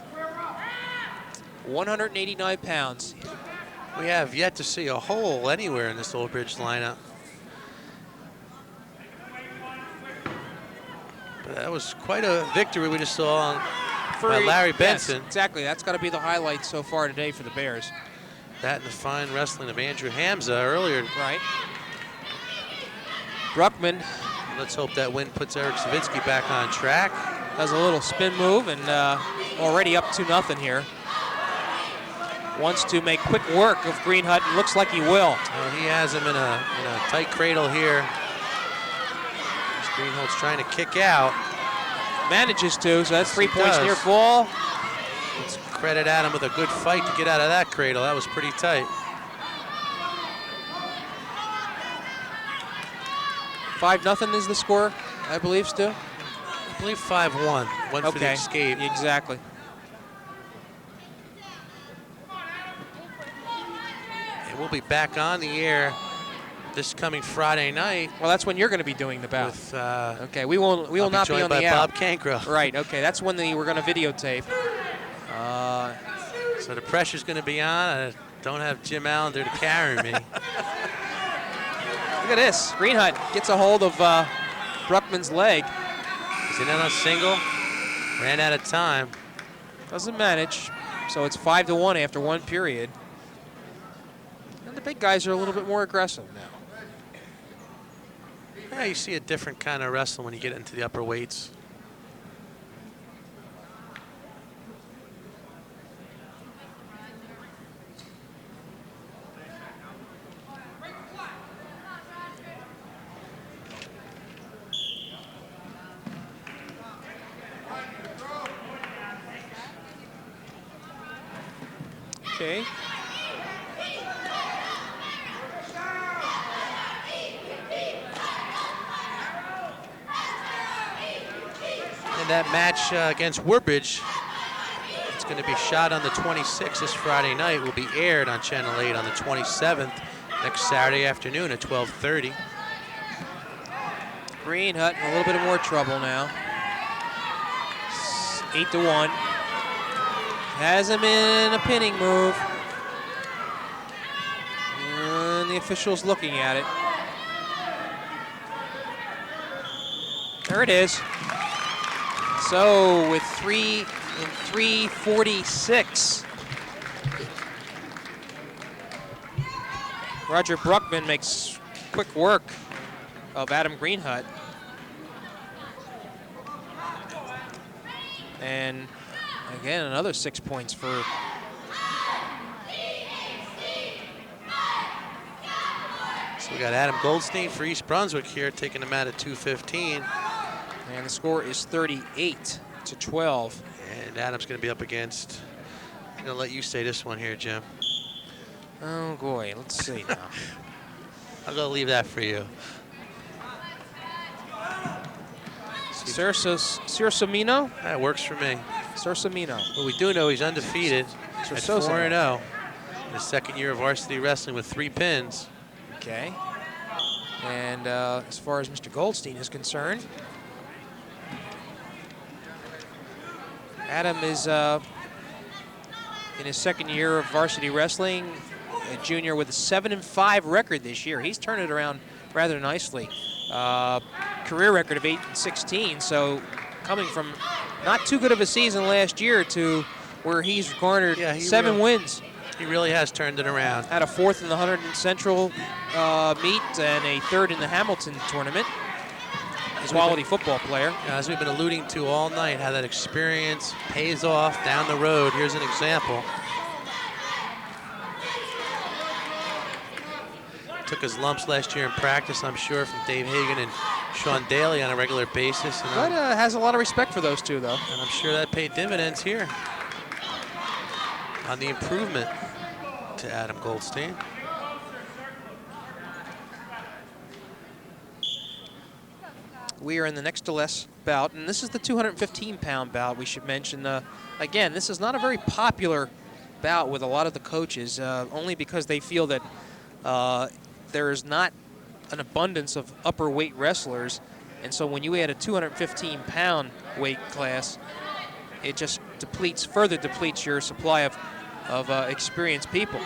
189 pounds. We have yet to see a hole anywhere in this Old Bridge lineup. But that was quite a victory we just saw by Larry Benson. Yes, exactly. That's got to be the highlight so far today for the Bears. That and the fine wrestling of Andrew Hamza earlier. Right. Bruckman Let's hope that win puts Eric Savitsky back on track. does a little spin move and already up 2-0 here. Wants to make quick work of Greenhut, and looks like he will. He has him in a tight cradle here. Greenholt's trying to kick out. Manages to, so that's Yes, 3 he points does. near fall. Let's credit Adam with a good fight to get out of that cradle. That was pretty tight. 5-0 is the score, I believe, Stu. I believe 5-1. One for the escape. Exactly. And we'll be back on the air this coming Friday night. Well, that's when you're going to be doing the bout. With, okay, we will not be on the air. Bob Cancro. Right. Okay, that's when we're going to videotape. So the pressure's going to be on. I don't have Jim Allender to carry me. Look at this. Greenhut gets a hold of Bruckman's leg. He's in on a single. Ran out of time. Doesn't manage. So it's 5-1 after 1 period. And the big guys are a little bit more aggressive now. Yeah, you see a different kind of wrestling when you get into the upper weights. Okay. And that match against Woodbridge, it's going to be shot on the 26th this Friday night, will be aired on Channel 8 on the 27th next Saturday afternoon at 12:30. Greenhut in a little bit of more trouble now. 8-1. Has him in a pinning move. And the official's looking at it. There it is. So with 3:46, Roger Bruckman makes quick work of Adam Greenhut. And again, another 6 points for So we got Adam Goldstein for East Brunswick here, taking him out at 2:15. and the score is 38-12. And Adam's going to be up against, I'm going to let you say this one here, Jim. Oh boy, let's see now. I'm going to leave that for you. Cercamino? That works for me. Cercamino. But we do know he's undefeated at Cercamino. 4-0 in his second year of varsity wrestling with 3 pins. Okay. And as far as Mr. Goldstein is concerned, Adam is in his second year of varsity wrestling, a junior with a 7-5 record this year. He's turned it around rather nicely. Career record of 8-16, so coming from not too good of a season last year to where he's garnered 7 wins. He really has turned it around. Had a 4th in the 100 Central meet and a 3rd in the Hamilton tournament. Quality football player. As we've been alluding to all night, how that experience pays off down the road. Here's an example. Took his lumps last year in practice, I'm sure, from Dave Hagan and Sean Daly on a regular basis. And But has a lot of respect for those two, though. I'm sure that paid dividends here on the improvement to Adam Goldstein. We are in the next to less bout, and this is the 215-pound bout, we should mention. Again, this is not a very popular bout with a lot of the coaches, only because they feel that there is not an abundance of upper weight wrestlers, and so when you add a 215-pound weight class, it just further depletes your supply of experienced people.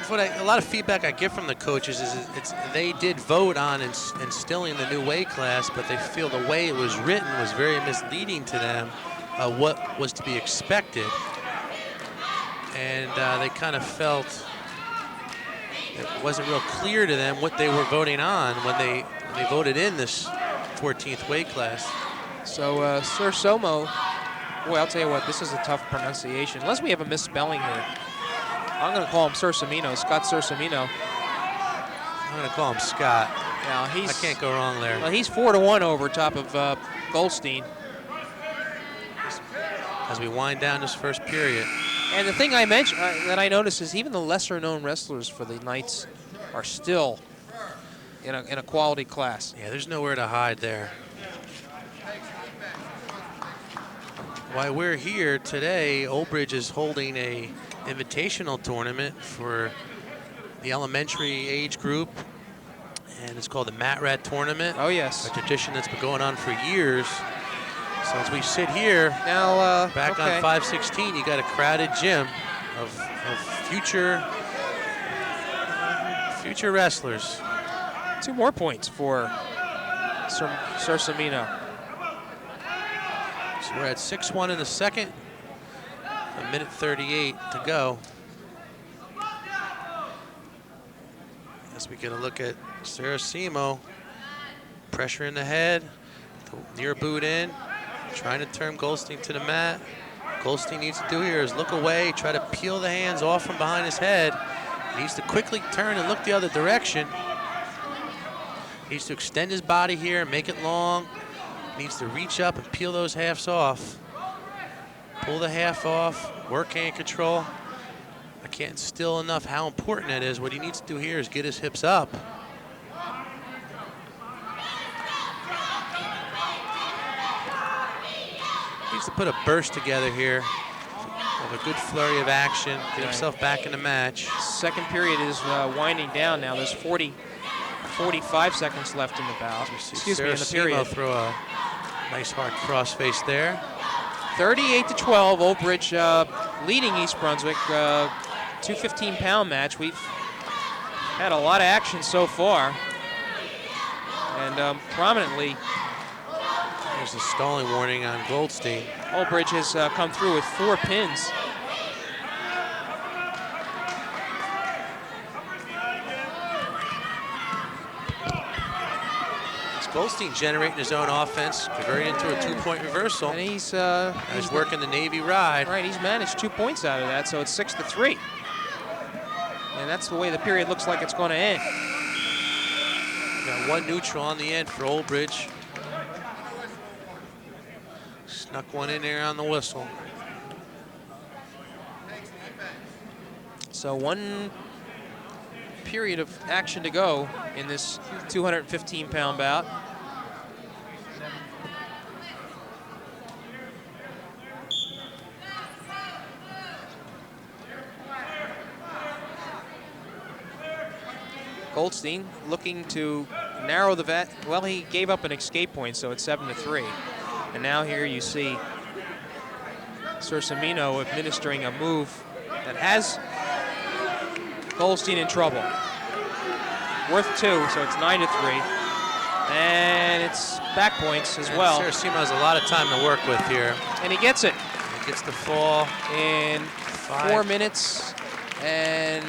A lot of feedback I get from the coaches is they did vote on instilling the new weight class, but they feel the way it was written was very misleading to them, what was to be expected. And they kind of felt it wasn't real clear to them what they were voting on when they voted in this 14th weight class. So Sir Somo, boy, I'll tell you what, this is a tough pronunciation. Unless we have a misspelling here. I'm going to call him Cersamino, Scott Cersamino. I'm going to call him Scott. Now I can't go wrong there. Well, he's 4-1 over top of Goldstein. As we wind down this first period. And the thing I mentioned that I noticed is even the lesser-known wrestlers for the Knights are still in a quality class. Yeah, there's nowhere to hide there. While we're here today, Old Bridge is holding a invitational tournament for the elementary age group, and it's called the Mat Rat Tournament. Oh yes, a tradition that's been going on for years. So as we sit here now, back on 516, you got a crowded gym of future wrestlers. 2 more points for Cersamino. So we're at 6-1 in the second. A minute 38 to go. As we get a look at Saracimo, pressure in the head, near boot in, trying to turn Goldstein to the mat. Goldstein needs to do here is look away, try to peel the hands off from behind his head. He needs to quickly turn and look the other direction. He needs to extend his body here and make it long. He needs to reach up and peel those halves off. Pull the half off, work hand control. I can't instill enough how important that is. What he needs to do here is get his hips up. He needs to put a burst together here of a good flurry of action, get himself back in the match. Second period is winding down now. There's 45 seconds left in the bout. Excuse me, in the period. Throw a nice hard crossface there. 38-12, Old Bridge leading East Brunswick. 215-pound match. We've had a lot of action so far. And prominently, there's a stalling warning on Goldstein. Old Bridge has come through with 4 pins. Goldstein generating his own offense, converting into a 2-point reversal. And he's working the Navy ride. Right, he's managed 2 points out of that, so it's 6-3. And that's the way the period looks like it's going to end. Got 1 neutral on the end for Old Bridge. Snuck one in there on the whistle. So 1 period of action to go in this 215-pound bout. Goldstein looking to narrow the vat. Well, he gave up an escape point, so it's 7-3. And now here you see Cersamino administering a move that has Goldstein in trouble. Worth 2, so it's 9-3. And it's back points as well. Cersamino has a lot of time to work with here. And he gets it. He gets the fall in 4 minutes and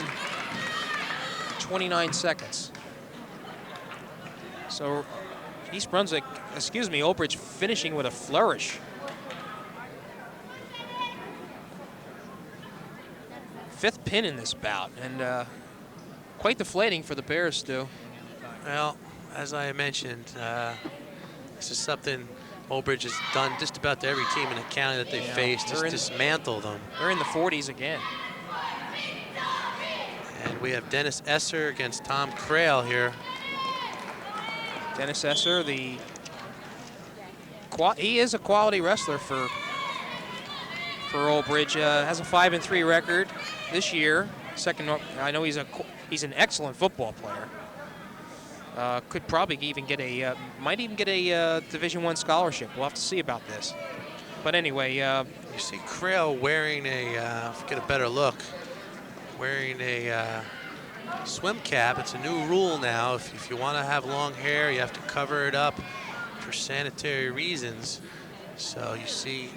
29 seconds. So East Brunswick, Old Bridge finishing with a flourish. 5th pin in this bout, and quite deflating for the Bears, Stu. Well, as I mentioned, this is something Old Bridge has done just about to every team in the county that they faced, just dismantle them. They're in the 40s again. And we have Dennis Esser against Tom Crail here. Dennis Esser, he is a quality wrestler for for Old Bridge. Has a 5-3 record this year. I know he's an excellent football player. Could probably even get might even get a Division I scholarship. We'll have to see about this. But anyway, you see Crail wearing get a better look, wearing a swim cap. It's a new rule now. If you want to have long hair, you have to cover it up for sanitary reasons. So you see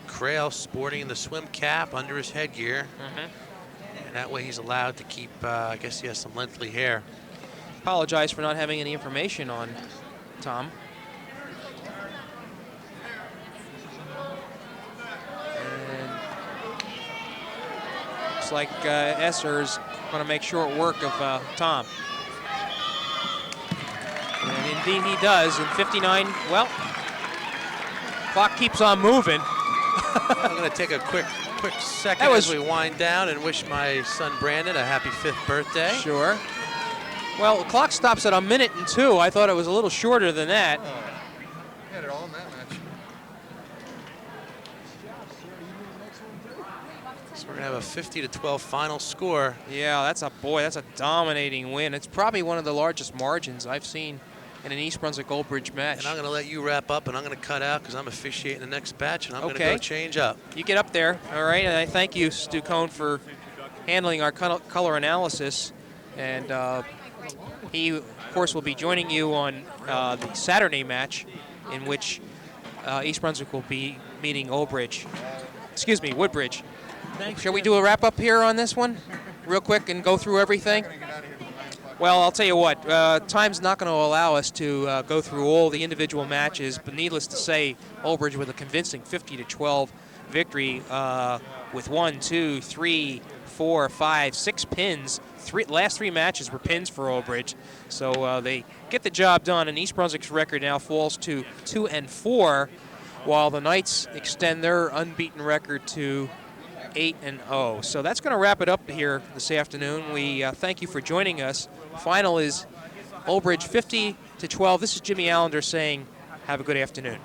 Crail sporting the swim cap under his headgear. And that way he's allowed to keep, I guess he has some lengthy hair. Apologize for not having any information on Tom. And looks like Esser's going to make short work of Tom. And indeed he does. In 59, well, clock keeps on moving. I'm going to take a quick second as we wind down and wish my son Brandon a happy 5th birthday. Sure. Well, the clock stops at 1:02. I thought it was a little shorter than that. He had it all in that match. So we're going to have a 50-12 final score. Yeah, that's a dominating win. It's probably one of the largest margins I've seen in an East Brunswick Old Bridge match. And I'm going to let you wrap up, and I'm going to cut out because I'm officiating the next batch, and I'm going to go change up. You get up there, all right? And I thank you, Stu Kohn, for handling our color analysis. And he, of course, will be joining you on the Saturday match, in which East Brunswick will be meeting Woodbridge. Shall we do a wrap-up here on this one, real quick, and go through everything? Well, I'll tell you what, time's not going to allow us to go through all the individual matches, but needless to say, Old Bridge with a convincing 50-12 victory with 1, 2, 3, 4, 5, 6 pins. Last 3 matches were pins for Old Bridge, so they get the job done, and East Brunswick's record now falls to 2-4, while the Knights extend their unbeaten record to 8-0. So that's going to wrap it up here this afternoon. We thank you for joining us. Final is Old Bridge 50-12. This is Jimmy Allinder saying have a good afternoon.